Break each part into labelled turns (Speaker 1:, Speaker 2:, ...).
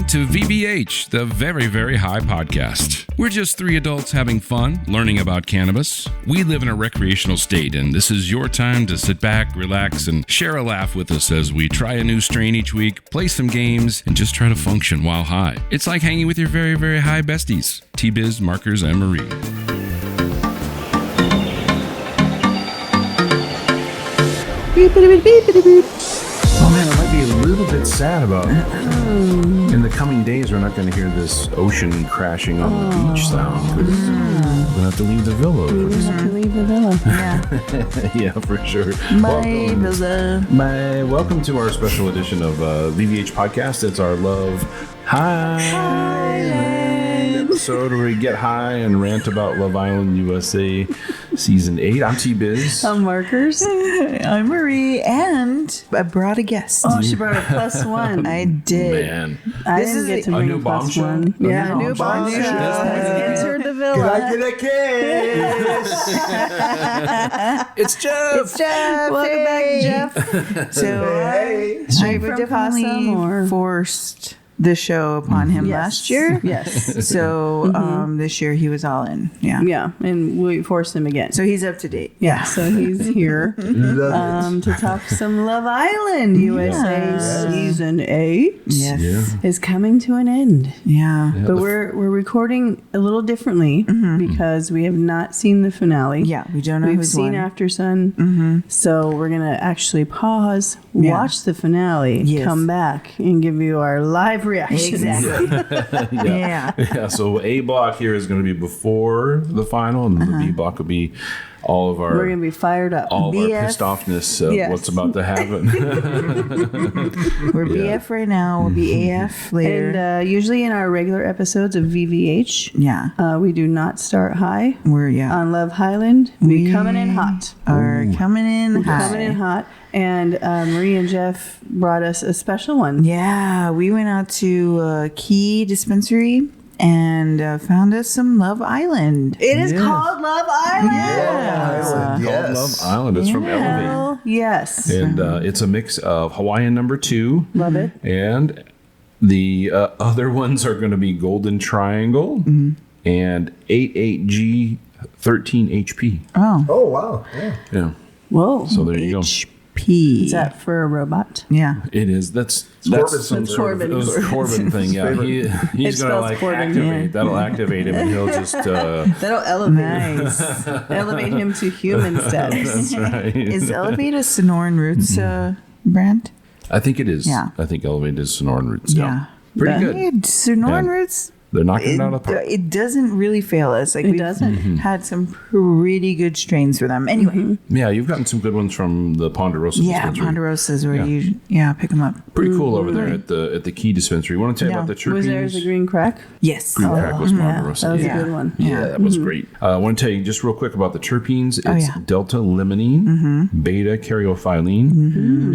Speaker 1: to VVH, the Very, Very High Podcast. We're just three adults having fun, learning about cannabis. We live in a recreational state, and this is your time to sit back, relax, and share a laugh with us as we try a new strain each week, play some games, and just try to function while high. It's like hanging with your very, very high besties, T-Biz, Markers, and Marie.
Speaker 2: Oh man, I might be a little bit sad about in the coming days we're not going to hear this ocean crashing on the beach sound. We're going to have to leave the villa.
Speaker 3: We're going to have to leave the villa.
Speaker 2: Yeah. Yeah, for sure.
Speaker 3: My villa.
Speaker 2: Welcome to our special edition of VVH Podcast. It's our Love HIGHland episode where we get high and rant about Love Island USA Season 8. I'm T-Biz.
Speaker 3: I'm Markers.
Speaker 4: I'm Marie, and I brought a guest.
Speaker 3: Oh, she brought a +1.
Speaker 4: I did.
Speaker 2: Man.
Speaker 3: I didn't get to bring a +1. Yeah, a new bombshell has entered the villa.
Speaker 2: Can I get a kiss? It's Jeff.
Speaker 4: It's Jeff.
Speaker 3: Welcome back, Jeff.
Speaker 4: So
Speaker 2: Hey.
Speaker 4: I definitely forced the show upon him last year.
Speaker 3: Yes.
Speaker 4: So this year he was all in. Yeah.
Speaker 3: Yeah, and we forced him again.
Speaker 4: So he's up to date.
Speaker 3: Yeah, so he's here to talk some Love Island USA Season 8.
Speaker 4: Yes.
Speaker 2: Yeah.
Speaker 3: Is coming to an end.
Speaker 4: Yeah.
Speaker 3: But we're recording a little differently because we have not seen the finale.
Speaker 4: Yeah. We don't know
Speaker 3: We've
Speaker 4: who's
Speaker 3: seen
Speaker 4: won.
Speaker 3: After Sun. So we're going to actually pause, watch the finale, come back, and give you our live reaction.
Speaker 4: Exactly.
Speaker 2: Yeah. So A block here is going to be before the final, and the B block will be all of our
Speaker 3: We're going to be fired up.
Speaker 2: all of our
Speaker 4: BF.
Speaker 2: pissed offness of what's about to happen.
Speaker 4: We're BF right now. We'll be AF later.
Speaker 3: And usually in our regular episodes of VVH, we do not start high.
Speaker 4: We're
Speaker 3: On Love HIGHland, we coming in hot.
Speaker 4: are coming in high.
Speaker 3: Coming in hot. And Marie and Jeff brought us a special one.
Speaker 4: Yeah, we went out to Key Dispensary and found us some Love Island.
Speaker 3: It is called Love Island.
Speaker 2: Called Love Island. It's from Elevate.
Speaker 3: Hell yes.
Speaker 2: And it's a mix of Hawaiian number 2.
Speaker 3: Love it.
Speaker 2: And the other ones are going to be Golden Triangle and 88G 13HP.
Speaker 4: Oh,
Speaker 5: wow.
Speaker 2: Yeah.
Speaker 3: Whoa.
Speaker 2: So there you go.
Speaker 4: P.
Speaker 3: Is that for a robot?
Speaker 4: Yeah.
Speaker 2: It is. That's
Speaker 5: Corbin's
Speaker 2: some
Speaker 5: That's
Speaker 2: sort of
Speaker 3: Corbin.
Speaker 2: it was a Corbin thing. Yeah, he's gonna
Speaker 3: spells
Speaker 2: like
Speaker 3: Corbin,
Speaker 2: activate. That'll activate him, and he'll just.
Speaker 3: That'll elevate.
Speaker 4: Nice.
Speaker 3: Elevate him to human status.
Speaker 2: That's right.
Speaker 4: Is Elevate a Sonoran Roots brand?
Speaker 2: I think it is.
Speaker 4: Yeah.
Speaker 2: I think Elevate is Sonoran Roots.
Speaker 4: Yeah.
Speaker 2: Pretty good.
Speaker 4: Yeah, Sonoran
Speaker 2: Yeah.
Speaker 4: Roots.
Speaker 2: They're knocking it out of the park.
Speaker 4: It doesn't really fail us. Like
Speaker 3: It
Speaker 4: we've
Speaker 3: doesn't.
Speaker 4: had some pretty good strains for them. Anyway,
Speaker 2: Yeah, you've gotten some good ones from the Ponderosa dispensary.
Speaker 4: Ponderosas where
Speaker 2: Yeah.
Speaker 4: you pick them up.
Speaker 2: Pretty cool over there at the Key dispensary. Want to tell you
Speaker 4: Yeah.
Speaker 2: about the terpenes?
Speaker 3: Was there the green crack?
Speaker 4: Yes.
Speaker 2: Green crack was Ponderosa.
Speaker 3: That was
Speaker 2: yeah.
Speaker 3: a good one.
Speaker 2: Yeah, that was great. I want to tell you just real quick about the terpenes. It's
Speaker 4: yeah.
Speaker 2: delta limonene, beta caryophyllene,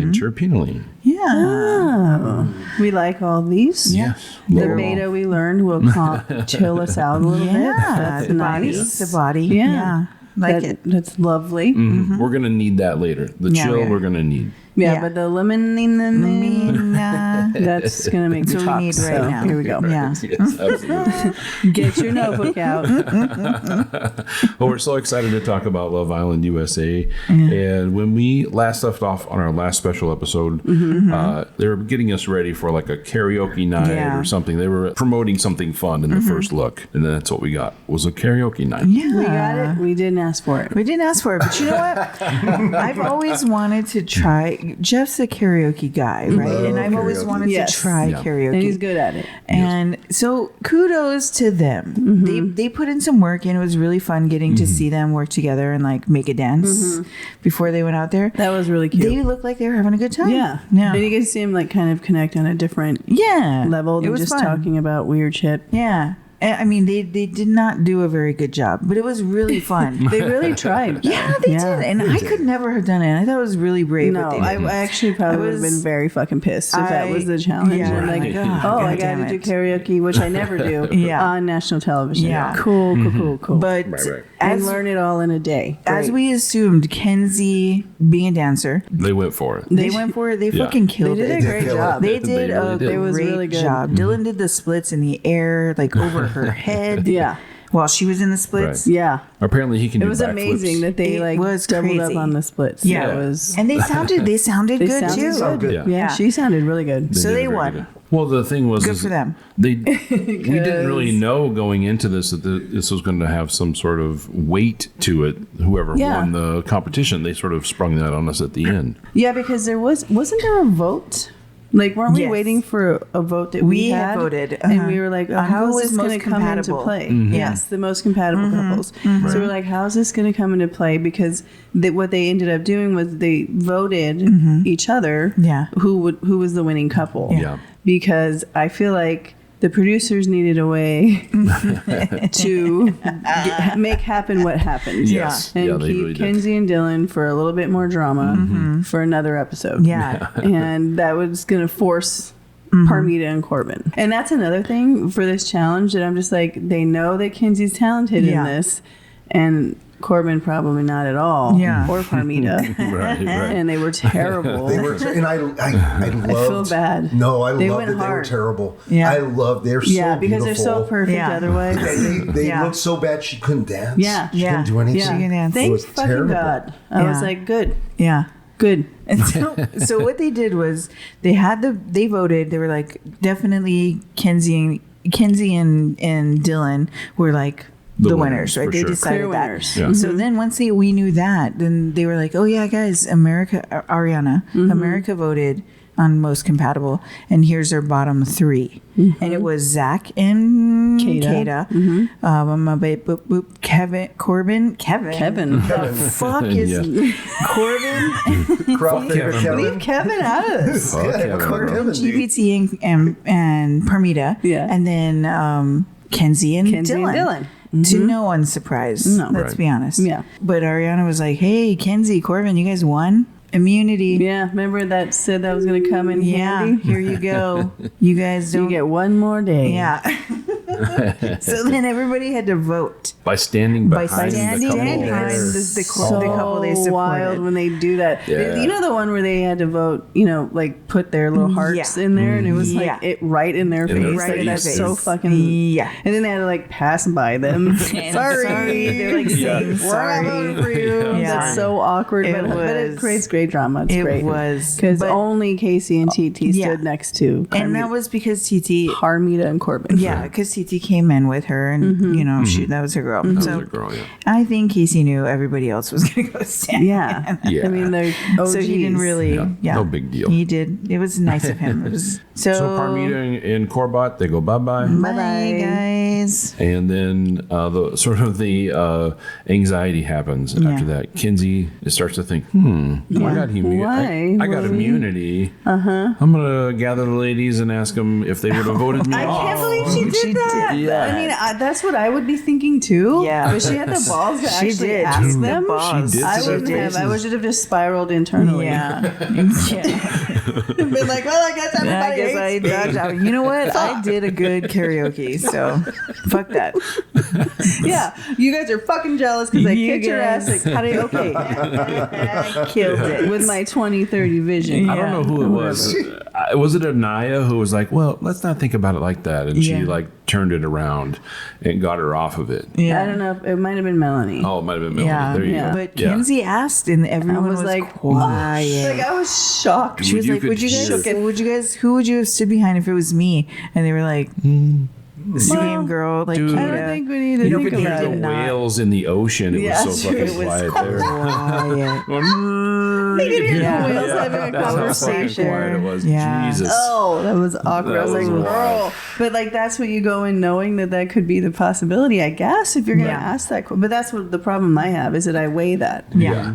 Speaker 2: and terpenoline.
Speaker 4: Yeah.
Speaker 3: Oh, we like all these.
Speaker 2: Yes.
Speaker 3: The beta we learned will chill us out a little bit. That's
Speaker 4: the
Speaker 3: nice.
Speaker 4: body. The body.
Speaker 3: Yeah.
Speaker 4: Like it.
Speaker 3: That's lovely.
Speaker 2: We're going to need that later. The
Speaker 4: Yeah,
Speaker 2: chill
Speaker 4: we are.
Speaker 2: we're going to need.
Speaker 3: Yeah,
Speaker 4: Yeah.
Speaker 3: but the lemonine, that's going to make
Speaker 4: That's
Speaker 3: me
Speaker 4: what
Speaker 3: talk.
Speaker 4: we need right
Speaker 3: so
Speaker 4: now.
Speaker 3: here we go.
Speaker 4: Yeah.
Speaker 2: Yes, absolutely.
Speaker 3: Get your notebook out.
Speaker 2: Well, we're so excited to talk about Love Island USA. And when we last left off on our last special episode, they were getting us ready for like a karaoke night or something. They were promoting something fun in the first look. And then that's what we got, was a karaoke night.
Speaker 4: Yeah.
Speaker 3: We got it. We didn't ask for it.
Speaker 4: We didn't ask for it, but you know what? I've always wanted to try. Jeff's a karaoke guy, right? And I've always
Speaker 5: karaoke.
Speaker 4: wanted
Speaker 3: Yes.
Speaker 4: to try
Speaker 2: Yeah.
Speaker 4: karaoke.
Speaker 3: And he's good at it.
Speaker 4: And so kudos to them. They put in some work, and it was really fun getting to see them work together and like make a dance before they went out there.
Speaker 3: That was really cute.
Speaker 4: They looked like they were having a good time.
Speaker 3: Yeah.
Speaker 4: Yeah.
Speaker 3: And you can see him like kind of connect on a different
Speaker 4: Yeah.
Speaker 3: level
Speaker 4: It
Speaker 3: than
Speaker 4: was
Speaker 3: just
Speaker 4: fun.
Speaker 3: talking about weird shit.
Speaker 4: Yeah. I mean, they did not do a very good job, but it was really fun.
Speaker 3: They really tried.
Speaker 4: Yeah, they did. And I could never have done it. I thought it was really brave.
Speaker 3: No, I actually probably would have been very fucking pissed if that was the challenge.
Speaker 4: Yeah,
Speaker 3: and like, I got to do karaoke, which I never do on national television.
Speaker 4: Yeah.
Speaker 3: Cool.
Speaker 4: But
Speaker 3: and learn it all in a day.
Speaker 4: As we assumed, Kenzie being a dancer,
Speaker 2: They went for it.
Speaker 4: they went for it. They fucking killed
Speaker 3: They
Speaker 4: it.
Speaker 3: did a great job.
Speaker 4: They did
Speaker 2: really
Speaker 4: a
Speaker 2: did.
Speaker 3: It was
Speaker 4: great
Speaker 3: really good.
Speaker 4: job. Dylan did the splits in the air, like over her head.
Speaker 3: Yeah.
Speaker 4: While she was in the splits.
Speaker 2: Right.
Speaker 3: Yeah.
Speaker 2: Apparently, he can do
Speaker 3: It was
Speaker 2: backflips.
Speaker 3: amazing that they
Speaker 4: It was
Speaker 3: doubled
Speaker 4: crazy.
Speaker 3: up on the splits.
Speaker 4: Yeah.
Speaker 3: It was.
Speaker 4: And they sounded good
Speaker 3: sounded
Speaker 4: too.
Speaker 3: good.
Speaker 2: Yeah.
Speaker 3: Yeah, she sounded really good.
Speaker 4: So
Speaker 2: did
Speaker 4: they
Speaker 2: very
Speaker 4: won.
Speaker 2: good. Well, the thing was,
Speaker 4: Good for them.
Speaker 2: we didn't really know going into this that this was going to have some sort of weight to it. Whoever
Speaker 3: Yeah.
Speaker 2: won the competition, they sort of sprung that on us at the end.
Speaker 3: Yeah, because wasn't there a vote? Like, weren't we
Speaker 4: Yes.
Speaker 3: waiting for a vote that
Speaker 4: We
Speaker 3: had
Speaker 4: had voted,
Speaker 3: and we were like,
Speaker 4: on
Speaker 3: how
Speaker 4: who
Speaker 3: is
Speaker 4: was
Speaker 3: this going
Speaker 4: most
Speaker 3: to come into
Speaker 4: compatible.
Speaker 3: play?
Speaker 2: Mm-hmm.
Speaker 3: Yes, the most compatible couples. So we're like, how is this going to come into play? Because what they ended up doing was they voted each other.
Speaker 4: Yeah.
Speaker 3: who was the winning couple?
Speaker 2: Yeah.
Speaker 3: Because I feel like the producers needed a way to make happen what happened.
Speaker 2: Yes.
Speaker 3: And
Speaker 2: Yeah, they
Speaker 3: keep
Speaker 2: really did.
Speaker 3: Kenzie and Dylan for a little bit more drama for another episode.
Speaker 4: Yeah.
Speaker 3: And that was going to force Parmita and Corbin. And that's another thing for this challenge that I'm just like, they know that Kenzie's talented in
Speaker 4: Yeah.
Speaker 3: this, and Corbin probably not at all.
Speaker 4: Yeah.
Speaker 3: Or Parmita.
Speaker 2: Right.
Speaker 3: And they were terrible.
Speaker 5: They were, and I loved.
Speaker 3: I feel bad.
Speaker 5: No, I
Speaker 3: They
Speaker 5: loved
Speaker 3: went
Speaker 5: that they were
Speaker 3: hard.
Speaker 5: terrible.
Speaker 4: Yeah.
Speaker 5: I love. They're so
Speaker 3: Yeah, because they're so
Speaker 5: beautiful.
Speaker 3: perfect
Speaker 4: Yeah.
Speaker 3: otherwise.
Speaker 5: They
Speaker 4: Yeah.
Speaker 5: looked so bad she couldn't dance.
Speaker 3: Yeah.
Speaker 5: she
Speaker 4: Yeah.
Speaker 5: couldn't do anything.
Speaker 3: Yeah.
Speaker 4: She can dance.
Speaker 5: It
Speaker 3: Thank
Speaker 5: was
Speaker 3: fucking
Speaker 5: terrible.
Speaker 3: God. I was
Speaker 4: Yeah.
Speaker 3: like, good.
Speaker 4: Yeah.
Speaker 3: Good.
Speaker 4: And so what they did was they voted. They were like, definitely Kenzie and Dylan were like the winners, right?
Speaker 2: for
Speaker 4: They
Speaker 2: sure.
Speaker 4: decided
Speaker 3: Clear
Speaker 4: that.
Speaker 3: winners.
Speaker 2: Yeah.
Speaker 4: So then once we knew that, then they were like, oh yeah, guys, Ariana, America voted on most compatible, and here's their bottom 3. And it was Zach and
Speaker 3: Kata.
Speaker 4: Corbin.
Speaker 3: Kevin.
Speaker 4: The fuck is Corbin?
Speaker 5: Kevin.
Speaker 3: Leave Kevin out of this.
Speaker 5: Yeah, Kevin, dude.
Speaker 4: GPT and Parmita.
Speaker 3: Yeah.
Speaker 4: And then Kenzie and Dylan. To no one's surprise.
Speaker 3: No.
Speaker 4: Let's
Speaker 2: Right.
Speaker 4: be honest.
Speaker 3: Yeah.
Speaker 4: But Ariana was like, hey, Kenzie, Corbin, you guys won immunity.
Speaker 3: Yeah, remember that said that was going to come in
Speaker 4: Yeah,
Speaker 3: handy?
Speaker 4: here you go. You guys
Speaker 3: You
Speaker 4: don't
Speaker 3: get one more day.
Speaker 4: Yeah. So then everybody had to vote.
Speaker 2: By standing
Speaker 4: By
Speaker 2: behind
Speaker 4: standing
Speaker 2: the couple.
Speaker 4: behind the
Speaker 3: So
Speaker 4: couple they supported.
Speaker 3: wild when they do that.
Speaker 2: Yeah.
Speaker 3: You know the one where they had to vote, like put their little hearts
Speaker 4: Yeah.
Speaker 3: in there, and it was like
Speaker 4: Yeah.
Speaker 3: it right in their
Speaker 2: In their
Speaker 3: face.
Speaker 2: face.
Speaker 3: Like, that's
Speaker 2: Face.
Speaker 3: so fucking.
Speaker 4: Yeah.
Speaker 3: And then they had to like pass by them. sorry.
Speaker 4: They're like saying
Speaker 3: We're
Speaker 4: sorry.
Speaker 3: not voting for you.
Speaker 4: Yeah.
Speaker 3: That's so awkward.
Speaker 4: It
Speaker 3: but it
Speaker 4: was-
Speaker 3: creates great drama. It's
Speaker 4: it
Speaker 3: great.
Speaker 4: was.
Speaker 3: Because
Speaker 4: But-
Speaker 3: only Casey and TT
Speaker 4: Yeah.
Speaker 3: stood next to
Speaker 4: And that was because TT
Speaker 3: Parmita and Corbin.
Speaker 4: Yeah, because TT came in with her, and that was her girl.
Speaker 2: That was
Speaker 4: So
Speaker 2: a girl, yeah.
Speaker 4: I think Casey knew everybody else was going to go stand.
Speaker 3: Yeah.
Speaker 2: Yeah.
Speaker 3: I mean, they're OGs.
Speaker 4: So he didn't really.
Speaker 2: Yeah,
Speaker 4: Yeah,
Speaker 2: no big deal.
Speaker 4: He did. It was nice of him. It was so.
Speaker 2: So Parmita and Corbett, they go bye-bye.
Speaker 4: Bye, guys.
Speaker 2: And then the anxiety happens after that. Kinsey starts to think, I got
Speaker 3: Why?
Speaker 2: I got immunity. I'm going to gather the ladies and ask them if they would have voted me
Speaker 3: I
Speaker 2: off.
Speaker 3: can't believe she did that.
Speaker 2: Yeah.
Speaker 3: I mean, that's what I would be thinking too.
Speaker 4: Yeah.
Speaker 3: But she had the balls to
Speaker 4: She
Speaker 3: actually
Speaker 4: did.
Speaker 3: ask
Speaker 4: The
Speaker 3: them.
Speaker 4: balls.
Speaker 2: She did.
Speaker 3: I
Speaker 2: to their
Speaker 3: wouldn't have. I
Speaker 2: faces.
Speaker 3: would have just spiraled internally.
Speaker 4: Yeah.
Speaker 3: Been like, well, I guess
Speaker 4: I
Speaker 3: everybody
Speaker 4: guess I
Speaker 3: hates me.
Speaker 4: dodged out. You know what? I did a good karaoke, so fuck that.
Speaker 3: Yeah, you guys are fucking jealous because I
Speaker 4: You
Speaker 3: kicked your ass at
Speaker 4: guys.
Speaker 3: karaoke.
Speaker 4: I killed it
Speaker 3: With my 20/30 vision.
Speaker 2: I don't know who it was. Was it Anaya who was like, well, let's not think about it like that? And she
Speaker 4: Yeah.
Speaker 2: turned it around and got her off of it.
Speaker 3: I don't know. It might have been Melanie.
Speaker 2: Oh, it might have been Melanie.
Speaker 4: Yeah,
Speaker 2: There you
Speaker 3: yeah.
Speaker 2: go.
Speaker 4: But
Speaker 2: Yeah.
Speaker 4: Kenzie asked, and everyone
Speaker 3: I was
Speaker 4: was
Speaker 3: like,
Speaker 4: quiet.
Speaker 3: Like, I was shocked.
Speaker 4: She was
Speaker 2: You
Speaker 4: like,
Speaker 2: could
Speaker 4: "Would you
Speaker 2: hear-
Speaker 4: guys? Who would you have stood behind if it was me?" And they were like, "Same girl, like
Speaker 2: Dude.
Speaker 3: I
Speaker 4: Kata."
Speaker 3: don't think we need to
Speaker 2: You
Speaker 3: think
Speaker 2: could hear
Speaker 3: about
Speaker 2: the
Speaker 3: it.
Speaker 4: not.
Speaker 2: whales in the ocean. It
Speaker 3: Yeah,
Speaker 2: was so
Speaker 3: true.
Speaker 2: fucking
Speaker 3: It was
Speaker 2: quiet there.
Speaker 4: Quiet.
Speaker 3: You could hear
Speaker 4: Yeah.
Speaker 3: the whales having a
Speaker 2: That's how fucking
Speaker 3: conversation.
Speaker 2: quiet it was.
Speaker 4: Yeah.
Speaker 2: Jesus.
Speaker 3: Oh, that was awkward.
Speaker 2: That
Speaker 3: I was like,
Speaker 2: was
Speaker 3: girl.
Speaker 2: wild.
Speaker 3: But like, that's what you go in knowing that could be the possibility, I guess, if you're going to
Speaker 4: Yeah.
Speaker 3: ask that. But that's what the problem I have is that I weigh that.
Speaker 4: Yeah.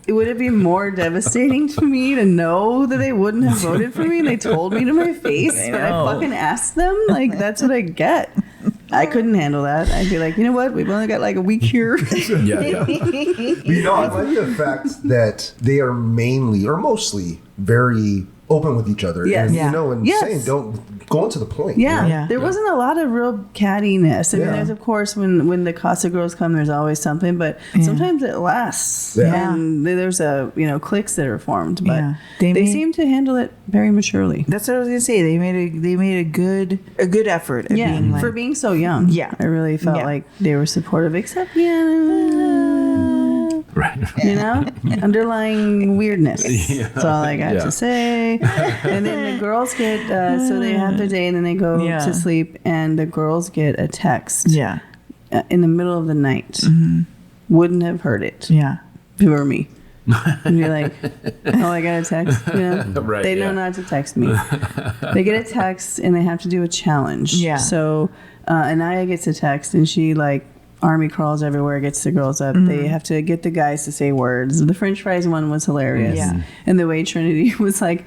Speaker 3: Would it be more devastating to me to know that they wouldn't have voted for me and they told me to my face, but I
Speaker 4: know.
Speaker 3: fucking asked them? Like, that's what I get. I couldn't handle that. I'd be like, you know what? We've only got like a week here.
Speaker 2: Yeah.
Speaker 5: I like the fact that they are mainly or mostly very open with each other.
Speaker 3: Yes.
Speaker 5: And,
Speaker 4: Yeah.
Speaker 5: and
Speaker 3: Yes.
Speaker 5: saying don't go into the point.
Speaker 3: Yeah.
Speaker 5: you know?
Speaker 4: Yeah.
Speaker 3: There wasn't a lot of real cattiness. I mean,
Speaker 5: Yeah.
Speaker 3: there's of course when the Casa girls come, there's always something, but sometimes it lasts.
Speaker 5: Yeah.
Speaker 3: And there's cliques that are formed, but
Speaker 4: Yeah.
Speaker 3: they
Speaker 4: They
Speaker 3: seem to handle it very maturely.
Speaker 4: That's what I was gonna say. They made a good effort at being like,
Speaker 3: for being so young.
Speaker 4: Yeah.
Speaker 3: I really felt
Speaker 4: Yeah.
Speaker 3: like they were supportive, except
Speaker 2: Right.
Speaker 3: underlying weirdness. That's all I got
Speaker 2: Yeah.
Speaker 3: to say. And then the girls get so they have their day and then they go
Speaker 4: Yeah.
Speaker 3: to sleep, and the girls get a text
Speaker 4: yeah,
Speaker 3: in the middle of the night. Wouldn't have heard it
Speaker 4: yeah,
Speaker 3: if it were me. And you're like, oh, I got a text.
Speaker 2: Right,
Speaker 3: They know
Speaker 2: yeah.
Speaker 3: not to text me. They get a text and they have to do a challenge.
Speaker 4: Yeah.
Speaker 3: So Anaya gets a text and she army crawls everywhere, gets the girls up. They have to get the guys to say words. The French fries one was hilarious.
Speaker 4: Yeah.
Speaker 3: And the way Trinity was like,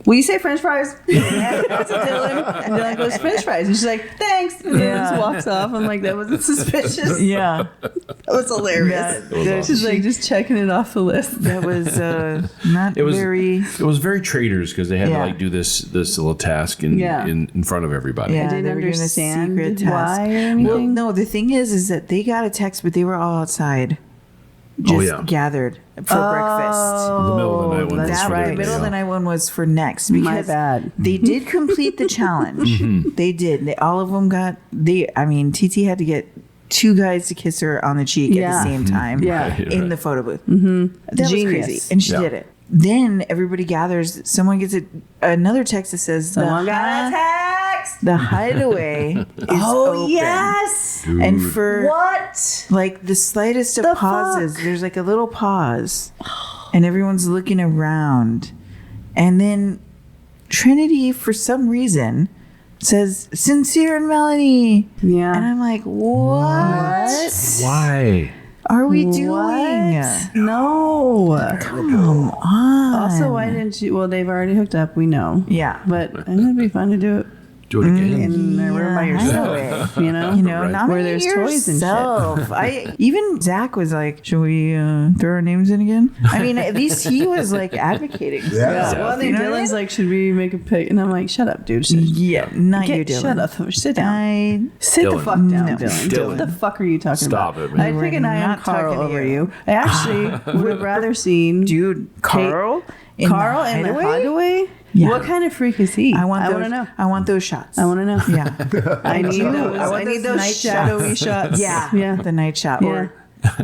Speaker 3: will you say French fries? Yeah, that's a Dylan. And Dylan goes, French fries. And she's like, thanks. And then just walks off. I'm like, that wasn't suspicious.
Speaker 4: yeah.
Speaker 3: That was hilarious. She's like, just checking it off the list.
Speaker 4: That was not
Speaker 2: It was
Speaker 4: very.
Speaker 2: It was very traders because they had
Speaker 4: Yeah.
Speaker 2: to do this little task in front of everybody.
Speaker 4: Yeah,
Speaker 3: didn't
Speaker 4: they were doing a
Speaker 3: understand
Speaker 4: secret task.
Speaker 3: why or anything?
Speaker 4: Well, no, the thing is that they got a text, but they were all outside, just gathered for breakfast.
Speaker 2: The middle of the night one was
Speaker 3: that's
Speaker 2: for
Speaker 3: right.
Speaker 2: the
Speaker 4: The middle of the
Speaker 2: day.
Speaker 4: night one was for next
Speaker 3: My
Speaker 4: because
Speaker 3: bad.
Speaker 4: they did complete the challenge. They did. All of them got. TT had to get 2 guys to kiss her on the cheek at
Speaker 3: Yeah.
Speaker 4: the same time.
Speaker 3: Yeah.
Speaker 4: in the photo booth. That was
Speaker 3: Genius.
Speaker 4: crazy, and she
Speaker 2: Yeah.
Speaker 4: did it. Then everybody gathers. Someone gets another text that says,
Speaker 3: Someone got a text.
Speaker 4: The hideaway is open.
Speaker 3: Yes.
Speaker 4: And for
Speaker 3: What?
Speaker 4: like the slightest of
Speaker 3: The
Speaker 4: pauses,
Speaker 3: fuck?
Speaker 4: there's like a little pause, and everyone's looking around, and then Trinity, for some reason, says Sincere and Melanie,
Speaker 3: Yeah.
Speaker 4: and I'm like, what
Speaker 2: Why?
Speaker 4: are we doing?
Speaker 3: What? No.
Speaker 4: Come on.
Speaker 3: Also, why didn't you? Well, they've already hooked up. We know.
Speaker 4: Yeah.
Speaker 3: But I think it'd be fun to do it
Speaker 2: Do it again.
Speaker 3: in the room by yourself. You know.
Speaker 2: Right.
Speaker 4: not
Speaker 3: Where there's toys and shit.
Speaker 4: shit. Even Zach was like, "Should we throw our names in again?" I mean, at least he was like advocating. for
Speaker 5: Yeah.
Speaker 3: Yeah.
Speaker 4: himself,
Speaker 3: Well, then
Speaker 4: you know what I
Speaker 3: Dylan's
Speaker 4: mean?
Speaker 3: like, should we make a pic? And I'm like, shut up, dude.
Speaker 4: Yeah, not you, Dylan.
Speaker 3: Shut up. Sit down.
Speaker 4: I
Speaker 3: Sit the
Speaker 2: Dylan.
Speaker 3: fuck down,
Speaker 4: No.
Speaker 3: Dylan.
Speaker 2: Dylan.
Speaker 3: What the fuck are you talking
Speaker 2: Stop
Speaker 3: about?
Speaker 2: it, man.
Speaker 3: I'd pick an eye on
Speaker 4: Not
Speaker 3: Carl
Speaker 4: talking to
Speaker 3: over
Speaker 4: you.
Speaker 3: you. I actually would have rather seen
Speaker 4: dude, Carl, in
Speaker 3: Carl
Speaker 4: the
Speaker 3: and the
Speaker 4: hideaway?
Speaker 3: hideaway.
Speaker 4: Yeah.
Speaker 3: What kind of freak is he?
Speaker 4: I want
Speaker 3: to
Speaker 4: those.
Speaker 3: know.
Speaker 4: I want those shots.
Speaker 3: I want to know.
Speaker 4: Yeah,
Speaker 3: I need
Speaker 4: do.
Speaker 3: those.
Speaker 4: I want
Speaker 3: I need
Speaker 4: those
Speaker 3: those
Speaker 4: night
Speaker 3: shadowy shots.
Speaker 4: yeah,
Speaker 3: Yeah.
Speaker 4: The night shot or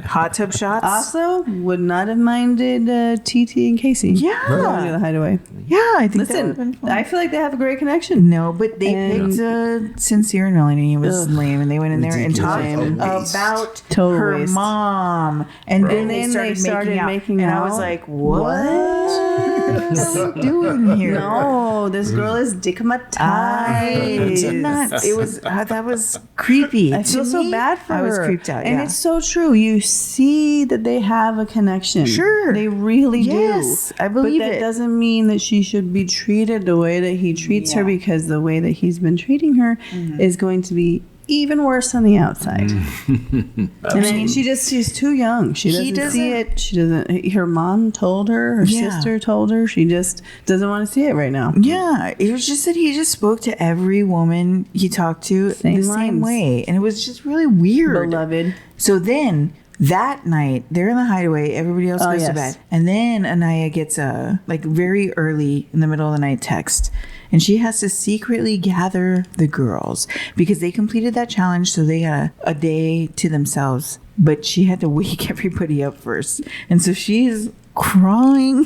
Speaker 4: hot tub shots.
Speaker 3: Also, would not have minded TT and Casey.
Speaker 4: Yeah.
Speaker 3: Going to the hideaway.
Speaker 4: Yeah, I think that would've been
Speaker 3: Listen,
Speaker 4: fun.
Speaker 3: I feel like they have a great connection.
Speaker 4: No, but they
Speaker 3: And-
Speaker 4: picked Sincere and Melanie. It was lame, and they went in there and talked
Speaker 5: Ridiculous.
Speaker 4: about
Speaker 3: Total
Speaker 4: her
Speaker 3: waste.
Speaker 4: mom, and then they started making out, and I was
Speaker 3: out?
Speaker 4: like, "What are we doing here?"
Speaker 3: No, this girl is
Speaker 4: I
Speaker 3: digmatized.
Speaker 4: did not. It was that was creepy.
Speaker 3: I feel
Speaker 4: To
Speaker 3: so
Speaker 4: me,
Speaker 3: bad for her.
Speaker 4: I was creeped out.
Speaker 3: And
Speaker 4: yeah.
Speaker 3: it's so true. You see that they have a connection.
Speaker 4: Sure.
Speaker 3: They really
Speaker 4: Yes,
Speaker 3: do.
Speaker 4: I believe
Speaker 3: But that
Speaker 4: it.
Speaker 3: doesn't mean that she should be treated the way that he treats her, because the way that he's been treating her is going to be even worse on the outside. And then she's too young. She doesn't see it. She doesn't. Her mom told her sister told her. She just doesn't want to see it right now.
Speaker 4: Yeah, it was just that he just spoke to every woman he talked to the same
Speaker 3: lines.
Speaker 4: way, and it was just really weird.
Speaker 3: Beloved.
Speaker 4: So then that night they're in the hideaway, everybody else goes to bed, and then Anaya gets a very early in the middle of the night text, and she has to secretly gather the girls because they completed that challenge, so they got a day to themselves. But she had to wake everybody up first, and so she's crawling.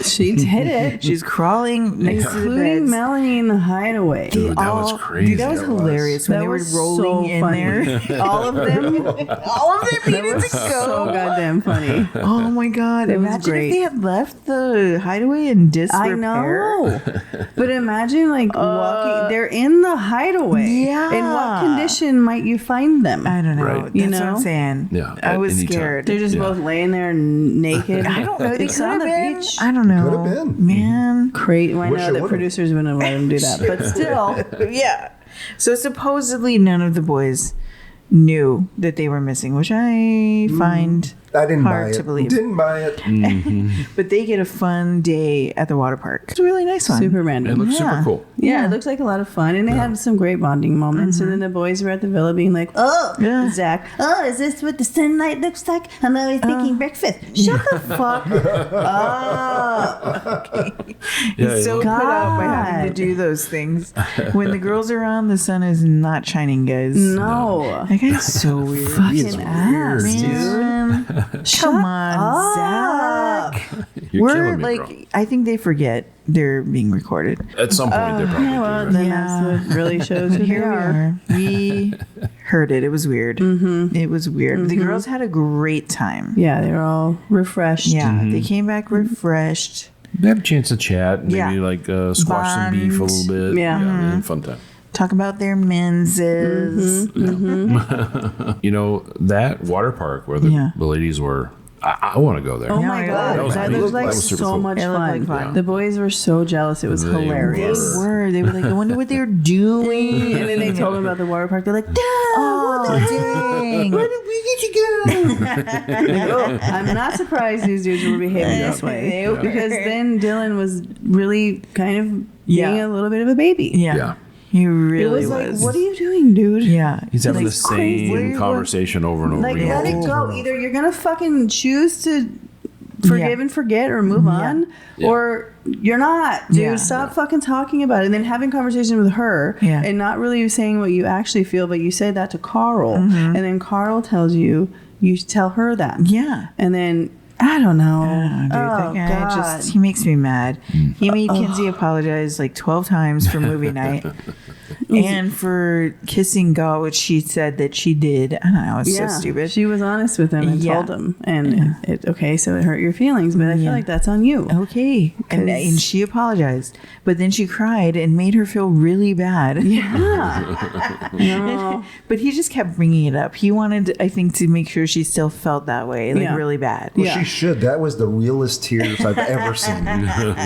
Speaker 3: She did it.
Speaker 4: She's crawling next to the
Speaker 3: Including
Speaker 4: beds.
Speaker 3: Melanie in the hideaway.
Speaker 2: Dude, that was crazy.
Speaker 4: Dude, that was hilarious when
Speaker 3: That
Speaker 4: they were
Speaker 3: was
Speaker 4: rolling
Speaker 3: so
Speaker 4: in
Speaker 3: funny.
Speaker 4: there.
Speaker 3: All of them.
Speaker 4: All of them needed to
Speaker 3: So
Speaker 4: go.
Speaker 3: goddamn funny.
Speaker 4: Oh my god!
Speaker 3: It was
Speaker 4: Imagine
Speaker 3: great.
Speaker 4: if they had left the hideaway in disrepair.
Speaker 3: I know. But imagine walking. They're in the hideaway.
Speaker 4: Yeah.
Speaker 3: In what condition might you find them?
Speaker 4: I don't know.
Speaker 2: Right.
Speaker 4: That's
Speaker 3: You
Speaker 4: what I'm
Speaker 3: know?
Speaker 4: saying.
Speaker 2: Yeah,
Speaker 4: I
Speaker 2: at
Speaker 4: was
Speaker 2: any time.
Speaker 4: scared.
Speaker 3: They're just both laying there naked.
Speaker 4: I don't know. They
Speaker 3: It's
Speaker 4: could
Speaker 3: on
Speaker 4: have
Speaker 3: the
Speaker 4: been.
Speaker 3: beach.
Speaker 4: I don't know.
Speaker 5: Could have been.
Speaker 4: Man.
Speaker 3: Great. Well, I
Speaker 5: Wish
Speaker 3: know
Speaker 5: it
Speaker 3: that
Speaker 5: would've.
Speaker 3: producers wouldn't have let them do that. But still.
Speaker 4: Yeah. So supposedly none of the boys knew that they were missing, which I find
Speaker 5: I didn't buy
Speaker 4: hard
Speaker 5: it.
Speaker 4: to believe.
Speaker 5: Didn't buy it.
Speaker 4: But they get a fun day at the water park. It's a really nice one.
Speaker 3: Super
Speaker 2: It
Speaker 3: random.
Speaker 2: looks super
Speaker 4: Yeah.
Speaker 2: cool.
Speaker 3: Yeah, it looks like a lot of fun, and they had some great bonding moments. And then the boys were at the villa, being like, "Oh,
Speaker 4: Yeah.
Speaker 3: Zach, oh, is this what the sunlight looks like? I'm always thinking breakfast. Shut the fuck up."
Speaker 2: Yeah,
Speaker 4: So put out by having to
Speaker 3: God.
Speaker 4: do those things. When the girls are around, the sun is not shining, guys.
Speaker 3: No,
Speaker 4: That guy's so weird.
Speaker 3: fucking ass, dude.
Speaker 4: Man. Come on, Zach.
Speaker 2: You're
Speaker 4: We're
Speaker 2: killing me,
Speaker 4: like,
Speaker 2: bro.
Speaker 4: I think they forget they're being recorded.
Speaker 2: At some point, they probably
Speaker 3: Yeah, well,
Speaker 2: do.
Speaker 3: then
Speaker 4: Yeah.
Speaker 3: that's what really shows who they
Speaker 4: Here
Speaker 3: are.
Speaker 4: we heard it. It was weird. It was weird. The girls had a great time.
Speaker 3: Yeah, they're all refreshed.
Speaker 4: Yeah, they came back refreshed.
Speaker 2: They have a chance to chat, maybe
Speaker 4: Yeah.
Speaker 2: like squash some beef a
Speaker 4: Bond.
Speaker 2: little bit.
Speaker 3: Yeah.
Speaker 2: Man, fun time.
Speaker 4: Talk about their menses.
Speaker 2: You know, that water park where the,
Speaker 4: Yeah.
Speaker 2: the ladies were, I want to go there.
Speaker 3: Oh
Speaker 4: Yeah,
Speaker 3: my
Speaker 4: yeah,
Speaker 3: god,
Speaker 4: that was
Speaker 3: that
Speaker 2: neat.
Speaker 3: looked like
Speaker 2: That was super
Speaker 3: so
Speaker 2: cool.
Speaker 3: much
Speaker 4: It looked
Speaker 3: fun.
Speaker 4: like fun.
Speaker 3: The boys were so jealous; it was
Speaker 2: They
Speaker 3: hilarious.
Speaker 2: were.
Speaker 4: They were like, I wonder what they're doing.
Speaker 3: And then they told them about the water park. They're like, "Dad,
Speaker 4: Oh, dang.
Speaker 3: where did we get to go?" I'm not surprised these dudes were behaving this way
Speaker 4: Yeah.
Speaker 3: because then Dylan was really kind of being
Speaker 4: Yeah.
Speaker 3: a little bit of a baby.
Speaker 4: Yeah.
Speaker 2: Yeah.
Speaker 4: He
Speaker 3: It
Speaker 4: really
Speaker 3: was like, "What are you doing, dude?"
Speaker 4: Yeah.
Speaker 2: He's having
Speaker 3: Like,
Speaker 2: the
Speaker 3: crazy.
Speaker 2: same
Speaker 3: What-
Speaker 2: conversation over and over
Speaker 3: Like,
Speaker 2: again.
Speaker 3: let it go. Either you're gonna fucking choose to forgive
Speaker 4: Yeah.
Speaker 3: and forget or move on,
Speaker 2: Yeah.
Speaker 3: or you're not, dude.
Speaker 4: Yeah.
Speaker 3: Stop fucking talking about it, and then having conversation with her,
Speaker 4: Yeah.
Speaker 3: and not really saying what you actually feel, but you say that to Carl, and then Carl tells you, you tell her that,
Speaker 4: Yeah.
Speaker 3: and then I don't know,
Speaker 4: Oh, dude,
Speaker 3: oh
Speaker 4: that guy
Speaker 3: god,
Speaker 4: just, he makes me mad. He made Kinsey apologize like 12 times for movie night and for kissing Gaul, which she said that she did. I don't know, it's so stupid.
Speaker 3: She was honest with him and
Speaker 4: Yeah.
Speaker 3: told him, and okay, so it hurt your feelings, but I feel
Speaker 4: Yeah.
Speaker 3: like that's on you.
Speaker 4: Okay. And she apologized, but then she cried and made her feel really bad.
Speaker 3: Yeah. No.
Speaker 4: But he just kept bringing it up. He wanted, I think, to make sure she still felt that way, like
Speaker 3: Yeah.
Speaker 4: really bad.
Speaker 5: Well,
Speaker 3: Yeah.
Speaker 5: she should. That was the realest tears I've ever seen.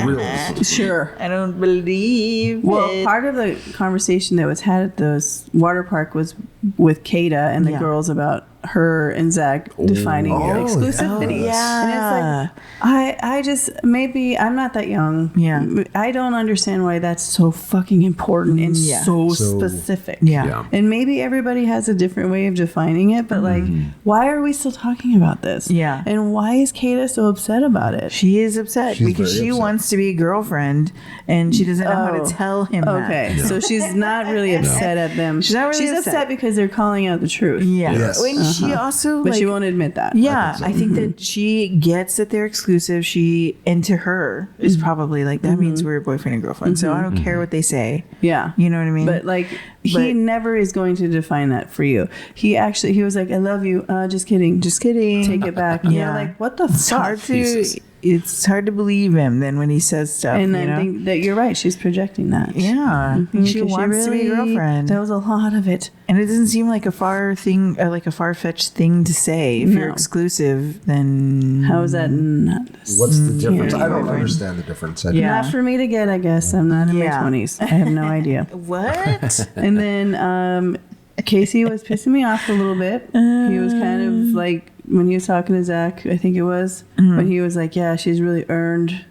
Speaker 5: Realest.
Speaker 3: Sure.
Speaker 4: I don't believe
Speaker 3: Well,
Speaker 4: it.
Speaker 3: part of the conversation that was had at the water park was with Kata and the
Speaker 4: Yeah.
Speaker 3: girls about her and Zach defining
Speaker 5: Oh,
Speaker 3: exclusivity.
Speaker 5: yeah.
Speaker 3: And it's like, I just, maybe I'm not that young.
Speaker 4: Yeah.
Speaker 3: I don't understand why that's so fucking important and
Speaker 4: Yeah.
Speaker 3: so
Speaker 5: So-
Speaker 3: specific.
Speaker 4: Yeah.
Speaker 2: Yeah.
Speaker 3: And maybe everybody has a different way of defining it, but like, why are we still talking about this?
Speaker 4: Yeah.
Speaker 3: And why is Kata so upset about it?
Speaker 4: She is upset
Speaker 5: She's
Speaker 4: because
Speaker 5: very
Speaker 4: she
Speaker 5: upset.
Speaker 4: wants to be a girlfriend and she doesn't know how
Speaker 3: Oh.
Speaker 4: to tell him
Speaker 3: Okay,
Speaker 4: that.
Speaker 3: so she's not really upset at them.
Speaker 4: She's not really
Speaker 3: She's
Speaker 4: upset.
Speaker 3: upset because they're calling out the truth.
Speaker 4: Yeah.
Speaker 5: Yes.
Speaker 4: And she also,
Speaker 3: But
Speaker 4: like,
Speaker 3: she won't admit that.
Speaker 4: yeah, I think that she gets that they're exclusive. She, and to her, is probably like, that means we're boyfriend and girlfriend. So I don't care what they say.
Speaker 3: Yeah.
Speaker 4: You know what I mean?
Speaker 3: But like, he
Speaker 4: But-
Speaker 3: never is going to define that for you. He was like, "I love you." Just kidding.
Speaker 4: Just kidding.
Speaker 3: Take it back. And
Speaker 4: Yeah.
Speaker 3: you're like, what the
Speaker 4: It's
Speaker 3: fuck?
Speaker 4: hard to,
Speaker 2: Jesus.
Speaker 4: it's hard to believe him then when he says stuff.
Speaker 3: And
Speaker 4: you
Speaker 3: I
Speaker 4: know?
Speaker 3: think that you're right. She's projecting that.
Speaker 4: Yeah, she
Speaker 3: 'Cause
Speaker 4: wants to be a girlfriend,
Speaker 3: That was a lot of it.
Speaker 4: and it doesn't seem like a far thing, like a far fetched thing to say. If you're
Speaker 3: No.
Speaker 4: exclusive, then
Speaker 3: How is that not?
Speaker 5: What's the difference?
Speaker 3: Yeah.
Speaker 5: I don't understand the difference. I
Speaker 4: Yeah.
Speaker 3: Not for me to get, I guess. I'm not in
Speaker 4: Yeah.
Speaker 3: my 20s. I have no idea.
Speaker 4: what?
Speaker 3: And then Casey was pissing me off a little bit. He was kind of like, when he was talking to Zach, I think it was, but he was like, yeah, she's really earned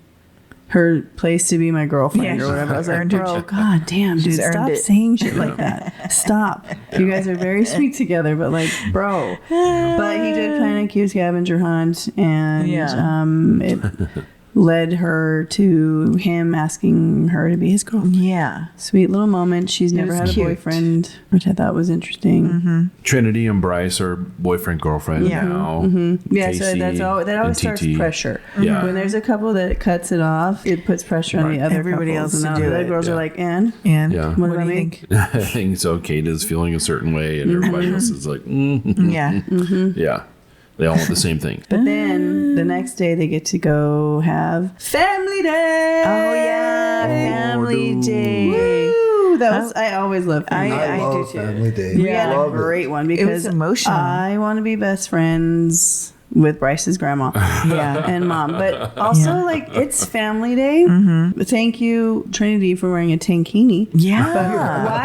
Speaker 3: her place to be my girlfriend
Speaker 4: Yeah,
Speaker 3: or whatever. I was like,
Speaker 4: earned her-
Speaker 3: bro, god damn, dude,
Speaker 4: She's earned
Speaker 3: stop
Speaker 4: it.
Speaker 3: saying shit like that. Stop. You guys are very sweet together, but like, bro. But he did plan a cute scavenger hunt, and
Speaker 4: Yeah.
Speaker 3: it led her to him asking her to be his girlfriend.
Speaker 4: Yeah,
Speaker 3: Sweet little moment. She's never
Speaker 4: was
Speaker 3: had a
Speaker 4: cute.
Speaker 3: boyfriend, which I thought was interesting.
Speaker 2: Trinity and Bryce are boyfriend girlfriend
Speaker 4: Yeah.
Speaker 2: now.
Speaker 3: Yeah, so
Speaker 2: Casey
Speaker 3: that always
Speaker 2: and
Speaker 3: starts
Speaker 2: TT.
Speaker 3: pressure.
Speaker 2: Yeah.
Speaker 3: When there's a couple that cuts it off, it puts pressure on the other
Speaker 4: Everybody
Speaker 3: couples,
Speaker 4: else
Speaker 3: and
Speaker 4: to
Speaker 3: now
Speaker 4: do
Speaker 3: the other
Speaker 4: it.
Speaker 3: girls
Speaker 2: Yeah.
Speaker 3: are like, and
Speaker 4: and
Speaker 2: Yeah.
Speaker 3: what
Speaker 4: do
Speaker 3: about
Speaker 4: you
Speaker 3: me?
Speaker 4: think?
Speaker 2: I think so. Kate is feeling a certain way, and everybody else is like,
Speaker 4: Yeah,
Speaker 2: yeah. They all want the same thing.
Speaker 3: But then the next day they get to go have family day.
Speaker 4: oh yeah, family
Speaker 2: dude.
Speaker 4: day.
Speaker 3: Woo! That was I always love family.
Speaker 5: I
Speaker 3: day.
Speaker 5: love
Speaker 4: do too.
Speaker 5: Family Day.
Speaker 3: We had a
Speaker 5: Love it.
Speaker 3: great one
Speaker 4: It was
Speaker 3: because
Speaker 4: emotional.
Speaker 3: I want to be best friends with Bryce's grandma and mom. But also, like, it's family day. Thank you, Trinity, for wearing a tankini.
Speaker 4: Yeah.
Speaker 3: But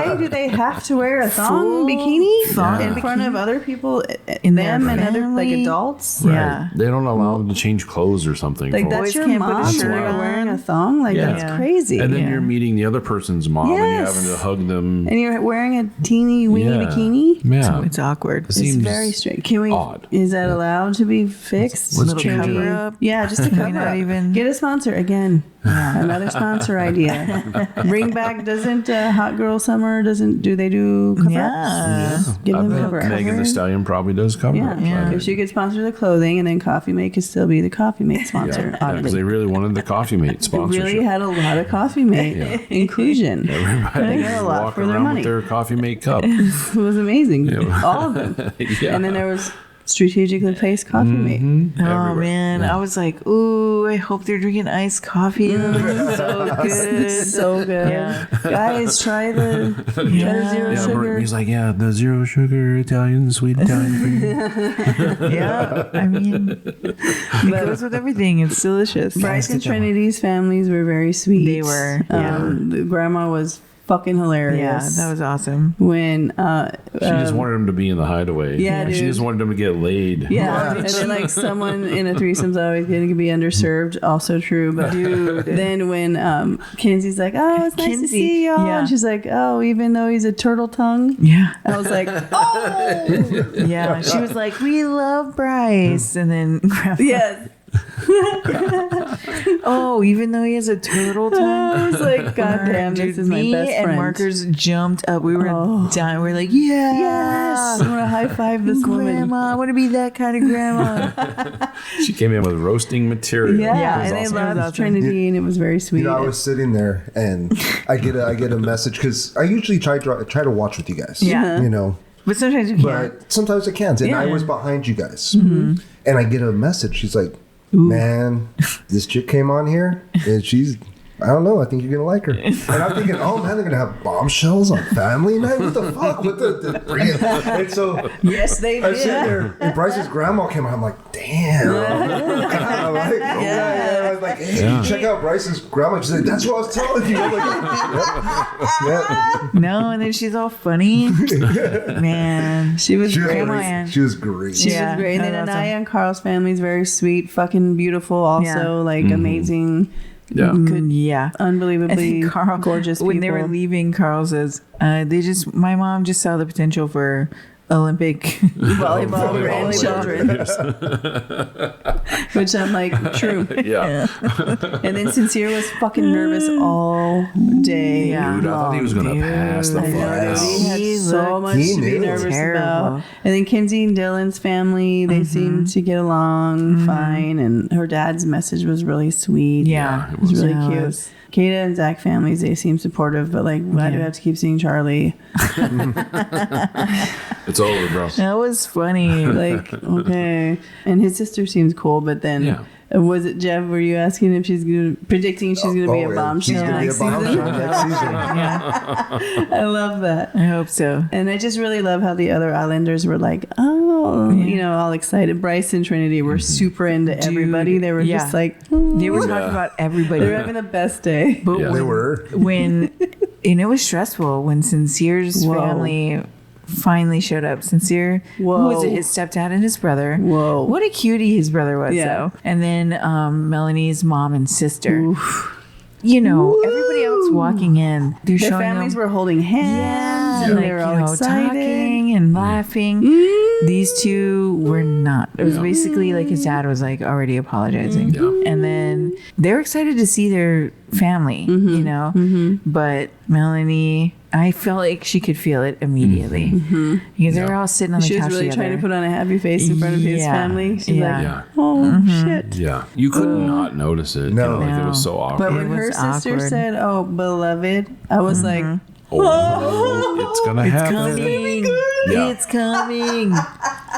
Speaker 3: why do they have to wear a thong bikini in front of other people,
Speaker 4: In
Speaker 3: them
Speaker 4: their
Speaker 3: and other, like,
Speaker 4: family?
Speaker 3: adults?
Speaker 4: Yeah.
Speaker 2: They don't allow them to change clothes or something.
Speaker 3: Like,
Speaker 2: for-
Speaker 3: that's
Speaker 4: Boys
Speaker 3: your
Speaker 4: can't put a
Speaker 3: mom and
Speaker 4: shirt
Speaker 3: you're
Speaker 4: on.
Speaker 3: wearing a thong? Like,
Speaker 2: Yeah.
Speaker 3: that's crazy.
Speaker 2: and then you're meeting the other person's mom and you're
Speaker 3: Yes.
Speaker 2: having to hug them.
Speaker 3: And you're wearing a teeny weeny
Speaker 2: Yeah.
Speaker 3: bikini?
Speaker 2: Yeah.
Speaker 4: It's awkward.
Speaker 3: It's
Speaker 2: seems
Speaker 3: very strange. Can we?
Speaker 2: odd.
Speaker 3: Is that allowed to be fixed?
Speaker 2: Let's
Speaker 3: Can
Speaker 2: change
Speaker 3: we-
Speaker 2: it.
Speaker 4: up.
Speaker 3: Yeah, just to cover
Speaker 4: not
Speaker 3: up.
Speaker 4: even-
Speaker 3: Get a sponsor again. Another sponsor idea. Bring back. Doesn't Hot Girl Summer? Do they do cover
Speaker 4: Yeah.
Speaker 3: ups? Give
Speaker 2: I
Speaker 3: them
Speaker 2: bet
Speaker 3: cover ups.
Speaker 2: Megan Thee Stallion probably does cover
Speaker 3: Yeah.
Speaker 2: it.
Speaker 4: Yeah.
Speaker 3: If she could sponsor the clothing, and then Coffee Mate could still be the Coffee Mate sponsor.
Speaker 2: Because
Speaker 3: oddly.
Speaker 2: they really wanted the Coffee Mate
Speaker 3: It
Speaker 2: sponsorship.
Speaker 3: really had a lot of Coffee Mate inclusion.
Speaker 2: Everybody
Speaker 3: They got a lot
Speaker 2: walking
Speaker 3: for their
Speaker 2: around
Speaker 3: money.
Speaker 2: with their Coffee Mate cup.
Speaker 3: It was amazing.
Speaker 2: Yeah.
Speaker 3: All of them.
Speaker 2: Yeah.
Speaker 3: And then there was strategically placed Coffee Mate.
Speaker 4: Oh
Speaker 2: Everywhere.
Speaker 4: man, I was like, ooh, I hope they're drinking iced coffee. So good.
Speaker 3: It's so good.
Speaker 4: Yeah.
Speaker 3: Guys, try the zero
Speaker 2: Yeah,
Speaker 3: sugar.
Speaker 2: He's like, yeah, the zero sugar Italian, sweet Italian cream.
Speaker 4: Yeah, I mean, it goes with everything. It's delicious.
Speaker 3: Bryce and Trinity's families were very sweet.
Speaker 4: They were,
Speaker 3: The grandma was fucking hilarious.
Speaker 4: Yeah, that was awesome.
Speaker 3: when
Speaker 2: She just wanted him to be in the hideaway.
Speaker 3: yeah,
Speaker 2: She
Speaker 3: dude.
Speaker 2: just wanted him to get laid.
Speaker 3: yeah, and then like someone in a threesome's always going to be underserved. Also true, but then when Kenzie's like, "Oh, it's nice to
Speaker 4: Kenzie,
Speaker 3: see y'all,"
Speaker 4: yeah.
Speaker 3: and she's like, "Oh, even though he's a turtle tongue,"
Speaker 4: Yeah,
Speaker 3: I was like, "Oh,
Speaker 4: yeah. She was like, "We love Bryce," and then
Speaker 3: yes."
Speaker 4: oh, even though he has a turtle tongue.
Speaker 3: I was like, "God damn, this
Speaker 4: Dude,
Speaker 3: is my
Speaker 4: me
Speaker 3: best
Speaker 4: and
Speaker 3: friend."
Speaker 4: Marcus jumped up. We were dying. We were like, yeah,
Speaker 3: Yes, I want to high five this woman.
Speaker 4: grandma. I want to be that kind of grandma.
Speaker 2: She came in with roasting material.
Speaker 3: Yeah,
Speaker 4: Yeah,
Speaker 3: and
Speaker 4: it
Speaker 3: they
Speaker 4: was
Speaker 3: loved
Speaker 4: awesome.
Speaker 3: Trinity, and it was very sweet.
Speaker 5: You know, I was sitting there and I get a message because I usually try to watch with you guys.
Speaker 4: Yeah.
Speaker 5: You know,
Speaker 4: But sometimes you can't.
Speaker 5: but sometimes I can't. And I
Speaker 4: Yeah.
Speaker 5: was behind you guys, and I get a message. She's like, "Man, this chick came on here, and she's." I don't know. I think you're gonna like her. And I'm thinking, oh man, they're gonna have bombshells on family night. What the fuck? What the and so
Speaker 3: Yes, they
Speaker 5: I sit
Speaker 3: did.
Speaker 5: there, and Bryce's grandma came out. I'm like, damn. I'm like, I was like, hey, check out Bryce's grandma. She's like, that's what I was telling you. I'm like, yep.
Speaker 4: No, and then she's all funny. Man,
Speaker 3: She was
Speaker 5: She was
Speaker 3: great.
Speaker 4: Grandma
Speaker 5: great.
Speaker 4: Ann.
Speaker 5: She was great.
Speaker 3: She
Speaker 4: Yeah,
Speaker 3: was great. And then
Speaker 4: that's
Speaker 3: Anaya
Speaker 4: awesome.
Speaker 3: and Carl's family is very sweet, fucking beautiful. Also, like amazing,
Speaker 2: Yeah.
Speaker 4: yeah.
Speaker 3: unbelievably
Speaker 4: And Carl,
Speaker 3: gorgeous people.
Speaker 4: when they were leaving, Carl says, my mom just saw the potential for Olympic
Speaker 3: volleyball grandchildren, which I'm like, true.
Speaker 2: Yeah.
Speaker 3: And then Sincere was fucking nervous all day.
Speaker 4: Yeah.
Speaker 2: Dude, I thought he was going to pass the
Speaker 3: I know,
Speaker 2: fuck
Speaker 3: dude. He
Speaker 2: out.
Speaker 3: had
Speaker 4: He
Speaker 3: so much
Speaker 5: he
Speaker 3: to be
Speaker 5: knew.
Speaker 3: nervous
Speaker 4: Terrible.
Speaker 3: about. And then Kinsey and Dylan's family, they seemed to get along fine. And her dad's message was really sweet.
Speaker 4: Yeah.
Speaker 3: It was really
Speaker 4: Yeah, it
Speaker 3: cute.
Speaker 4: was.
Speaker 3: Kata and Zach families, they seem supportive, but like, why do we have to keep seeing Charlie?
Speaker 2: It's over, bro.
Speaker 4: That was funny.
Speaker 3: Like, okay. And his sister seems cool, but then
Speaker 2: Yeah.
Speaker 3: was it Jeff? Were you asking if predicting she's going to be a bombshell
Speaker 5: She's gonna be a
Speaker 3: next season?
Speaker 5: bombshell next season.
Speaker 4: Yeah,
Speaker 3: I love that.
Speaker 4: I hope so.
Speaker 3: And I just really love how the other Islanders were like, oh, you know, all excited. Bryce and Trinity were super into everybody. They were
Speaker 4: yeah.
Speaker 3: just like,
Speaker 4: They were talking about everybody.
Speaker 3: they're having the best day.
Speaker 4: But
Speaker 2: Yeah.
Speaker 5: They were.
Speaker 4: when and it was stressful when Sincere's
Speaker 3: Whoa.
Speaker 4: family finally showed up. Sincere, who was
Speaker 3: Whoa.
Speaker 4: it? His stepdad and his brother.
Speaker 3: Whoa.
Speaker 4: What a cutie his brother was,
Speaker 3: Yeah.
Speaker 4: though. And then Melanie's mom and sister. You know, everybody else walking in, they're
Speaker 3: Their
Speaker 4: showing
Speaker 3: families
Speaker 4: them,
Speaker 3: were holding hands.
Speaker 4: yeah,
Speaker 3: And
Speaker 4: like,
Speaker 3: they were all excited.
Speaker 4: talking and laughing. These two were not. It was basically like his dad was like already apologizing.
Speaker 2: Yeah.
Speaker 4: And then they were excited to see their family, you know. But Melanie, I felt like she could feel it immediately because they were all sitting on the
Speaker 3: She was
Speaker 4: couch
Speaker 3: really
Speaker 4: together.
Speaker 3: trying to put on a happy face in front of his
Speaker 4: Yeah.
Speaker 3: family. She's
Speaker 4: Yeah.
Speaker 3: like,
Speaker 2: Yeah.
Speaker 3: oh, shit.
Speaker 2: Yeah. You could not notice it.
Speaker 5: No.
Speaker 2: You know, like it was so
Speaker 3: But
Speaker 2: awkward.
Speaker 3: when
Speaker 4: It
Speaker 3: her
Speaker 4: was
Speaker 3: sister
Speaker 4: awkward.
Speaker 3: said, oh, beloved, I was like,
Speaker 2: Oh, it's going to happen.
Speaker 4: coming.
Speaker 2: Yeah.
Speaker 4: It's coming.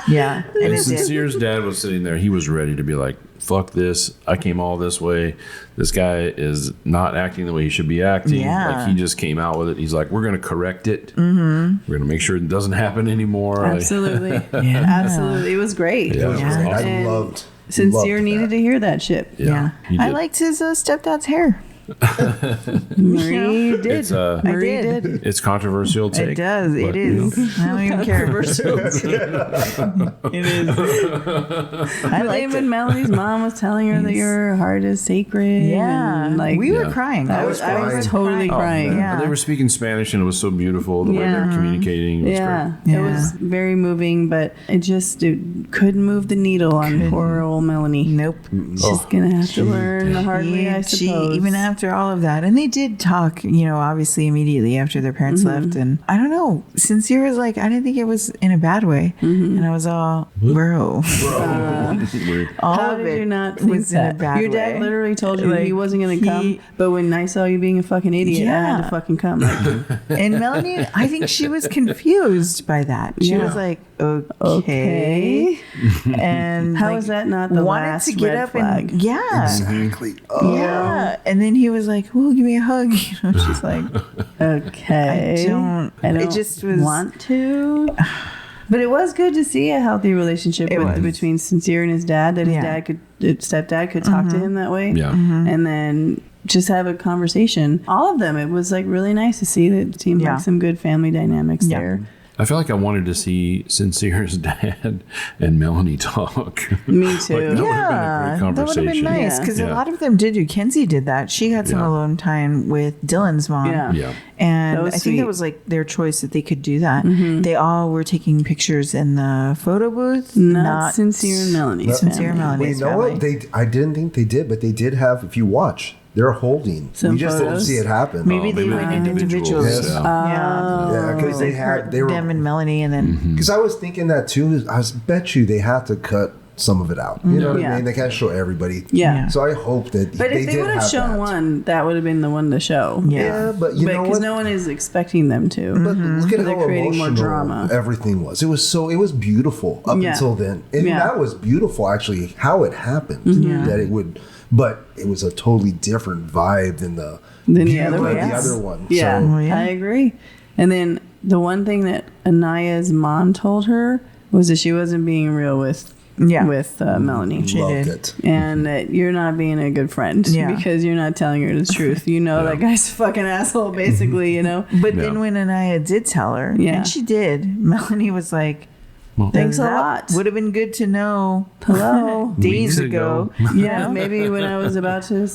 Speaker 4: Yeah. And
Speaker 2: And
Speaker 4: it did.
Speaker 2: Sincere's dad was sitting there. He was ready to be like, fuck this. I came all this way. This guy is not acting the way he should be acting.
Speaker 4: Yeah.
Speaker 2: Like, he just came out with it. He's like, we're going to correct it. We're going to make sure it doesn't happen anymore.
Speaker 3: Absolutely. Absolutely. It was great.
Speaker 2: Yeah, it was
Speaker 5: I
Speaker 2: awesome.
Speaker 5: loved
Speaker 3: Sincere needed to hear that shit.
Speaker 2: Yeah. he
Speaker 4: I
Speaker 2: did.
Speaker 4: liked his stepdad's hair.
Speaker 3: Marie did.
Speaker 2: It's
Speaker 3: Marie
Speaker 4: did.
Speaker 3: did.
Speaker 2: it's controversial take.
Speaker 4: It does.
Speaker 2: but,
Speaker 4: It
Speaker 2: you know.
Speaker 4: is. I don't even care. It is. I
Speaker 3: But
Speaker 4: liked
Speaker 3: even
Speaker 4: it.
Speaker 3: Melanie's mom was telling her that your heart is sacred.
Speaker 4: Yeah.
Speaker 3: and, like
Speaker 4: we were
Speaker 2: Yeah.
Speaker 4: crying.
Speaker 3: I was
Speaker 5: crying.
Speaker 3: totally crying.
Speaker 2: man.
Speaker 4: Yeah.
Speaker 2: And they were speaking Spanish, and it was so beautiful the way they were communicating. It was
Speaker 3: Yeah,
Speaker 2: great.
Speaker 3: it was very moving, but it couldn't move the needle on poor old Melanie.
Speaker 4: Nope.
Speaker 3: She's gonna have to learn the hard way, I
Speaker 4: She,
Speaker 3: suppose.
Speaker 4: even after all of that, and they did talk, obviously immediately after their parents left. And I don't know, Sincere was like, I didn't think it was in a bad way. And I was all, bro.
Speaker 2: Weird.
Speaker 4: All
Speaker 3: How
Speaker 4: of
Speaker 3: did
Speaker 4: it
Speaker 3: you not think
Speaker 4: was in a
Speaker 3: that?
Speaker 4: bad
Speaker 3: Your dad
Speaker 4: way.
Speaker 3: literally told you
Speaker 4: Like,
Speaker 3: he wasn't gonna come, but when I saw you being a fucking idiot, I had
Speaker 4: Yeah.
Speaker 3: to fucking come. Like,
Speaker 4: And Melanie, I think she was confused by that. She was like, okay. And
Speaker 3: How
Speaker 4: like,
Speaker 3: is that not the
Speaker 4: wanted
Speaker 3: last
Speaker 4: to get
Speaker 3: red
Speaker 4: up
Speaker 3: flag?
Speaker 4: and yeah.
Speaker 5: Exactly.
Speaker 4: Yeah. And then he was like, well, give me a hug. She's like,
Speaker 3: Okay,
Speaker 4: I don't.
Speaker 3: I
Speaker 4: It just was.
Speaker 3: want to. But it was good to see a healthy relationship
Speaker 4: It was.
Speaker 3: between Sincere and his dad. That his stepdad could talk to him that way.
Speaker 2: Yeah.
Speaker 3: And then just have a conversation. All of them. It was like really nice to see that it seemed
Speaker 4: Yeah.
Speaker 3: like some good family dynamics
Speaker 4: Yeah.
Speaker 3: there.
Speaker 2: I feel like I wanted to see Sincere's dad and Melanie talk.
Speaker 3: Me too.
Speaker 2: Like, that would've been a great
Speaker 4: Yeah, that would have been
Speaker 2: conversation.
Speaker 4: nice because
Speaker 2: Yeah.
Speaker 4: a lot of them did. Kenzie did that. She had some
Speaker 2: Yeah.
Speaker 4: alone time with Dylan's mom.
Speaker 3: Yeah.
Speaker 2: Yeah.
Speaker 4: And
Speaker 3: That
Speaker 4: I
Speaker 3: was
Speaker 4: think
Speaker 3: sweet.
Speaker 4: that was like their choice that they could do that. They all were taking pictures in the photo booth.
Speaker 3: Not Sincere and Melanie's
Speaker 4: Sincere
Speaker 3: family.
Speaker 4: Melanie.
Speaker 5: Well, you know what? I didn't think they did, but they did have. If you watch, they're holding.
Speaker 3: Some
Speaker 5: we just didn't
Speaker 3: photos?
Speaker 5: see it happen.
Speaker 4: Maybe they
Speaker 2: maybe
Speaker 4: went
Speaker 2: they're
Speaker 4: in
Speaker 2: individuals.
Speaker 4: individuals.
Speaker 5: Yes.
Speaker 2: Yeah.
Speaker 5: Yeah, because they were.
Speaker 4: them and Melanie, and then
Speaker 5: Because I was thinking that too. I bet you they had to cut some of it out. You know what
Speaker 3: Yeah.
Speaker 5: I mean? They can't show everybody.
Speaker 3: Yeah.
Speaker 5: So I hope that.
Speaker 3: But if they
Speaker 5: did
Speaker 3: would have shown
Speaker 5: that.
Speaker 3: one, that would have been the one to show.
Speaker 5: Yeah, but you know
Speaker 3: Because
Speaker 5: what?
Speaker 3: no one is expecting them to.
Speaker 5: But look at
Speaker 3: They're
Speaker 5: how
Speaker 3: creating more
Speaker 5: emotional
Speaker 3: drama.
Speaker 5: everything was. It was beautiful up
Speaker 3: Yeah.
Speaker 5: until then, and
Speaker 3: Yeah.
Speaker 5: that was beautiful actually how it happened.
Speaker 3: Yeah.
Speaker 5: That it would, but it was a totally different vibe than the
Speaker 3: other
Speaker 5: of
Speaker 3: one.
Speaker 5: the other one.
Speaker 3: Yeah,
Speaker 5: So,
Speaker 4: yeah.
Speaker 3: I agree. And then the one thing that Anaya's mom told her was that she wasn't being real with Melanie.
Speaker 4: She
Speaker 5: loved
Speaker 4: did.
Speaker 5: it.
Speaker 3: And that you're not being a good friend
Speaker 4: Yeah.
Speaker 3: because you're not telling her the truth. You know that guy's a fucking asshole, basically, you know?
Speaker 4: But
Speaker 2: Yeah.
Speaker 4: then when Anaya did tell her,
Speaker 3: Yeah.
Speaker 4: and she did, Melanie was like,
Speaker 3: Thanks a lot.
Speaker 4: Would have been good to know
Speaker 3: Hello.
Speaker 4: days
Speaker 2: Weeks
Speaker 4: ago.
Speaker 3: Yeah, maybe when I was about to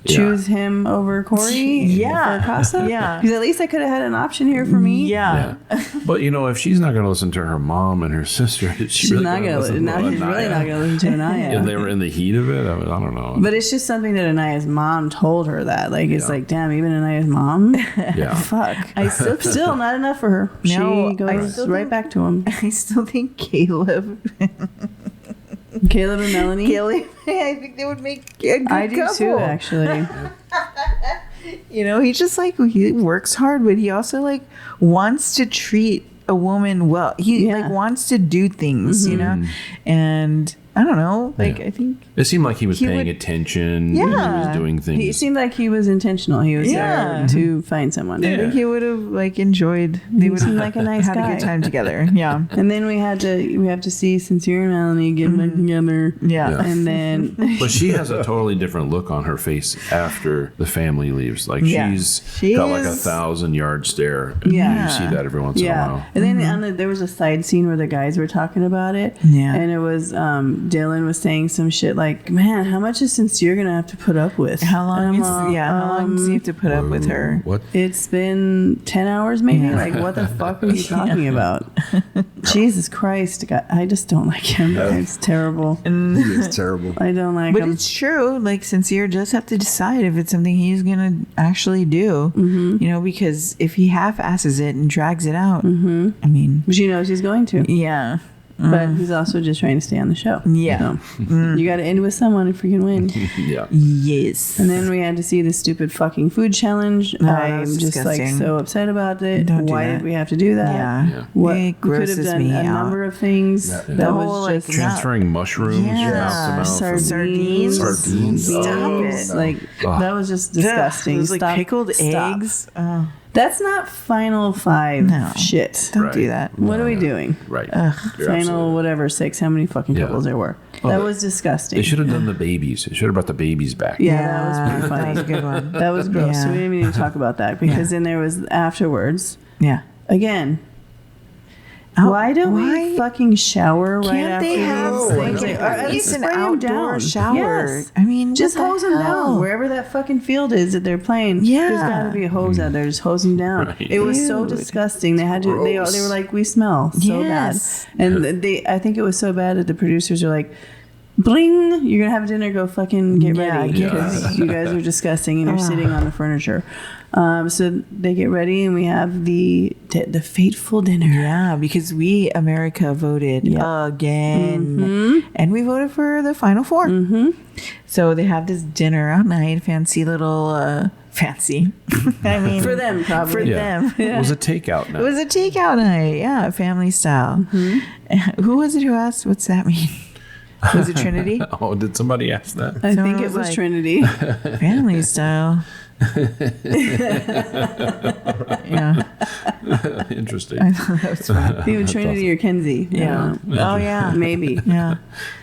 Speaker 3: choose him over Corey
Speaker 4: Yeah.
Speaker 3: for Casa.
Speaker 4: Yeah.
Speaker 3: Because at least I could have had an option here for me.
Speaker 4: Yeah.
Speaker 2: But if she's not going to listen to her mom and her sister,
Speaker 3: She's
Speaker 2: really
Speaker 3: not
Speaker 2: gonna
Speaker 3: going to
Speaker 2: listen
Speaker 3: Now she's really
Speaker 2: Anaya?
Speaker 3: not going to listen to Anaya.
Speaker 2: And they were in the heat of it. I don't know.
Speaker 3: But it's just something that Anaya's mom told her that. Like, it's like, damn, even Anaya's mom?
Speaker 2: yeah.
Speaker 3: Fuck.
Speaker 4: I still
Speaker 3: Still not enough for her.
Speaker 4: No,
Speaker 3: She
Speaker 4: I
Speaker 3: goes
Speaker 4: still
Speaker 3: right
Speaker 4: think-
Speaker 3: back to him.
Speaker 4: I still think Caleb,
Speaker 3: Caleb and Melanie?
Speaker 4: I think they would make a good
Speaker 3: I do
Speaker 4: couple.
Speaker 3: too, actually.
Speaker 4: He's just like, he works hard, but he also like wants to treat a woman well. He
Speaker 3: Yeah.
Speaker 4: like wants to do things, and I don't know. Like,
Speaker 2: Yeah.
Speaker 4: I think
Speaker 2: It seemed like he was
Speaker 4: He
Speaker 2: paying
Speaker 4: would-
Speaker 2: attention.
Speaker 4: Yeah.
Speaker 2: And he was doing things.
Speaker 3: He seemed like he was intentional. He was
Speaker 4: Yeah.
Speaker 3: there to find someone.
Speaker 4: I think he would have like enjoyed. They would
Speaker 3: seemed
Speaker 4: have
Speaker 3: like a nice
Speaker 4: had a
Speaker 3: guy.
Speaker 4: good time together. Yeah,
Speaker 3: And then we have to see Sincere and Melanie get back together.
Speaker 4: yeah.
Speaker 2: Yeah.
Speaker 3: And then
Speaker 2: But she has a totally different look on her face after the family leaves. Like
Speaker 4: Yeah.
Speaker 2: she's
Speaker 4: She
Speaker 2: got like a
Speaker 4: is-
Speaker 2: 1,000-yard stare.
Speaker 3: Yeah.
Speaker 2: You see that every once in a
Speaker 3: yeah.
Speaker 2: while.
Speaker 3: And then there was a side scene where the guys were talking about it.
Speaker 4: Yeah.
Speaker 3: And it was Dylan was saying some shit like, "Man, how much is Sincere gonna have to put up with?
Speaker 4: How long?
Speaker 3: And I'm like,
Speaker 4: How long does he have to put up with her?
Speaker 2: What?
Speaker 3: It's been 10 hours, maybe.
Speaker 4: Yeah.
Speaker 3: Like, what the fuck are you talking about? Jesus Christ, God, I just don't like him. It's terrible.
Speaker 5: He is terrible.
Speaker 3: I don't like
Speaker 4: But
Speaker 3: him.
Speaker 4: it's true. Like, Sincere just have to decide if it's something he's gonna actually do. Because if he half-asses it and drags it out, I mean,
Speaker 3: But she knows he's going to.
Speaker 4: yeah.
Speaker 3: but he's also just trying to stay on the show.
Speaker 4: Yeah.
Speaker 3: So, you got to end with someone if you can win.
Speaker 2: Yeah.
Speaker 4: Yes.
Speaker 3: And then we had to see the stupid fucking food challenge.
Speaker 4: Oh, that
Speaker 3: I'm
Speaker 4: was
Speaker 3: just
Speaker 4: disgusting.
Speaker 3: like so upset about it.
Speaker 4: Don't do
Speaker 3: Why
Speaker 4: that.
Speaker 3: did we have to do that?
Speaker 4: Yeah.
Speaker 3: What
Speaker 4: It
Speaker 3: we could have
Speaker 4: grosses
Speaker 3: done
Speaker 4: me
Speaker 3: a
Speaker 4: out.
Speaker 3: number of things.
Speaker 5: Yeah.
Speaker 3: That
Speaker 4: The
Speaker 3: was
Speaker 4: whole,
Speaker 3: just
Speaker 4: like,
Speaker 2: Transferring mushrooms
Speaker 4: Yeah.
Speaker 2: mouth to mouth.
Speaker 3: sardines.
Speaker 2: Sardines.
Speaker 4: Stop
Speaker 2: Oh,
Speaker 4: it.
Speaker 2: no.
Speaker 3: Like that was just disgusting.
Speaker 4: It was like
Speaker 3: Stop-
Speaker 4: pickled
Speaker 3: stop.
Speaker 4: eggs. Oh,
Speaker 3: That's not final five
Speaker 4: No.
Speaker 3: shit.
Speaker 4: don't
Speaker 2: Right.
Speaker 4: do that.
Speaker 3: What are we doing?
Speaker 2: Right. You're
Speaker 3: Final
Speaker 2: absolutely-
Speaker 3: whatever 6. How many fucking
Speaker 2: Yeah.
Speaker 3: couples there were?
Speaker 2: Oh,
Speaker 3: That
Speaker 2: they-
Speaker 3: was disgusting.
Speaker 2: They should have done the babies. They should have brought the babies back.
Speaker 3: Yeah, that was pretty
Speaker 4: That
Speaker 3: funny.
Speaker 4: was a good one.
Speaker 3: That was gross.
Speaker 4: Yeah.
Speaker 3: So we didn't even talk about that because then there was afterwards.
Speaker 4: Yeah.
Speaker 3: Again,
Speaker 4: Oh,
Speaker 3: why don't we fucking shower right
Speaker 4: Can't
Speaker 3: after
Speaker 4: they have
Speaker 3: these
Speaker 5: No,
Speaker 3: things?
Speaker 5: I
Speaker 3: Like,
Speaker 5: don't
Speaker 3: or at
Speaker 5: think
Speaker 3: least
Speaker 4: it's an
Speaker 3: spray 'em
Speaker 4: outdoor
Speaker 3: down.
Speaker 4: shower?
Speaker 3: Yes.
Speaker 4: I mean,
Speaker 3: Just
Speaker 4: what the
Speaker 3: hose them down
Speaker 4: hell?
Speaker 3: wherever that fucking field is that they're playing.
Speaker 4: Yeah.
Speaker 3: There's got to be a hose out there. Just hose them down.
Speaker 2: Right.
Speaker 3: It was so
Speaker 4: Dude.
Speaker 3: disgusting. They had to. They
Speaker 2: Gross.
Speaker 3: were like, we smell so
Speaker 4: Yes.
Speaker 3: bad, and they. I think it was so bad that the producers are like, bling, you're gonna have dinner, go fucking get
Speaker 4: Yeah,
Speaker 3: ready
Speaker 4: get
Speaker 3: because you guys are disgusting and you're sitting on the furniture. So they get ready and we have the fateful dinner.
Speaker 4: Yeah, because we, America, voted again. And we voted for the final 4. So they have this dinner out night, fancy little, fancy. I mean,
Speaker 3: For them, probably.
Speaker 4: For
Speaker 2: Yeah.
Speaker 4: them.
Speaker 2: It was a takeout
Speaker 4: It
Speaker 2: night.
Speaker 4: was a takeout night. Yeah, family style. Who was it who asked? What's that mean? Was it Trinity?
Speaker 2: Oh, did somebody ask that?
Speaker 3: I
Speaker 4: Someone
Speaker 3: think it
Speaker 4: was
Speaker 3: was
Speaker 4: like-
Speaker 3: Trinity.
Speaker 4: Family style. Yeah.
Speaker 2: Interesting.
Speaker 4: That was fun.
Speaker 3: Even Trinity or Kenzie.
Speaker 4: Yeah. Oh, yeah.
Speaker 3: Maybe.
Speaker 4: Yeah.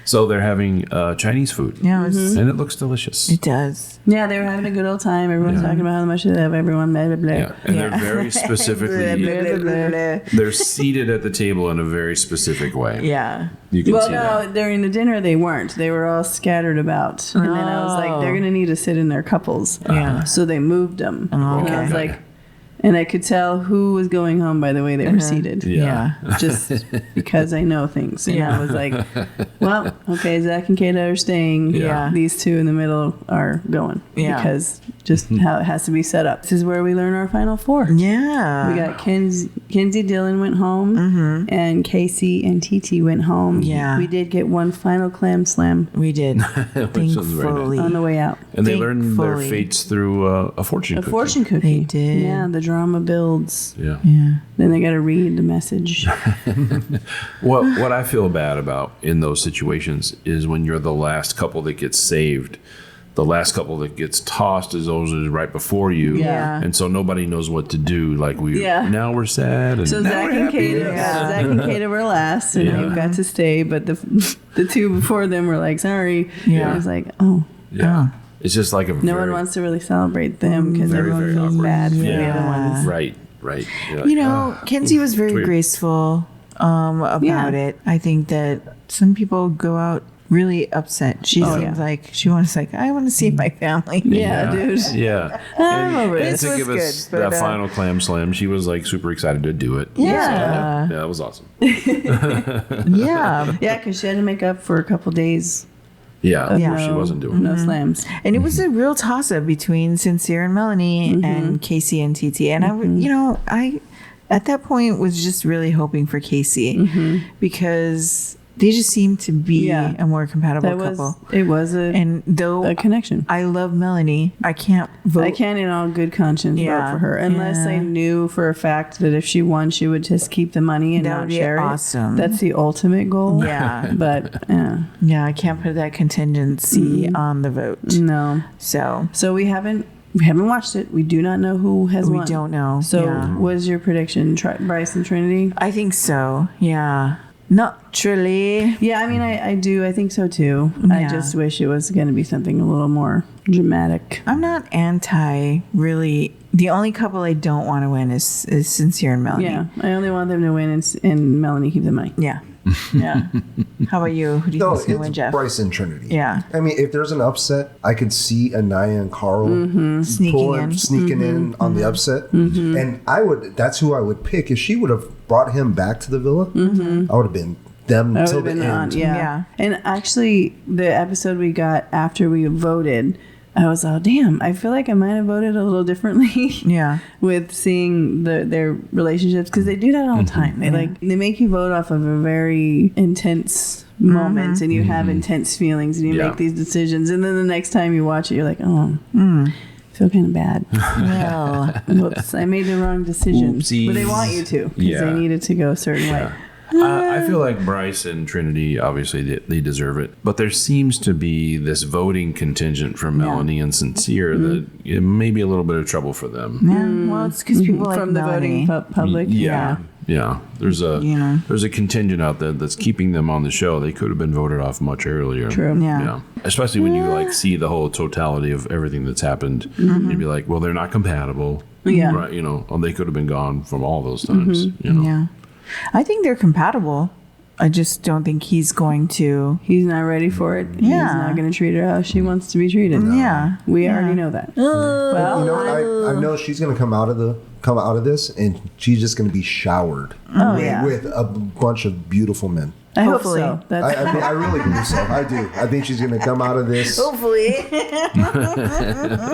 Speaker 2: So they're having Chinese food.
Speaker 4: Yeah,
Speaker 2: And it looks delicious.
Speaker 4: it does.
Speaker 3: Yeah, they were having a good old time. Everyone's talking about how much they love everyone. Blah, blah, blah.
Speaker 2: Yeah. And
Speaker 4: Yeah.
Speaker 2: they're very specifically, they're seated at the table in a very specific way.
Speaker 4: Yeah.
Speaker 2: You can
Speaker 3: Well,
Speaker 2: see
Speaker 3: no,
Speaker 2: that.
Speaker 3: during the dinner they weren't. They were all scattered about. And then I was like, they're going to need to sit in their couples.
Speaker 4: Yeah.
Speaker 3: So they moved them. And I was
Speaker 2: Okay.
Speaker 3: like, and I could tell who was going home by the way they were seated.
Speaker 2: Yeah.
Speaker 3: Just because I know things. And
Speaker 4: Yeah.
Speaker 3: I was like, well, okay, Zach and Kata are staying.
Speaker 4: Yeah.
Speaker 3: These two in the middle are going.
Speaker 4: Yeah.
Speaker 3: Because just how it has to be set up. This is where we learn our final 4.
Speaker 4: Yeah.
Speaker 3: We got Kinsey Dylan went home, and Casey and TT went home.
Speaker 4: Yeah.
Speaker 3: We did get one final clam slam
Speaker 4: We did.
Speaker 2: Which was very
Speaker 4: Thankfully.
Speaker 3: on the way out.
Speaker 2: And they learn their
Speaker 4: Thankfully.
Speaker 2: fates through a fortune
Speaker 3: A
Speaker 2: cookie.
Speaker 3: fortune cookie.
Speaker 4: They did.
Speaker 3: Yeah, the drama builds.
Speaker 2: Yeah.
Speaker 4: Yeah.
Speaker 3: Then they got to read the message.
Speaker 2: What I feel bad about in those situations is when you're the last couple that gets saved. The last couple that gets tossed is those is right before you.
Speaker 3: Yeah.
Speaker 2: And so nobody knows what to do. Like
Speaker 3: Yeah.
Speaker 2: now we're sad. And
Speaker 3: So
Speaker 2: now
Speaker 3: Zach
Speaker 2: we're
Speaker 3: and
Speaker 2: happy.
Speaker 3: Kata, Zach and Kata were last, and
Speaker 2: Yeah.
Speaker 3: they got to stay. But the two before them were like, sorry.
Speaker 4: Yeah.
Speaker 3: I was like, oh.
Speaker 2: Yeah. It's just like a
Speaker 3: No one wants to really celebrate them because
Speaker 2: Very,
Speaker 3: everyone
Speaker 2: very
Speaker 3: feels
Speaker 2: awkward.
Speaker 3: bad for the
Speaker 2: Yeah.
Speaker 3: other ones.
Speaker 2: Right. Right. You're
Speaker 4: You
Speaker 2: like,
Speaker 4: know, Kenzie was very
Speaker 2: weird.
Speaker 4: graceful about
Speaker 3: Yeah.
Speaker 4: it. I think that some people go out really upset. She
Speaker 3: Oh,
Speaker 4: seems
Speaker 3: yeah.
Speaker 4: like she wants like, I want to see my family.
Speaker 3: Yeah, dude.
Speaker 2: Yeah.
Speaker 3: I'm over it.
Speaker 2: And
Speaker 4: This
Speaker 2: to
Speaker 4: was
Speaker 2: give us
Speaker 4: good, but,
Speaker 2: that final clam slam, she was like super excited to do it.
Speaker 4: Yeah.
Speaker 2: So, yeah, that was awesome.
Speaker 4: Yeah.
Speaker 3: Yeah, because she had to make up for a couple days.
Speaker 2: Yeah.
Speaker 4: Yeah.
Speaker 2: She wasn't doing
Speaker 3: No
Speaker 2: it.
Speaker 3: slams.
Speaker 4: And it was a real toss up between Sincere and Melanie and Casey and TT. And I would, you know, I at that point was just really hoping for Casey because they just seemed to be
Speaker 3: Yeah.
Speaker 4: a more compatible
Speaker 3: That was
Speaker 4: couple.
Speaker 3: it was a
Speaker 4: And though
Speaker 3: connection.
Speaker 4: I love Melanie, I can't vote.
Speaker 3: I can't in all good conscience
Speaker 4: Yeah.
Speaker 3: vote for her unless I
Speaker 4: Yeah.
Speaker 3: knew for a fact that if she won, she would just keep the money and
Speaker 4: That
Speaker 3: not
Speaker 4: would be
Speaker 3: share
Speaker 4: awesome.
Speaker 3: it. That's the ultimate goal.
Speaker 4: Yeah.
Speaker 3: But
Speaker 4: Yeah, I can't put that contingency on the vote.
Speaker 3: no.
Speaker 4: So
Speaker 3: So we haven't watched it. We do not know who has
Speaker 4: we
Speaker 3: won.
Speaker 4: don't know.
Speaker 3: So
Speaker 4: yeah.
Speaker 3: what is your prediction? Bryce and Trinity?
Speaker 4: I think so. Yeah. Naturally.
Speaker 3: Yeah, I mean, I do. I think so too. I
Speaker 4: Yeah.
Speaker 3: just wish it was going to be something a little more dramatic.
Speaker 4: I'm not anti really. The only couple I don't want to win is Sincere and Melanie.
Speaker 3: Yeah, I only want them to win and Melanie keep the money.
Speaker 4: Yeah. Yeah. How about you? Who do you
Speaker 5: No,
Speaker 4: think's going to win,
Speaker 5: it's
Speaker 4: Jeff?
Speaker 5: Bryce and Trinity.
Speaker 4: Yeah.
Speaker 5: I mean, if there's an upset, I could see Anaya and Carl
Speaker 4: Sneaking in.
Speaker 5: on the upset, and that's who I would pick. If she would have brought him back to the villa, I would have been them
Speaker 3: I
Speaker 5: till
Speaker 3: would have
Speaker 5: the
Speaker 3: been on,
Speaker 5: end.
Speaker 3: yeah.
Speaker 4: Yeah.
Speaker 3: And actually, the episode we got after we voted, I was all, damn, I feel like I might have voted a little differently.
Speaker 4: Yeah.
Speaker 3: With seeing their relationships, because they do that all the time. They make you vote off of a very intense moment, and you have intense feelings, and you make these decisions, and then the next time you watch it, you're like, oh, I feel kind of bad.
Speaker 4: Well,
Speaker 3: Whoops, I made the wrong decision.
Speaker 2: Oopsies.
Speaker 3: But they want you to, because they need it to go a certain way.
Speaker 2: I feel like Bryce and Trinity, obviously, they deserve it. But there seems to be this voting contingent from Melanie and Sincere that it may be a little bit of trouble for them.
Speaker 4: yeah. Well, it's because people like
Speaker 3: From the
Speaker 4: Melanie.
Speaker 3: voting public.
Speaker 2: Yeah. There's a contingent out there that's keeping them on the show. They could have been voted off much earlier.
Speaker 3: True.
Speaker 4: Yeah.
Speaker 2: Especially when you see the whole totality of everything that's happened. You'd be like, well, they're not compatible.
Speaker 3: Yeah.
Speaker 2: Right. They could have been gone from all those times.
Speaker 4: Yeah. I think they're compatible. I just don't think he's going to.
Speaker 3: He's not ready for it. He's not going to treat her how she wants to be treated.
Speaker 4: Yeah.
Speaker 3: We already know that. Well,
Speaker 5: You know what? I know she's going to come out of this, and she's just going to be showered with a bunch of beautiful men.
Speaker 3: I
Speaker 4: Hopefully.
Speaker 3: hope so. That's
Speaker 5: I really believe so. I do. I think she's going to come out of this.
Speaker 4: Hopefully.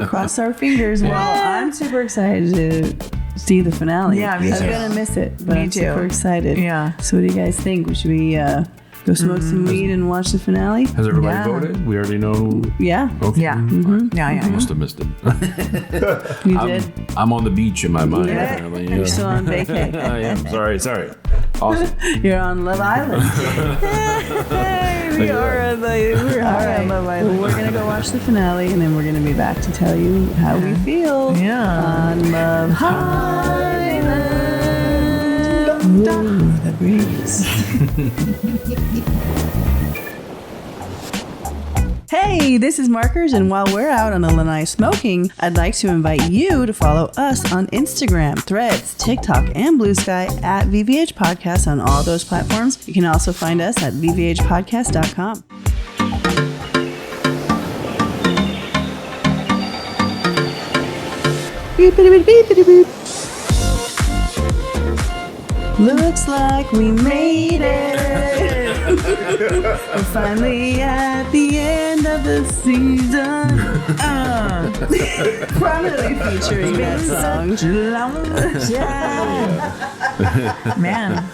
Speaker 3: cross our fingers. Well, I'm super excited to see the finale.
Speaker 4: Yeah, me
Speaker 3: I'm
Speaker 4: too.
Speaker 3: gonna miss it, but
Speaker 4: Me
Speaker 3: I'm
Speaker 4: too.
Speaker 3: super excited.
Speaker 4: Yeah.
Speaker 3: So what do you guys think? Should we go smoke some weed and watch the finale?
Speaker 2: Has everybody
Speaker 4: Yeah.
Speaker 2: voted? We already know.
Speaker 3: Yeah,
Speaker 2: Okay.
Speaker 4: Yeah. Yeah.
Speaker 2: I must have missed it.
Speaker 3: you did.
Speaker 2: I'm on the beach in my mind.
Speaker 3: Yeah.
Speaker 2: Apparently.
Speaker 3: You're still on vacay.
Speaker 2: I am. Sorry. Awesome.
Speaker 3: You're on Love Island.
Speaker 4: We are on Love Island.
Speaker 3: Well, we're gonna go watch the finale, and then we're gonna be back to tell you how we feel on Love HIGHland. Ooh, the breeze. Hey, this is Markers, and while we're out on the lanai smoking, I'd like to invite you to follow us on Instagram, Threads, TikTok, and Blue Sky at VVH Podcast on all those platforms. You can also find us at vvhpodcast.com. Beep, beep, beep, beep, beep. Looks like we made it. We're finally at the end of the season. Prominently featuring that song.
Speaker 4: Man.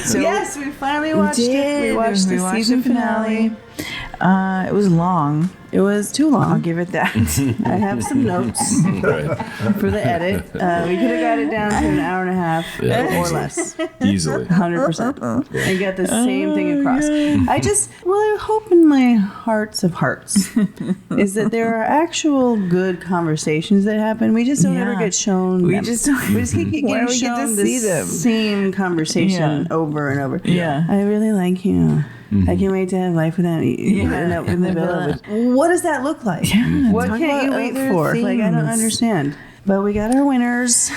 Speaker 4: So
Speaker 3: Yes, we finally watched it. We watched the
Speaker 4: watched
Speaker 3: season
Speaker 4: the
Speaker 3: finale.
Speaker 4: It was long.
Speaker 3: It was too
Speaker 4: I'll
Speaker 3: long.
Speaker 4: give it that.
Speaker 3: I have some notes
Speaker 2: Right.
Speaker 3: for the edit. We could have got it down to an hour and a half or less.
Speaker 2: Easily.
Speaker 3: 100%. And get the same thing across. I hope in my hearts of hearts is that there are actual good conversations that happen. We just don't ever get shown.
Speaker 4: We
Speaker 3: them.
Speaker 4: just don't.
Speaker 3: We just keep getting
Speaker 4: Why do we
Speaker 3: shown
Speaker 4: get to
Speaker 3: the
Speaker 4: see them?
Speaker 3: same conversation over and over.
Speaker 4: Yeah.
Speaker 3: I really like you. I can't wait to have life without you.
Speaker 4: Yeah.
Speaker 3: In the middle of it. What does that look like? What
Speaker 4: talk
Speaker 3: can't you
Speaker 4: about
Speaker 3: wait
Speaker 4: other
Speaker 3: for? Like, I don't
Speaker 4: things.
Speaker 3: understand. But we got our winners.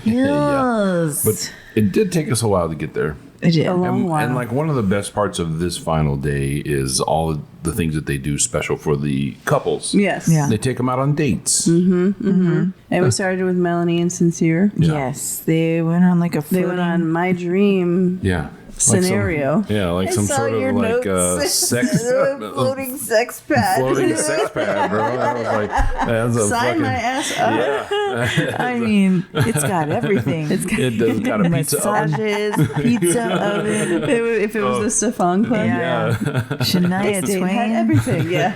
Speaker 4: Yes.
Speaker 2: But it did take us a while to get there.
Speaker 4: I did.
Speaker 3: A long while.
Speaker 2: And like one of the best parts of this final day is all the things that they do special for the couples.
Speaker 3: Yes.
Speaker 4: Yeah.
Speaker 2: They take them out on dates.
Speaker 3: And we started with Melanie and Sincere.
Speaker 4: Yes, they went on like a
Speaker 3: They
Speaker 4: floating.
Speaker 3: went on My Dream
Speaker 2: Yeah.
Speaker 3: scenario.
Speaker 2: Like some sort of like sex
Speaker 4: floating sex pad.
Speaker 2: floating sex pad, bro. I was like, that's a
Speaker 3: Sign
Speaker 2: fucking
Speaker 3: my ass up.
Speaker 2: yeah.
Speaker 4: I mean, it's got everything. It's got
Speaker 2: It does got a pizza oven.
Speaker 4: massages, pizza oven.
Speaker 3: If it was the Stefan Club.
Speaker 4: Yeah. Shania
Speaker 3: It had
Speaker 4: Twain.
Speaker 3: everything, yeah.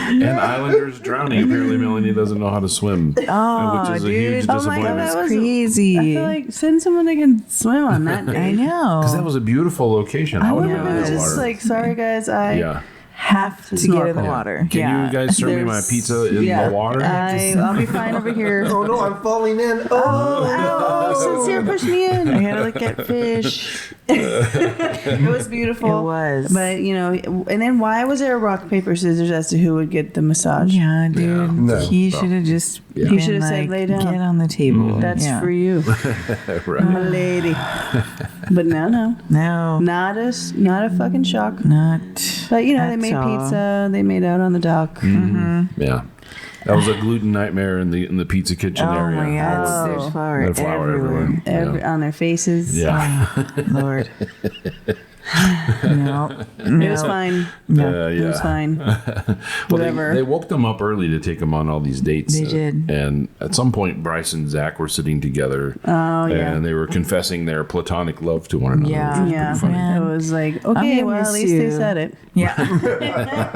Speaker 2: And Islanders drowning. Apparently, Melanie doesn't know how to swim,
Speaker 4: Oh,
Speaker 2: which is a
Speaker 4: dude.
Speaker 2: huge
Speaker 3: Oh my
Speaker 2: disappointment.
Speaker 3: God, that was
Speaker 4: Crazy.
Speaker 3: I feel like send someone that can swim on that day.
Speaker 4: I know.
Speaker 2: Because that was a beautiful location. I would
Speaker 3: I
Speaker 2: have
Speaker 3: would
Speaker 2: been in
Speaker 3: have
Speaker 2: the
Speaker 3: been just
Speaker 2: water.
Speaker 3: like, sorry guys, I
Speaker 2: Yeah.
Speaker 4: have to get in the water.
Speaker 2: Can you guys serve me my
Speaker 3: There's-
Speaker 2: pizza in the water?
Speaker 3: I'll be fine over here.
Speaker 5: Oh no, I'm falling in.
Speaker 3: Oh, Sincere pushed me in.
Speaker 4: I gotta look at fish.
Speaker 3: It was beautiful.
Speaker 4: It was.
Speaker 3: But, and then why was there a rock, paper, scissors as to who would get the massage?
Speaker 4: Yeah, dude.
Speaker 5: No.
Speaker 4: He should have just.
Speaker 2: Yeah.
Speaker 3: He
Speaker 4: been
Speaker 3: should have said,
Speaker 4: like,
Speaker 3: "Lay down."
Speaker 4: Get on the table.
Speaker 3: That's
Speaker 4: Yeah.
Speaker 3: for you,
Speaker 2: Right.
Speaker 3: my lady. But no.
Speaker 4: No,
Speaker 3: Not a fucking shock.
Speaker 4: not.
Speaker 3: But, they
Speaker 4: at
Speaker 3: made
Speaker 4: all.
Speaker 3: pizza. They made out on the dock.
Speaker 2: Yeah. That was a gluten nightmare in the pizza kitchen
Speaker 4: Oh
Speaker 2: area.
Speaker 4: my God!
Speaker 3: Oh.
Speaker 4: There's flour,
Speaker 2: There's flour everywhere.
Speaker 3: On their faces.
Speaker 2: Yeah.
Speaker 4: Lord. No.
Speaker 3: It was fine.
Speaker 2: Yeah.
Speaker 3: It was fine. Whatever.
Speaker 2: They woke them up early to take them on all these dates.
Speaker 4: They did.
Speaker 2: And at some point, Bryce and Zach were sitting together.
Speaker 3: Oh, yeah.
Speaker 2: And they were confessing their platonic love to one another.
Speaker 4: Yeah.
Speaker 2: Which was
Speaker 3: Yeah,
Speaker 2: pretty funny.
Speaker 3: it was like, okay,
Speaker 4: gonna
Speaker 3: well, at
Speaker 4: miss
Speaker 3: least they
Speaker 4: you.
Speaker 3: said it.
Speaker 4: Yeah.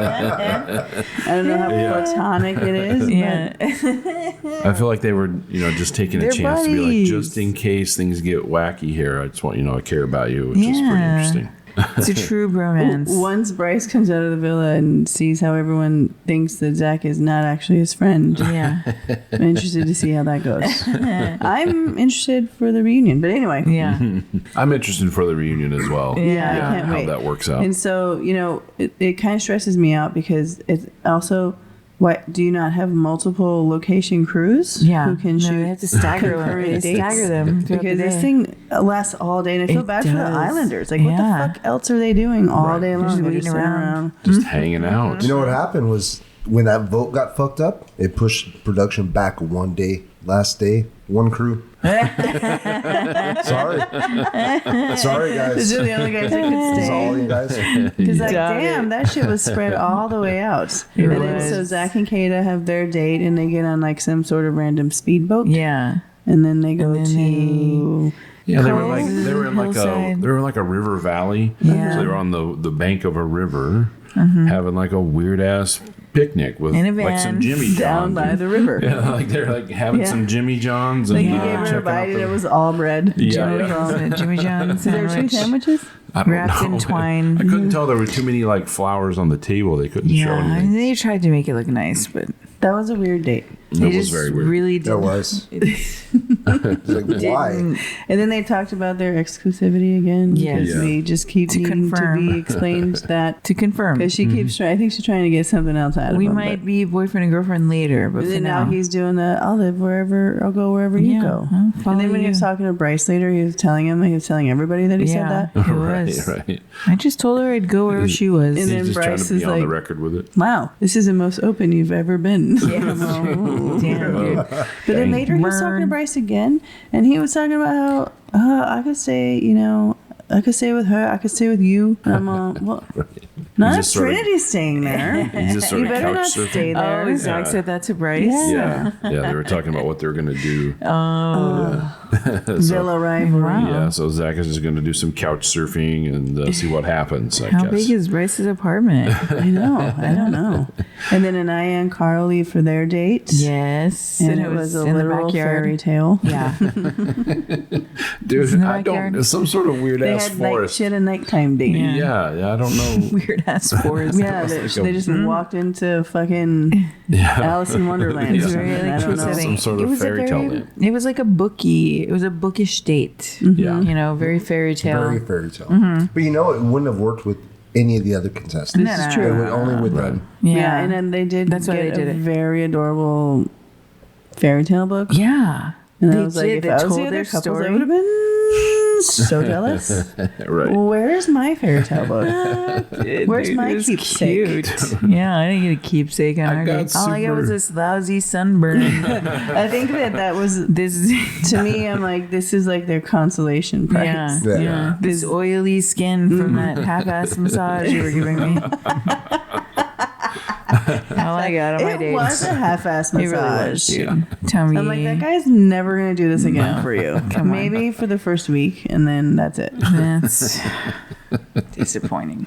Speaker 3: I don't know how platonic it is,
Speaker 4: Yeah.
Speaker 2: I feel like they were, just taking a
Speaker 4: They're
Speaker 2: chance to be like,
Speaker 4: buddies.
Speaker 2: just in case things get wacky here, I just want I care about you, which is pretty
Speaker 4: Yeah.
Speaker 2: interesting.
Speaker 4: It's a true bromance.
Speaker 3: but once Bryce comes out of the villa and sees how everyone thinks that Zach is not actually his friend,
Speaker 4: Yeah.
Speaker 3: I'm interested to see how that goes. I'm interested for the reunion, but anyway.
Speaker 4: Yeah.
Speaker 2: I'm interested for the reunion as well.
Speaker 3: Yeah, I can't
Speaker 2: how
Speaker 3: wait.
Speaker 2: that works out.
Speaker 3: And so, it kind of stresses me out because it's also, what, do you not have multiple location crews
Speaker 4: Yeah.
Speaker 3: who can
Speaker 4: No,
Speaker 3: shoot
Speaker 4: they have to stagger
Speaker 3: concurrent
Speaker 4: them.
Speaker 3: dates?
Speaker 4: Stagger them throughout
Speaker 3: Because
Speaker 4: the
Speaker 3: this
Speaker 4: day.
Speaker 3: thing lasts all day, and I feel
Speaker 4: It
Speaker 3: bad for the
Speaker 4: does.
Speaker 3: Islanders. Like, what
Speaker 4: Yeah.
Speaker 3: the fuck else are they doing all day long?
Speaker 4: just
Speaker 3: They're
Speaker 4: waiting
Speaker 3: sitting
Speaker 4: around.
Speaker 2: Just hanging out.
Speaker 5: You know what happened was when that vote got fucked up, it pushed production back one day. Last day, one crew. Sorry. Sorry, guys.
Speaker 3: These are the only guys that could
Speaker 5: This is all
Speaker 3: stay.
Speaker 5: you guys.
Speaker 3: Because, like,
Speaker 4: Got
Speaker 3: damn, that shit was spread all the way out. And then so Zach and Kata have their date, and they get on like some sort of random speedboat,
Speaker 4: Yeah.
Speaker 3: and then they go
Speaker 4: And then
Speaker 3: to.
Speaker 2: Yeah, they
Speaker 4: Cold
Speaker 2: were in
Speaker 4: hillside.
Speaker 2: a river valley.
Speaker 4: Yeah.
Speaker 2: So they were on the bank of a river, having like a weird ass picnic with
Speaker 4: In a
Speaker 2: like some
Speaker 4: van
Speaker 2: Jimmy Johns.
Speaker 3: Down by the river.
Speaker 2: Yeah, like they're like having
Speaker 3: Yeah.
Speaker 2: some Jimmy Johns and
Speaker 3: Like, he gave her a
Speaker 2: checking out
Speaker 3: bite, and
Speaker 2: the-
Speaker 3: it was all bread.
Speaker 2: Yeah,
Speaker 3: Jimmy
Speaker 2: yeah.
Speaker 3: John.
Speaker 4: Jimmy John's
Speaker 3: Is there two
Speaker 4: sandwich.
Speaker 3: sandwiches?
Speaker 2: I don't
Speaker 4: wrapped in
Speaker 2: know.
Speaker 4: twine.
Speaker 2: I couldn't tell there were too many like flowers on the table. They couldn't show
Speaker 4: Yeah,
Speaker 2: anything.
Speaker 4: they tried to make it look nice, but
Speaker 3: That was a weird date.
Speaker 2: It
Speaker 4: they
Speaker 2: was
Speaker 4: just
Speaker 2: very weird.
Speaker 4: really
Speaker 5: That
Speaker 4: did.
Speaker 5: was. It's like, why?
Speaker 3: And then they talked about their exclusivity again.
Speaker 4: Yes.
Speaker 3: Because
Speaker 2: Yeah.
Speaker 3: we just keep
Speaker 4: To
Speaker 3: needing to
Speaker 4: confirm.
Speaker 3: be explained that.
Speaker 4: To confirm,
Speaker 3: Because she keeps trying, I think she's trying to get something else out of
Speaker 4: we
Speaker 3: him.
Speaker 4: might be boyfriend and girlfriend later, but
Speaker 3: And
Speaker 4: for
Speaker 3: then now
Speaker 4: now,
Speaker 3: he's doing the, I'll live wherever, I'll go wherever you
Speaker 4: Yeah,
Speaker 3: go.
Speaker 4: I'll follow
Speaker 3: And then when he
Speaker 4: you.
Speaker 3: was talking to Bryce later, he was telling everybody that he said that.
Speaker 4: It
Speaker 2: right,
Speaker 4: was.
Speaker 2: right.
Speaker 4: I just told her I'd go wherever she was.
Speaker 3: And then
Speaker 2: He's just trying
Speaker 3: Bryce
Speaker 2: to be
Speaker 3: is
Speaker 2: on the
Speaker 3: like,
Speaker 2: record with it.
Speaker 3: wow, this is the most open you've ever been.
Speaker 4: Damn, dude.
Speaker 3: But then later he was talking to
Speaker 4: Burn.
Speaker 3: Bryce again, and he was talking about how I could stay, I could stay with her, I could stay with you. And I'm well, not
Speaker 2: just sort of-
Speaker 3: Trinity's staying there.
Speaker 2: He's just sort
Speaker 3: You
Speaker 2: of
Speaker 3: better
Speaker 2: couch
Speaker 3: not
Speaker 2: surfing.
Speaker 3: stay there.
Speaker 4: Oh, Zach said that to Bryce.
Speaker 3: Yeah.
Speaker 2: Yeah, they were talking about what they were going to do.
Speaker 3: Villa rivalry.
Speaker 4: Wow.
Speaker 2: Yeah, so Zach is just going to do some couch surfing and see what happens, I
Speaker 4: How
Speaker 2: guess.
Speaker 4: big is Bryce's apartment?
Speaker 3: I know, I don't know. And then Anaya and Carl leave for their date.
Speaker 4: Yes,
Speaker 3: And it was a
Speaker 4: in the
Speaker 3: literal
Speaker 4: backyard.
Speaker 3: fairy tale.
Speaker 4: Yeah,
Speaker 2: Dude,
Speaker 4: in the
Speaker 2: I don't.
Speaker 4: backyard.
Speaker 2: It's some sort of weird
Speaker 3: They
Speaker 2: ass
Speaker 3: had like
Speaker 2: forest.
Speaker 3: she had a nighttime date.
Speaker 4: Yeah.
Speaker 2: Yeah, I don't know.
Speaker 4: weird ass forest.
Speaker 3: Yeah, they just walked into fucking
Speaker 2: Yeah.
Speaker 3: Alice in Wonderland.
Speaker 2: Yeah.
Speaker 3: or something.
Speaker 4: Very,
Speaker 3: I
Speaker 4: like,
Speaker 3: don't know.
Speaker 2: Some sort
Speaker 4: It
Speaker 2: of
Speaker 4: was a
Speaker 2: fairy tale
Speaker 4: very-
Speaker 2: land.
Speaker 4: It was like a bookie. It was a bookish date.
Speaker 2: Yeah.
Speaker 4: You know, very fairy tale.
Speaker 5: Very fairy tale. But it wouldn't have worked with any of the other contestants.
Speaker 3: This is
Speaker 4: No,
Speaker 3: true.
Speaker 5: It would only with
Speaker 2: Right.
Speaker 5: them.
Speaker 3: Yeah. And then they did
Speaker 4: That's why
Speaker 3: get
Speaker 4: they did
Speaker 3: a
Speaker 4: it.
Speaker 3: very adorable fairy tale book.
Speaker 4: Yeah.
Speaker 3: And I
Speaker 4: They
Speaker 3: was like,
Speaker 4: did.
Speaker 3: if
Speaker 4: They
Speaker 3: I was
Speaker 4: told
Speaker 3: the other
Speaker 4: their
Speaker 3: couples,
Speaker 4: story.
Speaker 3: I would have been so jealous.
Speaker 2: Right.
Speaker 3: Where's my fairy tale book? Where's
Speaker 4: Dude,
Speaker 3: my
Speaker 4: it was
Speaker 3: keepsake?
Speaker 4: cute. Yeah, I didn't get a keepsake on
Speaker 2: I
Speaker 4: our
Speaker 2: got
Speaker 4: date. All I got was
Speaker 2: super-
Speaker 4: this lousy sunburn.
Speaker 3: I think that was,
Speaker 4: This,
Speaker 3: to me, I'm like, this is like their consolation prize.
Speaker 4: yeah,
Speaker 5: Yeah.
Speaker 4: this oily skin from that half-ass massage you were giving me. All I got on my
Speaker 3: It
Speaker 4: dates.
Speaker 3: was a half-ass massage.
Speaker 4: It really was, dude. Tell me.
Speaker 3: I'm like, that guy's never going to do this again for you. Maybe for the first week, and then that's it.
Speaker 4: That's disappointing.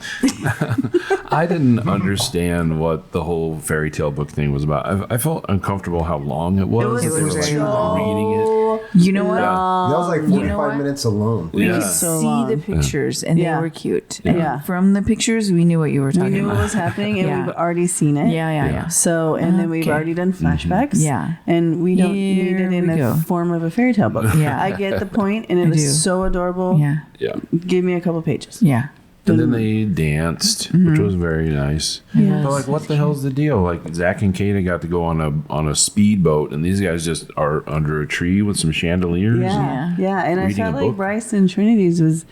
Speaker 2: I didn't understand what the whole fairy tale book thing was about. I felt uncomfortable how long it was.
Speaker 3: It
Speaker 2: They were,
Speaker 4: was
Speaker 2: like,
Speaker 4: very long.
Speaker 2: reading it.
Speaker 4: You know what?
Speaker 2: Yeah.
Speaker 5: That was like
Speaker 4: You know
Speaker 5: 45
Speaker 4: what?
Speaker 5: minutes alone.
Speaker 4: We
Speaker 2: Yeah.
Speaker 4: could
Speaker 3: So
Speaker 4: see
Speaker 3: long.
Speaker 4: the pictures, and
Speaker 3: Yeah.
Speaker 4: they were cute. And
Speaker 3: Yeah.
Speaker 4: from the pictures, we knew what you were
Speaker 3: We
Speaker 4: talking
Speaker 3: knew
Speaker 4: about.
Speaker 3: what was happening, and
Speaker 4: Yeah.
Speaker 3: we've already seen it.
Speaker 4: Yeah.
Speaker 3: So, and then we've
Speaker 4: Okay.
Speaker 3: already done flashbacks.
Speaker 4: Yeah.
Speaker 3: And we don't need
Speaker 4: Here
Speaker 3: it in
Speaker 4: we
Speaker 3: the
Speaker 4: go.
Speaker 3: form of a fairy tale book.
Speaker 4: Yeah.
Speaker 3: I get the point, and it
Speaker 4: I
Speaker 3: was
Speaker 4: do.
Speaker 3: so adorable.
Speaker 4: Yeah.
Speaker 2: Yeah.
Speaker 3: Give me a couple pages.
Speaker 4: Yeah.
Speaker 2: And then they danced, which was very nice.
Speaker 3: Yes.
Speaker 2: But like, what the hell's the deal? Like, Zach and Kata got to go on a speedboat, and these guys just are under a tree with some chandeliers.
Speaker 3: Yeah. And I
Speaker 2: Reading a
Speaker 3: felt like
Speaker 2: book.
Speaker 3: Bryce and Trinity's was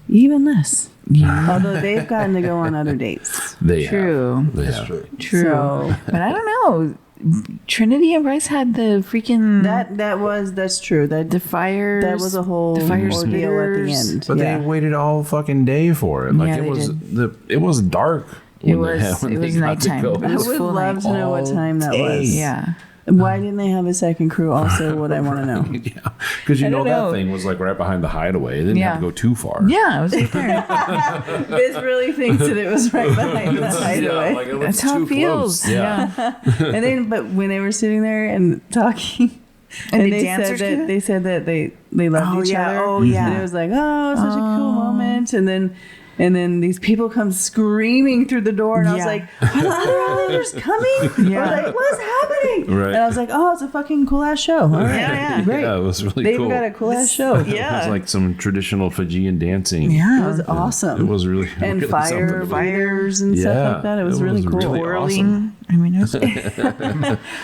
Speaker 3: even less.
Speaker 4: Yeah.
Speaker 3: Although they've gotten to go on other dates.
Speaker 2: They
Speaker 4: True.
Speaker 2: have. They
Speaker 5: That's
Speaker 2: have.
Speaker 5: true.
Speaker 4: True.
Speaker 3: So,
Speaker 4: But I don't know. Trinity and Bryce had the freaking
Speaker 3: That's true.
Speaker 4: the fires.
Speaker 3: That was a whole
Speaker 4: fire
Speaker 3: ordeal at the
Speaker 4: spitters.
Speaker 3: end.
Speaker 2: But they waited all fucking day for it. Like
Speaker 4: Yeah,
Speaker 2: it
Speaker 4: they
Speaker 2: was
Speaker 4: did.
Speaker 2: it was dark.
Speaker 4: It
Speaker 2: when
Speaker 4: was
Speaker 2: they got to
Speaker 4: nighttime.
Speaker 2: go.
Speaker 4: It
Speaker 3: I
Speaker 4: was
Speaker 3: would
Speaker 4: full
Speaker 3: love
Speaker 4: night.
Speaker 3: to know what time that was.
Speaker 4: Yeah.
Speaker 3: Why didn't they have a second crew? Also, what I want to know.
Speaker 2: Yeah, because you
Speaker 4: I
Speaker 2: know
Speaker 4: don't
Speaker 2: that
Speaker 4: know.
Speaker 2: thing was like right behind the hideaway. They didn't have to go too far.
Speaker 4: Yeah, I was right there.
Speaker 3: Biz really thinks that it was right behind the hideaway.
Speaker 2: Yeah, like it was
Speaker 4: That's how
Speaker 2: too
Speaker 4: it feels.
Speaker 2: close.
Speaker 4: Yeah.
Speaker 3: And then, but when they were sitting there and talking,
Speaker 4: And the
Speaker 3: they
Speaker 4: dancers
Speaker 3: said that
Speaker 4: did?
Speaker 3: they said that they loved
Speaker 4: Oh,
Speaker 3: each
Speaker 4: yeah.
Speaker 3: other.
Speaker 4: Oh, yeah.
Speaker 3: And it was like, oh, such a cool moment. And then these people come screaming through the door, and I was
Speaker 4: Yeah.
Speaker 3: like, "Are the other Islanders coming?"
Speaker 4: Yeah.
Speaker 3: I was like, "What's happening?"
Speaker 2: Right.
Speaker 3: And I was like, "Oh, it's a fucking cool ass show." All right.
Speaker 4: Yeah.
Speaker 3: Great.
Speaker 2: Yeah, it was really
Speaker 3: They
Speaker 2: cool.
Speaker 3: even got a cool ass show.
Speaker 2: It was like some traditional Fijian dancing.
Speaker 4: Yeah.
Speaker 3: It was awesome.
Speaker 2: It was really
Speaker 3: and
Speaker 2: really something to look at.
Speaker 3: fires and
Speaker 2: Yeah,
Speaker 3: stuff like that. It was really cool.
Speaker 2: awesome.
Speaker 4: I mean, it was,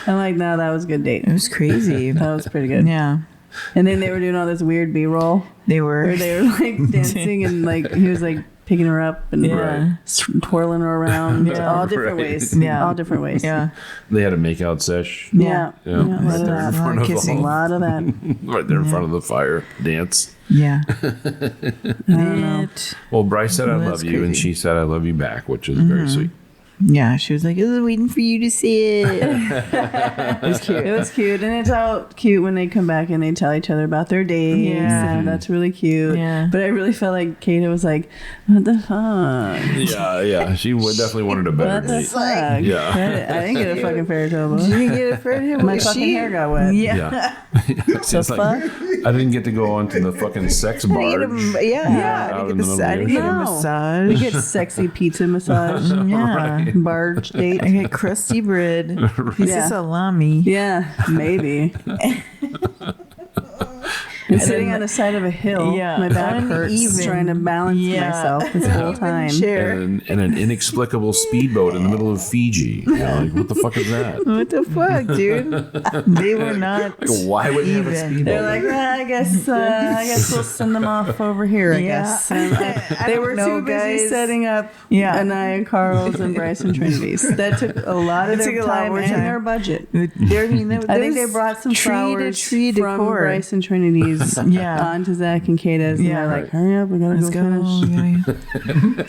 Speaker 3: I'm like, no, that was a good date.
Speaker 4: it was crazy.
Speaker 3: That was pretty good.
Speaker 4: Yeah.
Speaker 3: And then they were doing all this weird B-roll
Speaker 4: They
Speaker 3: where
Speaker 4: were.
Speaker 3: they were like dancing and like he was like picking her up and
Speaker 4: Yeah.
Speaker 3: twirling her around.
Speaker 4: Yeah.
Speaker 3: All different
Speaker 2: Right.
Speaker 3: ways.
Speaker 4: Yeah.
Speaker 3: All different ways.
Speaker 4: Yeah.
Speaker 2: They had a makeout sesh.
Speaker 3: Yeah.
Speaker 2: Yeah,
Speaker 3: A lot
Speaker 2: right
Speaker 3: of
Speaker 2: there in
Speaker 3: that.
Speaker 2: front of
Speaker 4: kissing.
Speaker 3: A lot of that.
Speaker 2: right there in front of the fire dance.
Speaker 4: Yeah.
Speaker 3: know.
Speaker 4: It-
Speaker 2: Well, Bryce said, "I
Speaker 4: That's
Speaker 2: love you," and
Speaker 4: crazy.
Speaker 2: she said, "I love you back," which is very sweet.
Speaker 4: Yeah. She was like, I was waiting for you to see it.
Speaker 3: It was cute. It was cute. And it's all cute when they come back and they tell each other about their days.
Speaker 4: Yeah.
Speaker 3: And that's really cute.
Speaker 4: Yeah.
Speaker 3: But I really felt like Kata was like, what the fuck?
Speaker 2: Yeah. She would definitely wanted a better
Speaker 3: What the
Speaker 2: date.
Speaker 3: fuck?
Speaker 2: Yeah.
Speaker 3: I didn't get a fucking fairy tale book.
Speaker 4: You didn't get it for him.
Speaker 3: My fucking hair got wet.
Speaker 4: Yeah.
Speaker 2: Yeah. It's like, I didn't get to go onto the fucking sex barge.
Speaker 4: Yeah.
Speaker 2: Out
Speaker 4: I
Speaker 2: in
Speaker 4: didn't
Speaker 2: the
Speaker 4: get
Speaker 2: middle
Speaker 4: I
Speaker 2: of
Speaker 4: didn't
Speaker 2: the
Speaker 4: get a
Speaker 3: ocean.
Speaker 4: massage.
Speaker 3: We get sexy pizza massage.
Speaker 4: Yeah.
Speaker 3: Barge date.
Speaker 4: I get crusty bread. Piece
Speaker 3: Yeah.
Speaker 4: of salami.
Speaker 3: Yeah, maybe. And sitting on the side of a hill.
Speaker 4: Yeah.
Speaker 3: My back hurts
Speaker 4: Uneven.
Speaker 3: trying to balance
Speaker 4: Yeah.
Speaker 3: myself this whole time.
Speaker 4: Chair.
Speaker 2: And an inexplicable speedboat in the middle of Fiji. You know, like, what the fuck is that?
Speaker 4: What the fuck, dude? They were not.
Speaker 2: Like, why would you have a
Speaker 4: Even.
Speaker 2: speedboat?
Speaker 3: They're like, I guess we'll send them off over here. I
Speaker 4: Yeah.
Speaker 3: guess And they were
Speaker 4: know,
Speaker 3: too busy
Speaker 4: guys.
Speaker 3: setting up
Speaker 4: Yeah.
Speaker 3: Anaya, Carl's, and Bryce and Trinity's. That took a lot of
Speaker 4: It
Speaker 3: their
Speaker 4: took a lot
Speaker 3: time
Speaker 4: more
Speaker 3: and
Speaker 4: time.
Speaker 3: their budget.
Speaker 4: I
Speaker 3: I think they brought some flowers from Bryce and Trinity's
Speaker 4: Yeah.
Speaker 3: onto Zach and Kata's. And
Speaker 4: Yeah.
Speaker 3: they're like, hurry up, we gotta
Speaker 4: Let's
Speaker 3: go
Speaker 4: go.
Speaker 3: finish.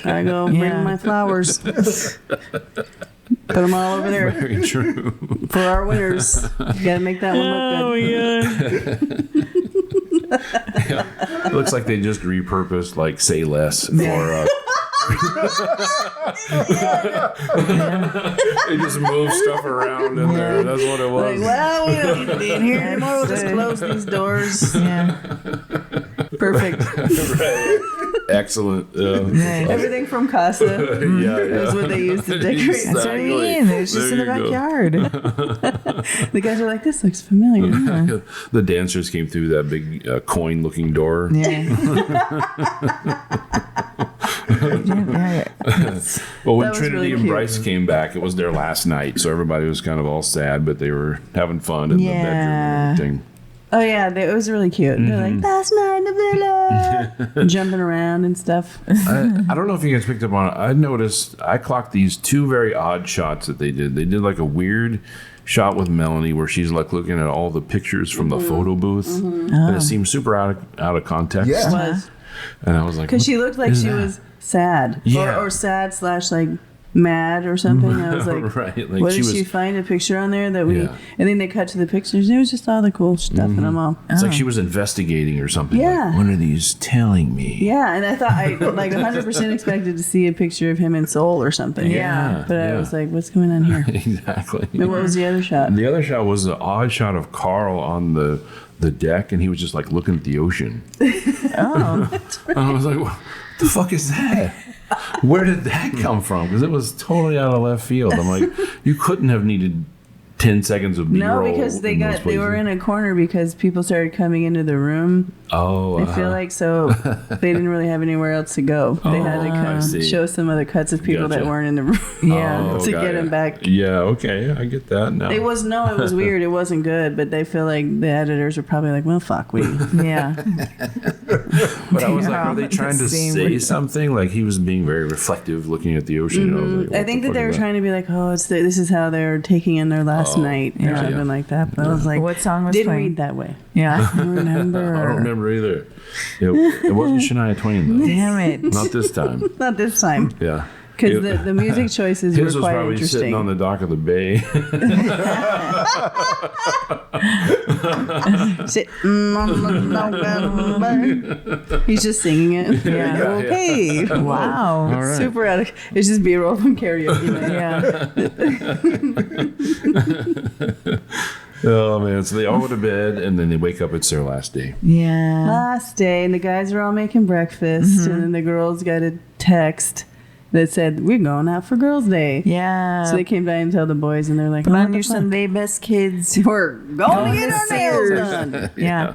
Speaker 3: Gotta go
Speaker 4: Yeah.
Speaker 3: bring my flowers. Put them all over there
Speaker 2: Very true.
Speaker 3: for our winners. You gotta make that one look good.
Speaker 2: It looks like they just repurposed like "Say Less" for. They just move stuff around in there. That's what it
Speaker 3: Like,
Speaker 2: was.
Speaker 3: well, we don't need to be in here anymore. We'll just close these doors.
Speaker 4: Yeah.
Speaker 3: Perfect.
Speaker 2: Right. Excellent.
Speaker 4: Nice.
Speaker 3: Everything from Casa
Speaker 2: Yeah,
Speaker 3: is what they use to decorate.
Speaker 4: That's what I mean. It was just in the
Speaker 2: There you go.
Speaker 4: backyard.
Speaker 3: The guys are like, this looks familiar.
Speaker 2: The dancers came through that big coin-looking door.
Speaker 4: Yeah.
Speaker 2: Well, when
Speaker 3: That was
Speaker 2: Trinity
Speaker 3: really
Speaker 2: and
Speaker 3: cute.
Speaker 2: Bryce came back, it was their last night, so everybody was kind of all sad, but they were having fun in the bedroom and everything.
Speaker 3: Oh, yeah, it was really cute. They're like, last night in the villa. Jumping around and stuff.
Speaker 2: I don't know if you guys picked up on it. I noticed I clocked these two very odd shots that they did. They did like a weird shot with Melanie where she's like looking at all the pictures from the photo booth, and it seemed super out of context.
Speaker 5: Yeah.
Speaker 3: Was.
Speaker 2: And I was like,
Speaker 3: Because she
Speaker 2: what
Speaker 3: looked like
Speaker 2: is
Speaker 3: she
Speaker 2: that?
Speaker 3: was sad.
Speaker 2: Yeah.
Speaker 3: Or sad / like mad or something. I was like,
Speaker 2: Right, like
Speaker 3: what
Speaker 2: she
Speaker 3: did she
Speaker 2: was-
Speaker 3: find a picture on there that we,
Speaker 2: Yeah.
Speaker 3: and then they cut to the pictures. It was just all the cool stuff and I'm all,
Speaker 2: It's like she was investigating or something.
Speaker 3: Yeah.
Speaker 2: Like, what are these telling me?
Speaker 3: yeah. And I thought I like 100% expected to see a picture of him in Soul or something.
Speaker 2: Yeah,
Speaker 3: But I
Speaker 2: yeah.
Speaker 3: was like, what's going on here?
Speaker 2: Exactly.
Speaker 3: And what was the other shot?
Speaker 2: The other shot was an odd shot of Carl on the deck, and he was just like looking at the ocean.
Speaker 4: Oh.
Speaker 2: And I was like, what the fuck is that? Where did that come from? Because it was totally out of left field. I'm like, you couldn't have needed 10 seconds of B-roll.
Speaker 3: No, because they were in a corner because people started coming into the room
Speaker 2: Oh,
Speaker 3: I feel like so they didn't really have anywhere else to go. They had to
Speaker 2: I
Speaker 3: come
Speaker 2: see.
Speaker 3: show some other cuts of people that
Speaker 2: Gotcha.
Speaker 3: weren't in the room.
Speaker 4: Yeah.
Speaker 3: To
Speaker 2: got
Speaker 3: get
Speaker 2: it.
Speaker 3: him back.
Speaker 2: Yeah, okay, I get that now.
Speaker 3: It was weird. It wasn't good, but they feel like the editors were probably like, well, fuck, we.
Speaker 4: Yeah.
Speaker 2: But I was like, are they trying to
Speaker 4: Same
Speaker 2: say
Speaker 4: with-
Speaker 2: something? Like he was being very reflective, looking at the ocean. I, was like,
Speaker 3: I
Speaker 2: what
Speaker 3: think
Speaker 2: the
Speaker 3: that they
Speaker 2: fuck
Speaker 3: were
Speaker 2: is
Speaker 3: trying to be like, oh, this is how they're taking in their last night or
Speaker 2: yeah.
Speaker 3: something like that. But I was like,
Speaker 4: What song was
Speaker 3: didn't
Speaker 4: playing?
Speaker 3: read that way.
Speaker 4: Yeah.
Speaker 3: I don't remember.
Speaker 2: I don't remember either. It wasn't Shania Twain though.
Speaker 4: Damn it.
Speaker 2: Not this time.
Speaker 3: Not this time.
Speaker 2: Yeah.
Speaker 3: Because
Speaker 2: It-
Speaker 3: the music choices
Speaker 2: His
Speaker 3: were
Speaker 2: was
Speaker 3: quite
Speaker 2: probably
Speaker 3: interesting.
Speaker 2: sitting on the dock of the bay.
Speaker 3: He's just singing it.
Speaker 4: Yeah.
Speaker 3: Okay.
Speaker 4: Wow.
Speaker 2: All right.
Speaker 3: Super out of. It's just B-roll from karaoke night.
Speaker 4: Yeah.
Speaker 2: Oh man! So they all go to bed, and then they wake up. It's their last day.
Speaker 4: Yeah.
Speaker 3: Last day, and the guys are all making breakfast, and then the girls got a text that said, "We're going out for Girls' Day."
Speaker 4: Yeah.
Speaker 3: So they came by and told the boys, and they're like,
Speaker 4: Put
Speaker 3: "Oh,
Speaker 4: on
Speaker 3: what
Speaker 4: your
Speaker 3: the fuck?
Speaker 4: Sunday best, kids.
Speaker 3: We're going to get our nails
Speaker 4: Sears."
Speaker 3: done."
Speaker 4: Yeah.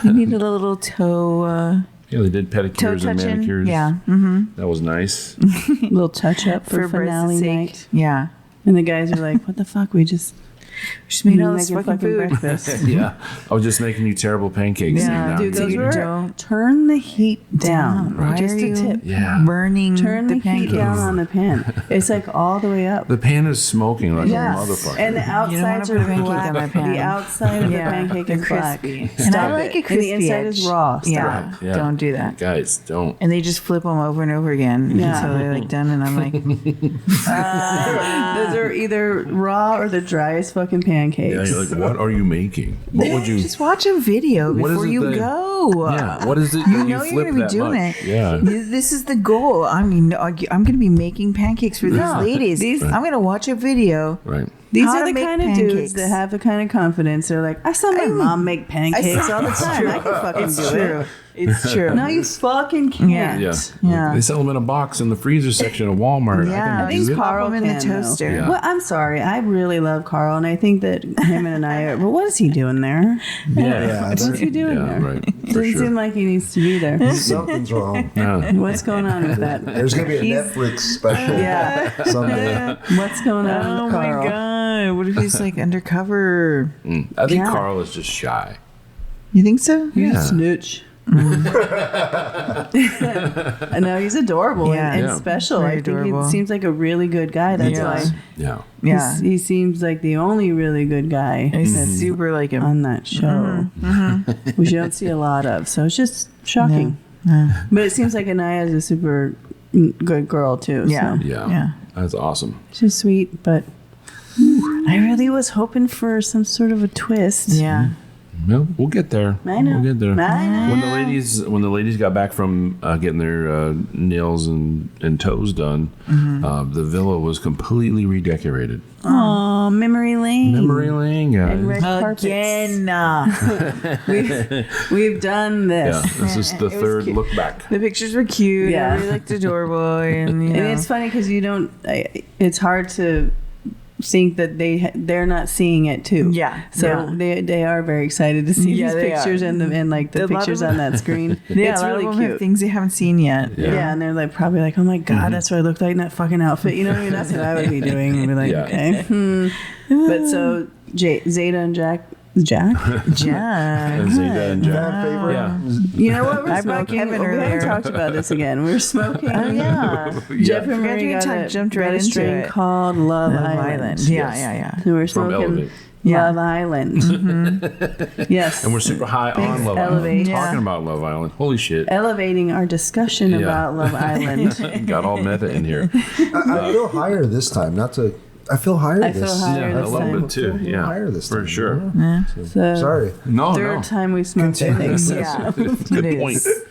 Speaker 4: You needed a little toe
Speaker 2: Yeah, they did
Speaker 4: toe
Speaker 2: pedicures and
Speaker 4: touching.
Speaker 2: manicures.
Speaker 4: Yeah. Mm-hmm.
Speaker 2: That was nice.
Speaker 3: Little touch up for
Speaker 4: Bryce's
Speaker 3: finale
Speaker 4: sake.
Speaker 3: night.
Speaker 4: Yeah.
Speaker 3: And the guys are like, "What the fuck? We just
Speaker 4: Just made all this
Speaker 3: making
Speaker 4: fucking food.
Speaker 3: breakfast."
Speaker 2: Yeah, I was just making you terrible pancakes.
Speaker 4: Yeah,
Speaker 2: and now
Speaker 3: Dude,
Speaker 2: you're
Speaker 3: those
Speaker 2: eating-
Speaker 3: were
Speaker 4: don't-
Speaker 3: turn the heat down.
Speaker 4: Why
Speaker 3: Just
Speaker 4: are
Speaker 3: a
Speaker 4: you
Speaker 3: tip.
Speaker 2: Yeah.
Speaker 4: burning
Speaker 3: Turn the heat
Speaker 4: pancakes?
Speaker 3: down on the pan. It's like all the way up.
Speaker 2: The pan is smoking like
Speaker 3: Yes.
Speaker 2: a motherfucker.
Speaker 3: And the outsides
Speaker 4: put
Speaker 3: are
Speaker 4: a pancake
Speaker 3: black.
Speaker 4: on that pan.
Speaker 3: The outside of
Speaker 4: Yeah,
Speaker 3: the pancake
Speaker 4: they're
Speaker 3: is black.
Speaker 4: crispy.
Speaker 3: Stop
Speaker 4: And I like
Speaker 3: it.
Speaker 4: a crispy
Speaker 3: And the inside
Speaker 4: edge.
Speaker 3: is raw. Stop.
Speaker 4: Yeah.
Speaker 2: Yeah.
Speaker 4: Don't do that.
Speaker 2: Guys, don't.
Speaker 4: And they just flip them over and over again
Speaker 3: Yeah.
Speaker 4: until they're like done. And I'm like,
Speaker 3: Those are either raw or the driest fucking pancakes.
Speaker 2: Yeah, you're like, what are you making? What would you?
Speaker 4: just watch a video
Speaker 2: What is
Speaker 4: before
Speaker 2: it
Speaker 4: you
Speaker 2: that-
Speaker 4: go.
Speaker 2: Yeah, what is it?
Speaker 4: You
Speaker 2: that
Speaker 4: know
Speaker 2: you
Speaker 4: you're
Speaker 2: flip
Speaker 4: gonna be
Speaker 2: that
Speaker 4: doing
Speaker 2: much?
Speaker 4: it.
Speaker 2: Yeah.
Speaker 4: This is the goal. I'm going to be making pancakes for these ladies. I'm going to watch a video.
Speaker 2: Right.
Speaker 3: These
Speaker 4: How
Speaker 3: are
Speaker 4: to
Speaker 3: the
Speaker 4: make
Speaker 3: kind of dudes
Speaker 4: pancakes.
Speaker 3: that have the kind of confidence. They're like, I saw my mom make pancakes all the time. I can fucking
Speaker 4: It's
Speaker 3: do
Speaker 4: true.
Speaker 3: it.
Speaker 4: It's true.
Speaker 3: No, you fucking can't.
Speaker 4: Yeah.
Speaker 2: Yeah.
Speaker 4: Yeah.
Speaker 2: They sell them in a box in the freezer section of Walmart.
Speaker 4: Yeah,
Speaker 2: I
Speaker 4: they
Speaker 2: can do it.
Speaker 4: pop
Speaker 3: Carl
Speaker 4: them in the
Speaker 3: can, though.
Speaker 4: toaster.
Speaker 2: Yeah.
Speaker 3: Well, I'm sorry. I really love Carl, and I think that him and I are. But what is he doing there?
Speaker 2: Yeah.
Speaker 3: What's he doing
Speaker 2: Yeah,
Speaker 3: there?
Speaker 2: right. For
Speaker 3: Doesn't
Speaker 2: sure.
Speaker 3: seem like he needs to be there.
Speaker 5: Something's wrong.
Speaker 2: Yeah.
Speaker 3: What's going on with that?
Speaker 5: There's gonna be a
Speaker 3: He's-
Speaker 5: Netflix special
Speaker 3: Yeah.
Speaker 5: someday.
Speaker 3: What's going on
Speaker 4: Oh
Speaker 3: with
Speaker 4: my
Speaker 3: Carl?
Speaker 4: god! What if he's like undercover?
Speaker 2: I think
Speaker 3: Yeah.
Speaker 2: Carl is just shy.
Speaker 4: You think so?
Speaker 2: Yeah.
Speaker 3: Snitch. I know he's adorable
Speaker 4: Yeah.
Speaker 3: and
Speaker 2: Yeah.
Speaker 3: special.
Speaker 4: Very
Speaker 3: I think
Speaker 4: adorable.
Speaker 3: he seems like a really good guy. That's
Speaker 4: Yeah.
Speaker 3: why
Speaker 2: Yeah.
Speaker 4: Yeah.
Speaker 3: he seems like the only really good guy
Speaker 4: He's
Speaker 3: that's
Speaker 4: super like him.
Speaker 3: on that show, which you don't see a lot of. So it's just shocking.
Speaker 4: Yeah.
Speaker 3: But it seems like Anaya is a super good girl too.
Speaker 4: Yeah.
Speaker 3: So
Speaker 2: Yeah.
Speaker 4: Yeah.
Speaker 2: That's awesome.
Speaker 3: she's sweet, but I really was hoping for some sort of a twist.
Speaker 4: Yeah.
Speaker 2: Well, we'll get there.
Speaker 3: I know.
Speaker 2: We'll get there.
Speaker 3: I know.
Speaker 2: When the ladies got back from getting their nails and toes done, the villa was completely redecorated.
Speaker 3: Oh, memory lane.
Speaker 2: Memory lane, guys.
Speaker 3: And red carpets.
Speaker 4: Again.
Speaker 3: We've done
Speaker 2: Yeah,
Speaker 3: this.
Speaker 2: this is the
Speaker 4: It was
Speaker 2: third
Speaker 4: cute.
Speaker 2: look back.
Speaker 4: The pictures were cute.
Speaker 3: Yeah.
Speaker 4: I really looked adorable. And, you know.
Speaker 3: And it's funny because you don't. It's hard to think that they're not seeing it too.
Speaker 4: Yeah,
Speaker 3: So
Speaker 4: yeah.
Speaker 3: they are very excited to see
Speaker 4: Yeah,
Speaker 3: these
Speaker 4: they
Speaker 3: pictures
Speaker 4: are.
Speaker 3: and like the
Speaker 4: A lot of
Speaker 3: pictures
Speaker 4: them-
Speaker 3: on that screen.
Speaker 4: Yeah,
Speaker 3: It's
Speaker 4: a lot
Speaker 3: really
Speaker 4: of them have
Speaker 3: cute.
Speaker 4: things they haven't seen yet.
Speaker 3: Yeah. And they're like probably like, oh my god, that's what I looked like in that fucking outfit. You know what I mean? That's what I would be doing. I'd be like,
Speaker 2: Yeah.
Speaker 3: okay. But so Zeta and Jack.
Speaker 4: Jack.
Speaker 2: And Zeta and Jack.
Speaker 5: Fan favorite?
Speaker 2: Yeah.
Speaker 3: You know what? We're
Speaker 4: I brought
Speaker 3: smoking.
Speaker 4: Kevin
Speaker 3: We
Speaker 4: earlier.
Speaker 3: haven't talked about this again. We're smoking.
Speaker 4: Oh yeah.
Speaker 3: Jeff and
Speaker 4: Forgot
Speaker 3: Marie
Speaker 4: we
Speaker 3: got
Speaker 4: jumped
Speaker 3: got
Speaker 4: right
Speaker 3: a
Speaker 4: into
Speaker 3: strain
Speaker 4: it.
Speaker 3: called Love
Speaker 4: Love
Speaker 3: Island.
Speaker 4: Island. Yeah,
Speaker 2: Yes.
Speaker 4: yeah.
Speaker 3: So we're
Speaker 2: From
Speaker 3: smoking
Speaker 2: Elevate.
Speaker 4: Yeah.
Speaker 3: Love Island. Yes.
Speaker 2: And we're super high
Speaker 3: Thanks,
Speaker 2: on Love
Speaker 3: Elevate.
Speaker 2: Island.
Speaker 4: Yeah.
Speaker 2: Talking about Love Island. Holy shit.
Speaker 3: elevating our discussion
Speaker 2: Yeah.
Speaker 3: about Love Island.
Speaker 2: Got all meta in here.
Speaker 5: I feel higher this time. Not to. I feel higher
Speaker 3: I
Speaker 5: this.
Speaker 3: feel higher
Speaker 2: Yeah, a
Speaker 3: this
Speaker 2: little
Speaker 3: time.
Speaker 2: bit too. Yeah.
Speaker 5: Higher this
Speaker 2: For
Speaker 5: time,
Speaker 2: sure.
Speaker 3: So
Speaker 5: Sorry.
Speaker 2: No,
Speaker 3: third
Speaker 2: no.
Speaker 3: time we smoked, I
Speaker 5: Continue.
Speaker 3: think.
Speaker 4: Yeah.
Speaker 2: Good
Speaker 4: It
Speaker 2: point.
Speaker 4: is.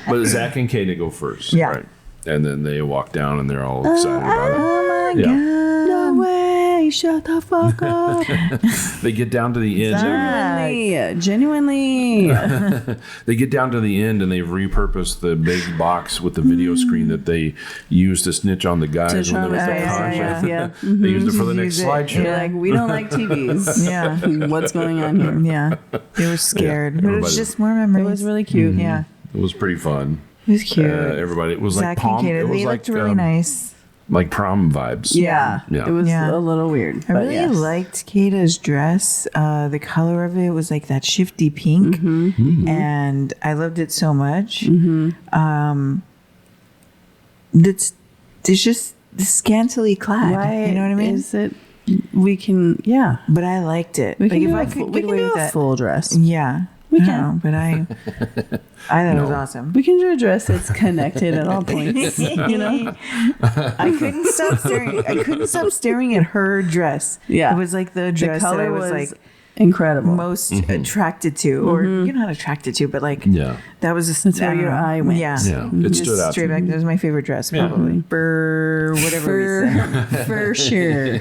Speaker 2: But Zach and Katie go first.
Speaker 4: Yeah.
Speaker 2: Right. And then they walk down and they're all excited about it.
Speaker 4: Oh my
Speaker 2: Yeah.
Speaker 4: god.
Speaker 3: No way. shut the fuck up.
Speaker 2: They get down to the end.
Speaker 3: Genuinely.
Speaker 2: They get down to the end and they've repurposed the big box with the video screen that they used to snitch on the guys when there was a conflict.
Speaker 3: Yeah.
Speaker 2: They used it for the next slideshow.
Speaker 3: You're like, we don't like TVs.
Speaker 4: Yeah.
Speaker 3: What's going on here?
Speaker 4: Yeah. They were scared. But it was
Speaker 2: Everybody-
Speaker 4: just more memories.
Speaker 3: It was really cute.
Speaker 4: Yeah.
Speaker 2: It was pretty fun.
Speaker 4: It was cute.
Speaker 2: Everybody, it was like
Speaker 4: Zach and
Speaker 2: prom.
Speaker 4: Kata,
Speaker 2: It was
Speaker 4: they
Speaker 2: like
Speaker 4: looked really nice.
Speaker 2: like prom vibes.
Speaker 3: Yeah.
Speaker 2: Yeah.
Speaker 3: It was
Speaker 4: Yeah.
Speaker 3: a little weird.
Speaker 4: I
Speaker 3: but
Speaker 4: really
Speaker 3: yes.
Speaker 4: liked Kata's dress. The color of it was like that shifty pink, and I loved it so much. It's just scantily clad.
Speaker 3: Right.
Speaker 4: You know what I mean?
Speaker 3: Is it? We can. Yeah.
Speaker 4: But I liked it.
Speaker 3: We
Speaker 4: Like
Speaker 3: can
Speaker 4: if
Speaker 3: do
Speaker 4: I
Speaker 3: a
Speaker 4: could
Speaker 3: full, we
Speaker 4: get
Speaker 3: can
Speaker 4: away
Speaker 3: do
Speaker 4: with
Speaker 3: a
Speaker 4: that.
Speaker 3: full dress.
Speaker 4: Yeah.
Speaker 3: We
Speaker 4: I
Speaker 3: can.
Speaker 4: know, but I thought it was awesome.
Speaker 3: We can do a dress that's connected at all points. You know.
Speaker 4: I couldn't stop staring. I couldn't stop staring at her dress.
Speaker 3: Yeah.
Speaker 4: It was like the dress that I was like
Speaker 3: incredible.
Speaker 4: most attracted to, or you're not attracted to, but like
Speaker 2: Yeah.
Speaker 4: that was just
Speaker 3: That's where your eye went.
Speaker 4: Yeah,
Speaker 2: Yeah. It
Speaker 4: Just
Speaker 2: stood out.
Speaker 4: straight back. That was my favorite dress, probably. For whatever reason.
Speaker 3: For sure.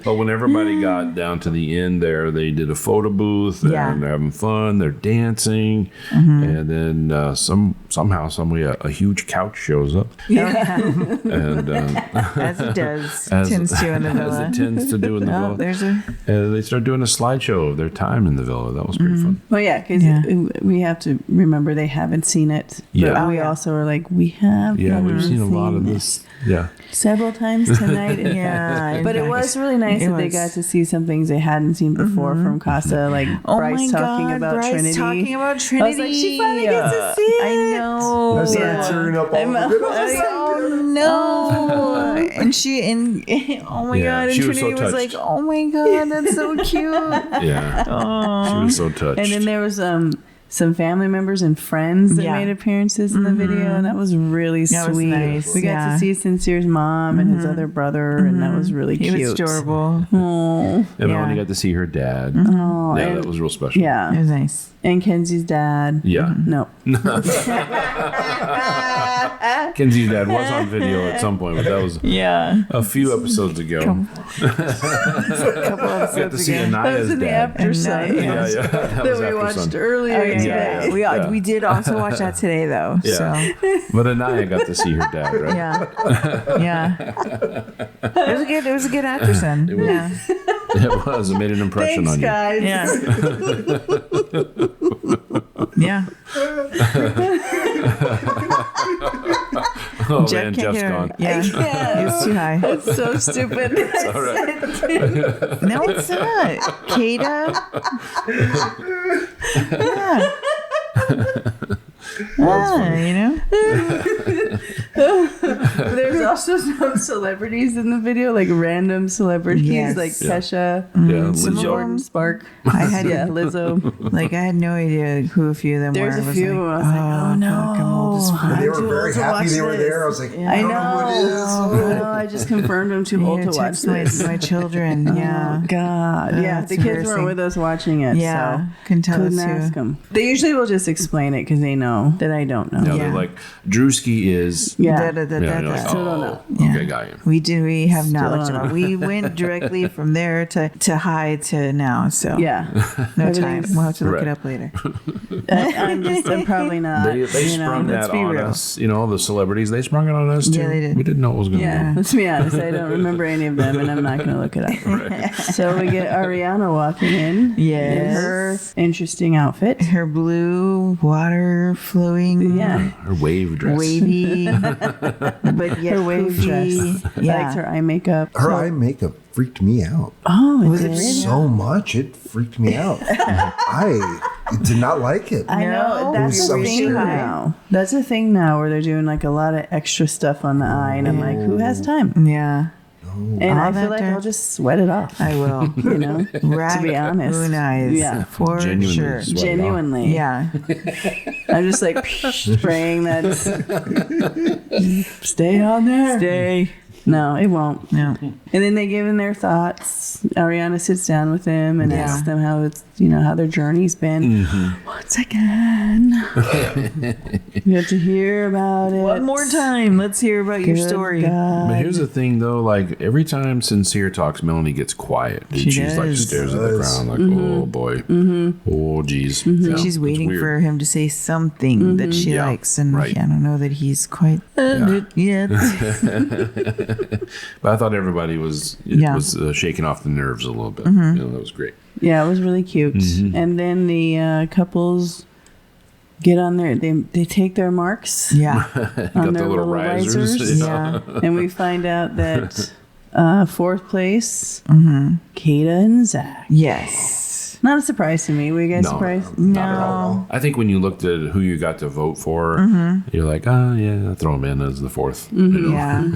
Speaker 2: But when everybody got down to the end there, they did a photo booth and
Speaker 4: Yeah.
Speaker 2: they're having fun, they're dancing, and then somehow, somebody, a huge couch shows up. And
Speaker 4: As it does,
Speaker 2: as,
Speaker 4: tends to in the
Speaker 2: as
Speaker 4: villa.
Speaker 2: it tends to do in the
Speaker 4: Oh,
Speaker 2: villa.
Speaker 4: there's a
Speaker 2: And they started doing a slideshow of their time in the villa. That was pretty fun.
Speaker 3: Well, yeah, because
Speaker 4: Yeah.
Speaker 3: we have to remember they haven't seen it.
Speaker 2: Yeah.
Speaker 3: But
Speaker 2: Oh,
Speaker 3: we
Speaker 4: yeah.
Speaker 3: also are like, we have.
Speaker 2: Yeah,
Speaker 3: never
Speaker 2: we've seen a lot of
Speaker 3: it
Speaker 2: this. Yeah.
Speaker 3: several times tonight.
Speaker 4: Yeah,
Speaker 3: But it
Speaker 4: in
Speaker 3: was
Speaker 4: fact,
Speaker 3: really nice
Speaker 4: it
Speaker 3: that they
Speaker 4: was.
Speaker 3: got to see some things they hadn't seen before from Casa, like
Speaker 4: Oh
Speaker 3: Bryce
Speaker 4: my
Speaker 3: talking
Speaker 4: God,
Speaker 3: about
Speaker 4: Bryce
Speaker 3: Trinity.
Speaker 4: talking about Trinity.
Speaker 3: I was like, she finally gets to see it.
Speaker 4: I know.
Speaker 5: I started
Speaker 3: Yeah.
Speaker 5: tearing up all over it. I was like,
Speaker 4: Oh no! And oh my
Speaker 2: Yeah,
Speaker 4: God! And
Speaker 2: she was so
Speaker 4: Trinity was
Speaker 2: touched.
Speaker 4: like, "Oh my God, that's so cute."
Speaker 2: Yeah. She was so touched.
Speaker 3: And then there was some family members and friends that
Speaker 4: Yeah.
Speaker 3: made appearances in the video, and that was really
Speaker 4: That was
Speaker 3: sweet.
Speaker 4: nice,
Speaker 3: We got
Speaker 4: yeah.
Speaker 3: to see Sincere's mom and his other brother, and that was really
Speaker 4: He
Speaker 3: cute.
Speaker 4: was adorable.
Speaker 3: Oh,
Speaker 2: and
Speaker 4: yeah.
Speaker 2: when you got to see her dad.
Speaker 3: oh,
Speaker 2: Yeah,
Speaker 3: and,
Speaker 2: that was real special.
Speaker 4: It
Speaker 3: yeah,
Speaker 4: was nice.
Speaker 3: and Kenzie's dad.
Speaker 2: Yeah.
Speaker 3: No,
Speaker 2: Kenzie's dad was on video at some point, but that was
Speaker 4: Yeah,
Speaker 2: a few episodes ago.
Speaker 4: a couple
Speaker 2: We got to
Speaker 4: episodes
Speaker 2: see
Speaker 4: ago.
Speaker 3: that was
Speaker 2: Anaya's
Speaker 3: in the
Speaker 2: dad.
Speaker 3: after sun
Speaker 2: Yeah, yeah. That
Speaker 3: that
Speaker 2: was
Speaker 3: we
Speaker 2: after
Speaker 3: watched
Speaker 2: sun.
Speaker 3: earlier
Speaker 4: Oh, yeah,
Speaker 3: today.
Speaker 4: yeah.
Speaker 2: Yeah.
Speaker 4: We did also watch that today, though.
Speaker 2: Yeah.
Speaker 4: So
Speaker 2: But Anaya got to see her dad, right?
Speaker 4: yeah, yeah. It was a good after sun.
Speaker 2: was.
Speaker 4: Yeah,
Speaker 2: It was. It made an impression
Speaker 3: Thanks,
Speaker 2: on you.
Speaker 3: guys.
Speaker 4: yeah.
Speaker 2: Oh,
Speaker 4: Jeff
Speaker 2: man,
Speaker 4: can't
Speaker 2: Jeff's
Speaker 4: get her-
Speaker 2: gone.
Speaker 4: Yeah,
Speaker 3: Yeah.
Speaker 4: it's too high.
Speaker 3: That's so stupid.
Speaker 2: All right.
Speaker 4: No, it's not. Kata. Yeah. You know?
Speaker 3: There's also some celebrities in the video, like random celebrities,
Speaker 4: Yes.
Speaker 3: like Kesha,
Speaker 2: Yeah,
Speaker 4: Some of
Speaker 3: Jordan
Speaker 4: them-
Speaker 3: Spark.
Speaker 4: I had
Speaker 3: Yeah, Lizzo.
Speaker 4: Like, I had no idea who a few of them
Speaker 3: There's
Speaker 4: were.
Speaker 3: a
Speaker 4: I was
Speaker 3: few.
Speaker 4: like,
Speaker 3: I was like, oh no.
Speaker 4: fuck, I'm old as fuck.
Speaker 5: But they
Speaker 3: I'm
Speaker 5: were
Speaker 3: too
Speaker 5: very
Speaker 3: old to
Speaker 5: happy
Speaker 3: watch
Speaker 5: they were
Speaker 3: this.
Speaker 5: there. I was like,
Speaker 3: I
Speaker 5: I
Speaker 3: know.
Speaker 5: don't know who it is.
Speaker 3: No, I just confirmed I'm too
Speaker 4: Yeah,
Speaker 3: old to watch
Speaker 4: text my,
Speaker 3: this.
Speaker 4: my children. Yeah.
Speaker 3: Oh, God. Yeah,
Speaker 4: that's
Speaker 3: the kids
Speaker 4: embarrassing.
Speaker 3: weren't with us watching it.
Speaker 4: Yeah,
Speaker 3: So
Speaker 4: couldn't tell
Speaker 3: couldn't
Speaker 4: us who.
Speaker 3: ask them. They usually will just explain it because they know that I don't know.
Speaker 2: Yeah,
Speaker 4: Yeah.
Speaker 2: they're like, Drewski is.
Speaker 3: Yeah.
Speaker 4: Da, da, da,
Speaker 2: Yeah,
Speaker 4: da,
Speaker 2: you're like,
Speaker 4: da.
Speaker 3: Still don't
Speaker 2: oh,
Speaker 3: know.
Speaker 4: Yeah.
Speaker 2: okay, got you.
Speaker 4: We have not
Speaker 3: Still
Speaker 4: looked
Speaker 3: don't
Speaker 4: them up. We went directly from there to high to now. So
Speaker 3: Yeah.
Speaker 4: no time.
Speaker 3: Everything's-
Speaker 4: We'll have to look
Speaker 2: Right.
Speaker 4: it up later.
Speaker 3: I'm probably not.
Speaker 2: They
Speaker 3: you know,
Speaker 2: sprung
Speaker 3: let's
Speaker 2: that
Speaker 3: be
Speaker 2: on
Speaker 3: real.
Speaker 2: us. You know, the celebrities, they sprung it on us too.
Speaker 4: Yeah, they did.
Speaker 2: We didn't know it was going to
Speaker 3: Yeah,
Speaker 2: be.
Speaker 3: let's be honest. I don't remember any of them, and I'm not going to look it up. So we get Ariana walking in.
Speaker 4: Yes.
Speaker 3: In her interesting outfit.
Speaker 4: Her blue water flowing,
Speaker 3: Yeah.
Speaker 2: Her wave dress.
Speaker 4: wavy, but yet
Speaker 3: Her wave
Speaker 4: poofy.
Speaker 3: dress.
Speaker 4: Yeah.
Speaker 3: Liked her eye makeup.
Speaker 5: Her eye makeup freaked me out.
Speaker 3: Oh,
Speaker 4: Was
Speaker 3: it
Speaker 4: it
Speaker 3: did?
Speaker 5: So much, it freaked me out. I did not like it.
Speaker 3: I know.
Speaker 4: No,
Speaker 3: That's
Speaker 5: it
Speaker 3: a
Speaker 5: was
Speaker 3: thing
Speaker 5: so
Speaker 3: now. That's a thing now where they're doing like a lot of extra stuff on the eye, and I'm like, who has time?
Speaker 4: Yeah,
Speaker 3: And
Speaker 4: All
Speaker 3: I
Speaker 4: that
Speaker 3: feel like
Speaker 4: dirt.
Speaker 3: I'll just sweat it off.
Speaker 4: I will.
Speaker 3: You know,
Speaker 4: Right.
Speaker 3: to be honest.
Speaker 4: Moon eyes.
Speaker 3: Yeah.
Speaker 4: For
Speaker 2: Genuinely
Speaker 4: sure.
Speaker 2: sweat it off.
Speaker 3: Genuinely.
Speaker 4: Yeah.
Speaker 3: I'm just like spraying that. Stay on there.
Speaker 4: Stay.
Speaker 3: No, it won't.
Speaker 4: No.
Speaker 3: And then they give him their thoughts. Ariana sits down with them and asks them how it's, how their journey's been. Once again, we have to hear about it.
Speaker 4: One more time. Let's hear about your story.
Speaker 2: But here's the thing, though. Like, every time Sincere talks, Melanie gets quiet. And
Speaker 4: She
Speaker 2: she's like,
Speaker 4: does.
Speaker 2: stares at the ground like, oh, boy. Oh, geez. Yeah,
Speaker 4: She's
Speaker 2: it's
Speaker 4: waiting
Speaker 2: weird.
Speaker 4: for him to say something that she likes, and
Speaker 2: right.
Speaker 4: I don't know that he's quite it yet.
Speaker 2: But I thought everybody was shaking off the nerves a little bit. That was great.
Speaker 3: Yeah, it was really cute. And then the couples get on their, they take their marks
Speaker 4: Yeah.
Speaker 3: on
Speaker 2: Got
Speaker 3: their
Speaker 2: the little risers.
Speaker 4: Yeah.
Speaker 3: And we find out that fourth place, Kata and Zach.
Speaker 4: Yes.
Speaker 3: Not a surprise to me. Were you guys
Speaker 2: No,
Speaker 3: surprised?
Speaker 2: not at all. I think when you looked at who you got to vote for, you're like, I'll throw him in as the fourth.
Speaker 4: Yeah.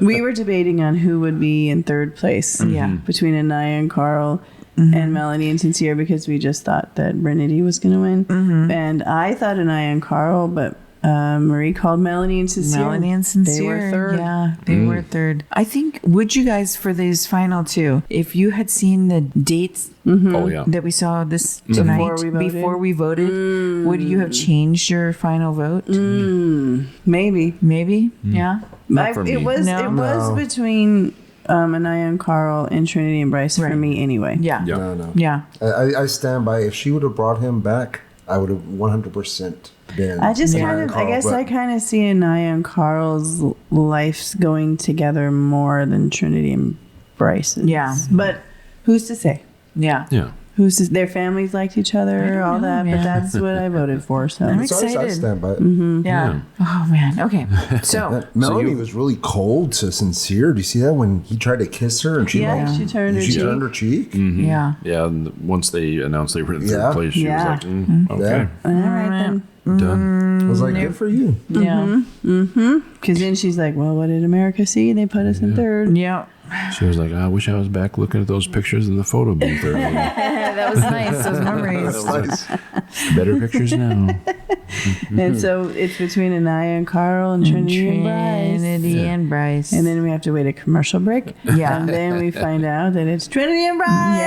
Speaker 3: We were debating on who would be in third place.
Speaker 4: Yeah.
Speaker 3: Between Anaya and Carl and Melanie and Sincere, because we just thought that Brenity was going to win. And I thought Anaya and Carl, but Marie called Melanie and Sincere.
Speaker 4: Melanie and Sincere.
Speaker 3: They were third.
Speaker 4: Yeah, they were third. I think, would you guys, for these final two, if you had seen the dates
Speaker 2: Oh, yeah.
Speaker 4: that we saw this tonight before we voted, would you have changed your final vote?
Speaker 3: Maybe.
Speaker 4: Maybe? Yeah.
Speaker 2: Not for me.
Speaker 3: It was between Anaya and Carl and Trinity and Bryce for me anyway.
Speaker 4: Yeah.
Speaker 2: Yeah.
Speaker 5: No.
Speaker 4: Yeah.
Speaker 5: I stand by. If she would have brought him back, I would have 100% been.
Speaker 3: I just
Speaker 5: Anaya
Speaker 3: kind
Speaker 5: and
Speaker 3: of,
Speaker 5: Carl,
Speaker 3: I guess
Speaker 5: but
Speaker 3: I kind of see Anaya and Carl's lives going together more than Trinity and Bryce's.
Speaker 4: Yeah.
Speaker 3: But who's to say?
Speaker 4: Yeah.
Speaker 2: Yeah.
Speaker 3: Their families liked each other, all that, but that's what I voted for. So
Speaker 4: I'm
Speaker 5: so I
Speaker 4: excited.
Speaker 5: stand by it.
Speaker 4: Yeah. Oh, man. Okay. So,
Speaker 5: Melanie was really cold to Sincere. Do you see that when he tried to kiss her and she
Speaker 3: she turned her
Speaker 5: she
Speaker 3: cheek.
Speaker 5: turned her cheek?
Speaker 4: yeah.
Speaker 2: Yeah, and once they announced they were in third
Speaker 5: Yeah.
Speaker 2: place, she
Speaker 3: Yeah.
Speaker 2: was like, okay,
Speaker 3: All right then.
Speaker 2: done.
Speaker 5: I was like, good for you.
Speaker 4: Yeah.
Speaker 3: Because then she's like, well, what did America see? They put us in third.
Speaker 4: Yeah.
Speaker 2: She was like, I wish I was back looking at those pictures in the photo booth earlier.
Speaker 4: That was nice. Those memories.
Speaker 5: Nice.
Speaker 2: Better pictures now.
Speaker 3: And so it's between Anaya and Carl and Trinity and Bryce.
Speaker 4: Trinity and Bryce.
Speaker 3: And then we have to wait a commercial break.
Speaker 4: Yeah.
Speaker 3: And then we find out that it's Trinity and Bryce.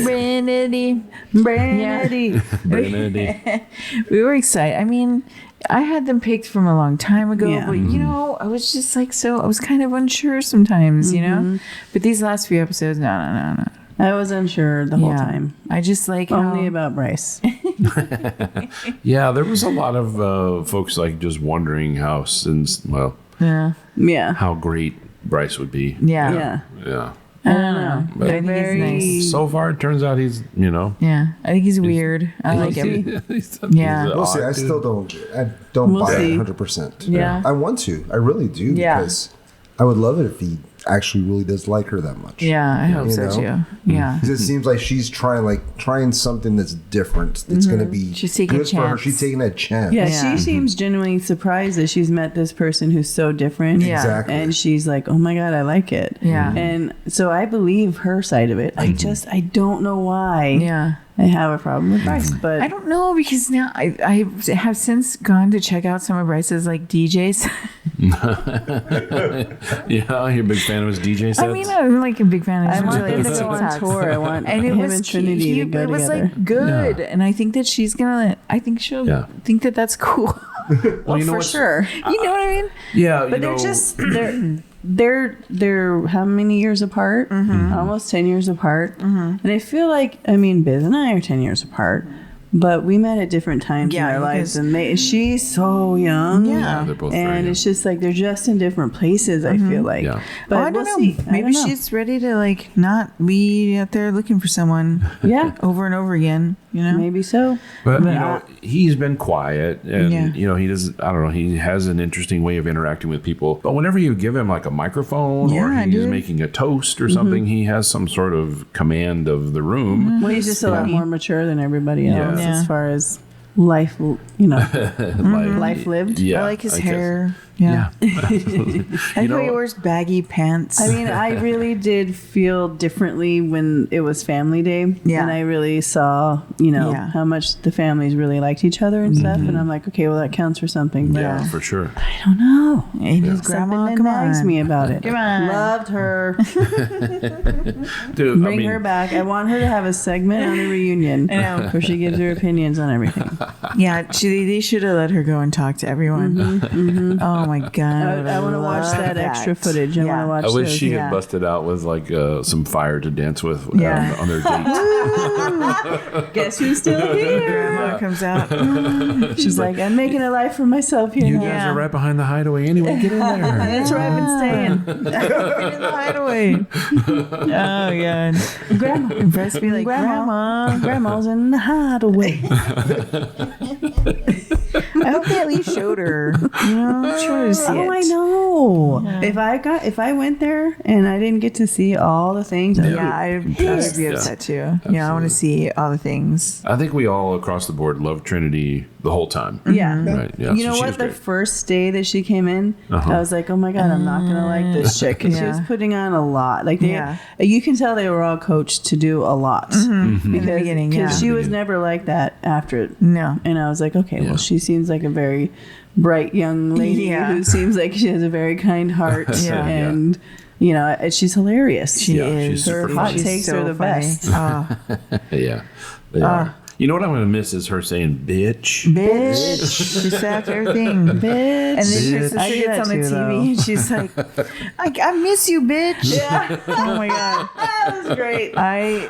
Speaker 4: Trinity.
Speaker 3: Brandy.
Speaker 4: We were excited. I mean, I had them picked from a long time ago,
Speaker 3: Yeah.
Speaker 4: but I was just like, I was kind of unsure sometimes, But these last few episodes, no.
Speaker 3: I was unsure the whole time.
Speaker 4: I just like
Speaker 3: Only about Bryce.
Speaker 2: Yeah, there was a lot of folks like just wondering how,
Speaker 4: yeah,
Speaker 2: how great Bryce would be.
Speaker 3: Yeah.
Speaker 2: Yeah.
Speaker 4: I don't know.
Speaker 2: But
Speaker 4: I think he's nice.
Speaker 2: So far, it turns out he's,
Speaker 4: Yeah, I think he's weird. I like him. Yeah.
Speaker 5: We'll see. I still don't
Speaker 3: We'll
Speaker 5: buy
Speaker 3: see.
Speaker 5: it 100%.
Speaker 4: Yeah.
Speaker 5: I want to. I really do.
Speaker 4: Yeah.
Speaker 5: Because I would love it if he actually really does like her that much.
Speaker 4: Yeah, I hope
Speaker 5: You
Speaker 4: so
Speaker 5: know?
Speaker 4: too. Yeah.
Speaker 5: Because it seems like she's trying something that's different. That's going to be
Speaker 4: She's taking a
Speaker 5: good for her.
Speaker 4: chance.
Speaker 5: She's taking a chance.
Speaker 3: Yeah,
Speaker 4: Yeah.
Speaker 3: she seems genuinely surprised that she's met this person who's so different.
Speaker 4: Yeah.
Speaker 5: Exactly.
Speaker 3: And she's like, oh my God, I like it.
Speaker 4: Yeah.
Speaker 3: And so I believe her side of it. I don't know why
Speaker 4: Yeah.
Speaker 3: I have a problem with Bryce. But
Speaker 4: I don't know because now I have since gone to check out some of Bryce's like DJs.
Speaker 2: Yeah, you're a big fan of his DJ sets?
Speaker 4: I mean, I'm like a big fan of
Speaker 3: I
Speaker 4: his
Speaker 3: want them to
Speaker 4: TikToks.
Speaker 3: go on tour. I want
Speaker 4: And it
Speaker 3: him
Speaker 4: was
Speaker 3: and Trinity to go
Speaker 4: it was
Speaker 3: together.
Speaker 4: like good, and I think that she's gonna. I think she'll think that that's cool.
Speaker 2: well, you know
Speaker 3: for
Speaker 2: what's-
Speaker 3: sure.
Speaker 4: You know what I mean?
Speaker 2: Yeah,
Speaker 3: But they're just they're how many years apart? Almost 10 years apart. And I feel like Biz and I are 10 years apart, but we met at different times in our lives, and she's so young.
Speaker 4: Yeah.
Speaker 2: they're both very
Speaker 3: And
Speaker 2: young.
Speaker 3: it's just like they're just in different places. I feel like.
Speaker 2: Yeah.
Speaker 3: But
Speaker 4: I don't
Speaker 3: we'll
Speaker 4: know.
Speaker 3: see. I
Speaker 4: Maybe
Speaker 3: don't know.
Speaker 4: she's ready to like not be out there looking for someone
Speaker 3: Yeah.
Speaker 4: over and over again. You know?
Speaker 3: Maybe so.
Speaker 2: But, he's been quiet and,
Speaker 4: Yeah.
Speaker 2: he does, I don't know, he has an interesting way of interacting with people. But whenever you give him like a microphone or
Speaker 4: Yeah,
Speaker 2: he's
Speaker 4: dude.
Speaker 2: making a toast or something, he has some sort of command of the room.
Speaker 3: Well, he's just a lot more mature than everybody else
Speaker 2: Yeah.
Speaker 3: as far as life, life lived.
Speaker 2: Like,
Speaker 4: I like his
Speaker 2: I guess.
Speaker 4: hair. Yeah.
Speaker 2: Absolutely.
Speaker 4: I think he wears baggy pants.
Speaker 3: I mean, I really did feel differently when it was family day.
Speaker 4: Yeah.
Speaker 3: And I really saw, how much the families really liked each other and stuff. And I'm like, okay, well, that counts for something. But
Speaker 2: Yeah, for sure.
Speaker 3: I don't know.
Speaker 4: and his grandma,
Speaker 3: Something
Speaker 4: come
Speaker 3: nags
Speaker 4: on.
Speaker 3: me about it.
Speaker 4: Come on.
Speaker 3: Loved her.
Speaker 2: Dude,
Speaker 3: Bring her back. I want her to have a segment on the reunion where she gives her opinions on everything.
Speaker 4: Yeah, they should have let her go and talk to everyone. Oh my god!
Speaker 3: I want to watch
Speaker 4: love
Speaker 3: that extra footage. I want to watch
Speaker 2: I wish
Speaker 3: those.
Speaker 2: she
Speaker 4: Yeah.
Speaker 2: had busted out with like some fire to dance with
Speaker 4: Yeah.
Speaker 2: on their date.
Speaker 3: Guess who's still here?
Speaker 4: Grandma comes out.
Speaker 3: She's like, I'm making a life for myself here
Speaker 2: You
Speaker 3: now.
Speaker 2: guys are right behind the hideaway anyway. Get in there.
Speaker 3: That's where I've been staying.
Speaker 4: In the hideaway. Oh god!
Speaker 3: Grandma.
Speaker 4: Impressed me like grandma.
Speaker 3: Grandma's in the hideaway.
Speaker 4: I hope they at least showed her. I just wanted to see it.
Speaker 3: Oh, I know. Yeah. If I went there and I didn't get to see all the things,
Speaker 4: I would be upset too. Yeah, I want to see all the things.
Speaker 2: I think we all across the board love Trinity the whole time.
Speaker 3: Yeah.
Speaker 2: Right. Yeah.
Speaker 3: You
Speaker 2: so
Speaker 3: know
Speaker 2: she
Speaker 3: what?
Speaker 2: was
Speaker 3: The
Speaker 2: great.
Speaker 3: first day that she came in, I was like, oh my God, I'm not going to like this chick. Because she was putting on a lot. Like, you can tell they were all coached to do a lot.
Speaker 4: In the beginning,
Speaker 3: Because she was never like that after it.
Speaker 4: No.
Speaker 3: And I was like, okay, well, she seems like a very bright young lady who seems like she has a very kind heart. And, she's hilarious.
Speaker 4: She is.
Speaker 2: She's
Speaker 3: Her
Speaker 2: super
Speaker 3: hot
Speaker 2: funny.
Speaker 3: takes
Speaker 4: so
Speaker 3: are the
Speaker 4: funny.
Speaker 3: best.
Speaker 2: Yeah. They are. You know what I'm going to miss is her saying bitch.
Speaker 4: Bitch. She said after everything. Bitch. And then her sister
Speaker 3: I do
Speaker 4: gets
Speaker 3: that
Speaker 4: on the
Speaker 3: too,
Speaker 4: TV and she's like, I miss you, bitch.
Speaker 3: Yeah.
Speaker 4: Oh my God.
Speaker 3: That was great.
Speaker 4: I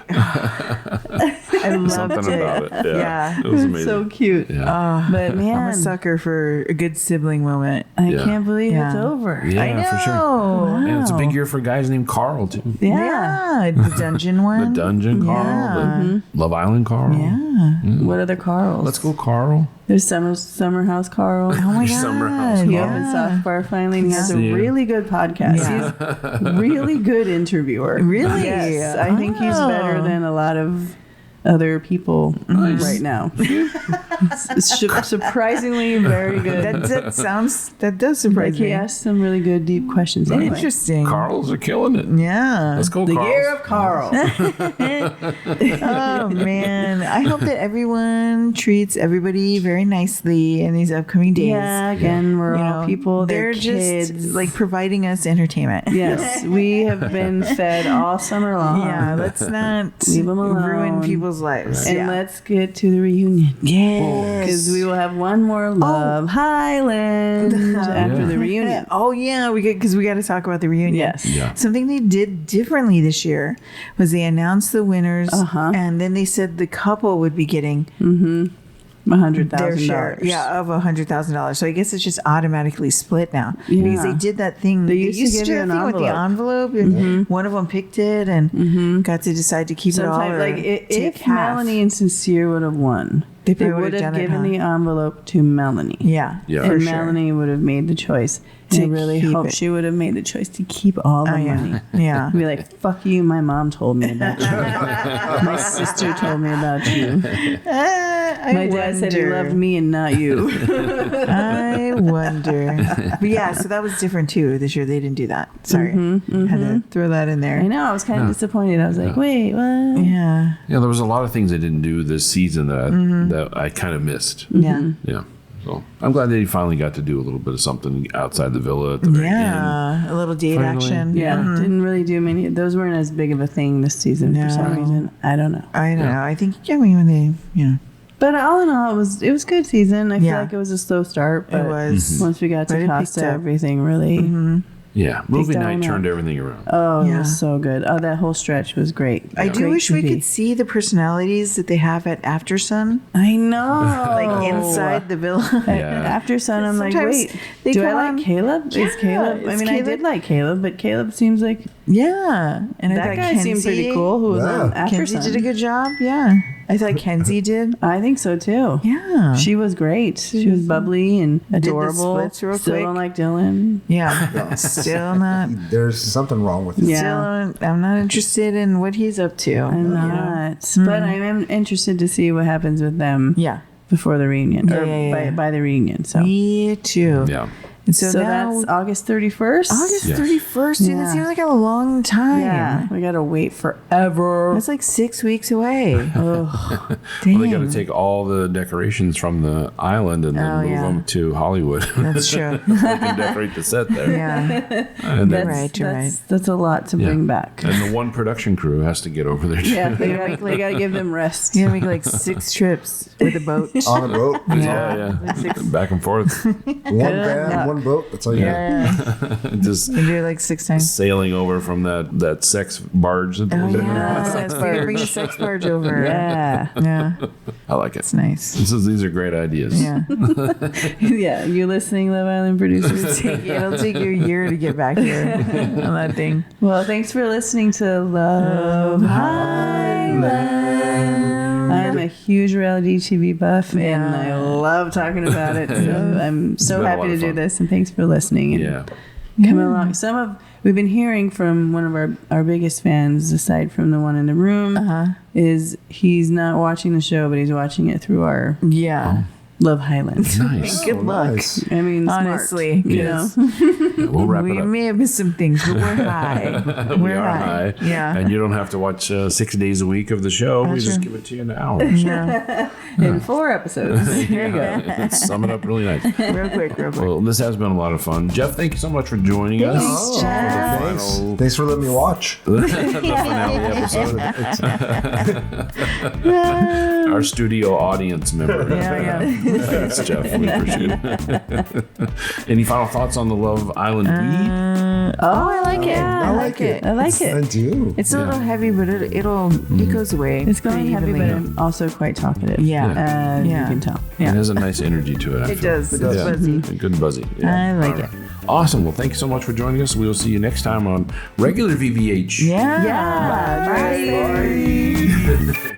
Speaker 4: loved
Speaker 2: Something
Speaker 4: it.
Speaker 2: about it. Yeah. It
Speaker 3: It
Speaker 2: was
Speaker 3: was
Speaker 2: amazing.
Speaker 3: so cute.
Speaker 2: Yeah.
Speaker 3: But
Speaker 4: I'm
Speaker 3: man,
Speaker 4: a sucker for a good sibling moment.
Speaker 3: I
Speaker 2: Yeah.
Speaker 3: can't believe
Speaker 4: Yeah.
Speaker 3: it's over.
Speaker 2: Yeah,
Speaker 4: I know.
Speaker 2: for sure. And it's a big
Speaker 3: Wow.
Speaker 2: year for guys named Carl, too.
Speaker 3: Yeah.
Speaker 4: The dungeon
Speaker 2: The
Speaker 4: one.
Speaker 2: Dungeon Carl, the Love Island Carl.
Speaker 4: Yeah.
Speaker 3: What other Carls?
Speaker 2: Let's go, Carl.
Speaker 3: There's Summer House Carl.
Speaker 4: Oh my God.
Speaker 2: Summer House
Speaker 3: He
Speaker 2: Carl.
Speaker 3: opens Soft Bar finally. And he has a
Speaker 2: Yeah.
Speaker 3: really good podcast.
Speaker 4: Yeah.
Speaker 3: He's a really good interviewer.
Speaker 4: Really?
Speaker 3: Yes. I think he's better than a lot of other people right now. Surprisingly very good.
Speaker 4: That does surprise
Speaker 3: Like he
Speaker 4: me.
Speaker 3: asked some really good deep questions. Anyway,
Speaker 4: Interesting.
Speaker 2: Carls are killing it.
Speaker 4: Yeah.
Speaker 2: Let's go,
Speaker 3: the
Speaker 2: Carls.
Speaker 3: year of Carl.
Speaker 4: Oh man. I hope that everyone treats everybody very nicely in these upcoming days.
Speaker 3: Yeah, again, we're
Speaker 4: You
Speaker 3: all
Speaker 4: know,
Speaker 3: people.
Speaker 4: They're
Speaker 3: They're
Speaker 4: just
Speaker 3: kids.
Speaker 4: like providing us entertainment.
Speaker 3: Yes, we have been fed all summer long.
Speaker 4: Yeah, let's not
Speaker 3: Leave 'em
Speaker 4: ruin
Speaker 3: alone.
Speaker 4: people's lives.
Speaker 3: And
Speaker 4: Yeah.
Speaker 3: let's get to the reunion.
Speaker 4: Yes.
Speaker 3: Because we will have one more Love Highland after the reunion.
Speaker 4: Oh yeah, we got to talk about the reunion.
Speaker 3: Yes.
Speaker 2: Yeah.
Speaker 4: Something they did differently this year was they announced the winners, and then they said the couple would be getting their share,
Speaker 3: $100,000.
Speaker 4: of $100,000. So I guess it's just automatically split now
Speaker 3: Yeah.
Speaker 4: because they did that thing.
Speaker 3: They used to
Speaker 4: do
Speaker 3: give
Speaker 4: that
Speaker 3: you an
Speaker 4: thing with the envelope. And one of them picked it and got to decide to keep it all.
Speaker 3: Sometimes,
Speaker 4: Or
Speaker 3: like
Speaker 4: take
Speaker 3: if
Speaker 4: half.
Speaker 3: Melanie and Sincere would have won,
Speaker 4: They
Speaker 3: they
Speaker 4: probably
Speaker 3: would
Speaker 4: would've
Speaker 3: have
Speaker 4: done it,
Speaker 3: given
Speaker 4: huh?
Speaker 3: the envelope to Melanie.
Speaker 4: Yeah,
Speaker 2: Yeah.
Speaker 3: And
Speaker 4: for sure.
Speaker 3: Melanie would have made the choice. And I
Speaker 4: To
Speaker 3: really
Speaker 4: keep
Speaker 3: hope
Speaker 4: it.
Speaker 3: she would have made the choice to keep all the
Speaker 4: Oh, yeah.
Speaker 3: money.
Speaker 4: Yeah.
Speaker 3: Be like, fuck you, my mom told me about you. My sister told me about you. My dad said he loved me and not you.
Speaker 4: I wonder. But yeah, so that was different too. This year they didn't do that. Sorry. Had to throw that in
Speaker 3: I
Speaker 4: there.
Speaker 3: know, I was kind of disappointed. I was like, wait, what?
Speaker 4: Yeah.
Speaker 2: Yeah, there was a lot of things they didn't do this season that I kind of missed.
Speaker 4: Yeah.
Speaker 2: Yeah. So I'm glad they finally got to do a little bit of something outside the villa at the very end.
Speaker 4: Yeah. A little date
Speaker 2: Finally.
Speaker 4: action.
Speaker 3: Yeah, didn't really do many. Those weren't as big of a thing this season for some
Speaker 4: No.
Speaker 3: reason. I don't know.
Speaker 4: I don't know. I think, when they,
Speaker 3: But all in all, it was a good season. I feel
Speaker 4: Yeah.
Speaker 3: like it was a slow start, but
Speaker 4: it was.
Speaker 3: once we got
Speaker 4: But
Speaker 3: to
Speaker 4: it
Speaker 3: Costa,
Speaker 4: picked up.
Speaker 3: everything really.
Speaker 2: Yeah. Movie
Speaker 3: Picked
Speaker 2: night
Speaker 3: on
Speaker 2: turned
Speaker 3: up.
Speaker 2: everything around.
Speaker 3: Oh, it
Speaker 4: Yeah.
Speaker 3: was so good. Oh, that whole stretch was great.
Speaker 4: I do
Speaker 3: Great
Speaker 4: wish we
Speaker 3: TV.
Speaker 4: could see the personalities that they have at After Sun,
Speaker 3: I know.
Speaker 4: like inside the villa.
Speaker 2: Yeah.
Speaker 3: After Sun, I'm like,
Speaker 4: Sometimes
Speaker 3: wait,
Speaker 4: they
Speaker 3: do I
Speaker 4: come
Speaker 3: like
Speaker 4: on-
Speaker 3: Caleb? Is
Speaker 4: Yeah,
Speaker 3: Caleb? I
Speaker 4: is
Speaker 3: mean, I
Speaker 4: Caleb-
Speaker 3: did like Caleb, but Caleb seems like
Speaker 4: Yeah. And I
Speaker 3: that
Speaker 4: thought
Speaker 3: guy seemed pretty cool. Who was on After
Speaker 4: Kenzie
Speaker 3: Sun?
Speaker 4: did a good job. Yeah. I thought Kenzie did.
Speaker 3: I think so too.
Speaker 4: Yeah.
Speaker 3: She was great. She was bubbly and
Speaker 4: the
Speaker 3: adorable.
Speaker 4: splits real
Speaker 3: Still
Speaker 4: quick.
Speaker 3: don't like Dylan.
Speaker 4: Yeah. Still not.
Speaker 5: There's something wrong with it.
Speaker 3: Yeah.
Speaker 4: Still, I'm not interested in what he's up to.
Speaker 3: I'm not. But I am interested to see what happens with them
Speaker 4: Yeah.
Speaker 3: before the reunion.
Speaker 4: Yeah,
Speaker 3: or
Speaker 4: yeah, yeah.
Speaker 3: by the reunion. So
Speaker 4: Me too.
Speaker 2: Yeah.
Speaker 4: And
Speaker 3: So
Speaker 4: now,
Speaker 3: that's August 31st.
Speaker 4: August
Speaker 2: Yes.
Speaker 4: 31st, dude. That
Speaker 3: Yeah.
Speaker 4: seems like a long time.
Speaker 3: Yeah, we gotta wait forever.
Speaker 4: That's like 6 weeks away.
Speaker 3: Ugh.
Speaker 4: Dang.
Speaker 2: Well, they got to take all the decorations from the island and then
Speaker 4: Oh,
Speaker 2: move
Speaker 4: yeah.
Speaker 2: them to Hollywood.
Speaker 4: That's true.
Speaker 2: They can decorate the set there.
Speaker 4: Yeah.
Speaker 2: And then,
Speaker 4: You're right.
Speaker 3: That's a lot to
Speaker 2: yeah.
Speaker 3: bring back.
Speaker 2: And the one production crew has to get over there. Too.
Speaker 3: Yeah, they gotta give them rest.
Speaker 4: You gotta make like 6 trips with a boat.
Speaker 5: On a boat.
Speaker 2: Yeah. Back and forth.
Speaker 5: One van, one boat. That's all you got.
Speaker 4: Yeah.
Speaker 2: Just
Speaker 4: You do it like 6 times.
Speaker 2: sailing over from that sex barge. That
Speaker 4: Oh,
Speaker 2: was in there.
Speaker 4: yeah.
Speaker 3: Sex
Speaker 4: So you gotta bring the
Speaker 3: barge.
Speaker 4: sex barge over.
Speaker 3: Yeah,
Speaker 4: Yeah.
Speaker 2: I like it.
Speaker 4: It's nice.
Speaker 2: These are great ideas.
Speaker 4: Yeah.
Speaker 3: yeah. You listening, Love Island producers?
Speaker 4: It'll take you a year to get back here on that thing.
Speaker 3: Well, thanks for listening to Love Highland. I'm a huge reality TV buff, and I love talking about it. So I'm so
Speaker 2: been a
Speaker 3: happy
Speaker 2: lot
Speaker 3: to
Speaker 2: of
Speaker 3: do
Speaker 2: fun.
Speaker 3: this, and thanks for listening. And
Speaker 2: Yeah.
Speaker 3: coming along. We've been hearing from one of our biggest fans, aside from the one in the room, is he's not watching the show, but he's watching it through our
Speaker 4: Yeah.
Speaker 3: Love Highland.
Speaker 2: Nice.
Speaker 4: Good luck.
Speaker 5: Nice.
Speaker 3: I mean,
Speaker 4: Honestly,
Speaker 3: smart, you
Speaker 2: yes.
Speaker 3: know.
Speaker 2: Yeah, we'll wrap
Speaker 4: We
Speaker 2: it up.
Speaker 4: may have missed some things, but we're high.
Speaker 2: We are high.
Speaker 4: Yeah.
Speaker 2: And you don't have to watch 6 days a week of the show. We
Speaker 4: That's
Speaker 2: just
Speaker 4: true.
Speaker 2: give it to you in hours.
Speaker 4: Yeah.
Speaker 3: In 4 episodes. Here you go.
Speaker 2: Let's sum it up really nice.
Speaker 4: Real quick.
Speaker 2: Well, this has been a lot of fun. Jeff, thank you so much for joining us
Speaker 5: Oh,
Speaker 2: for
Speaker 5: thanks.
Speaker 2: the final
Speaker 5: Thanks for letting me watch.
Speaker 2: the finale episode. Our studio audience member.
Speaker 4: Yeah.
Speaker 2: Thanks, Jeff. We appreciate it. Any final thoughts on the Love Island weed?
Speaker 3: Oh, I like it.
Speaker 5: I like it.
Speaker 3: I like
Speaker 5: I
Speaker 3: it.
Speaker 5: do.
Speaker 4: It's a little heavy, but it goes away.
Speaker 3: It's going
Speaker 4: pretty
Speaker 3: heavy, but
Speaker 4: evenly.
Speaker 3: I'm also quite talkative.
Speaker 4: Yeah.
Speaker 3: As
Speaker 4: Yeah.
Speaker 3: you can tell.
Speaker 2: It has a nice energy to it. I
Speaker 4: It
Speaker 2: feel.
Speaker 4: does. It's
Speaker 5: does.
Speaker 4: fuzzy.
Speaker 2: Good and buzzy. Yeah.
Speaker 4: I like
Speaker 2: All
Speaker 4: it.
Speaker 2: right. Awesome. Well, thank you so much for joining us. We will see you next time on regular VVH.
Speaker 4: Yeah.
Speaker 3: Yeah.
Speaker 4: Bye.
Speaker 2: Bye.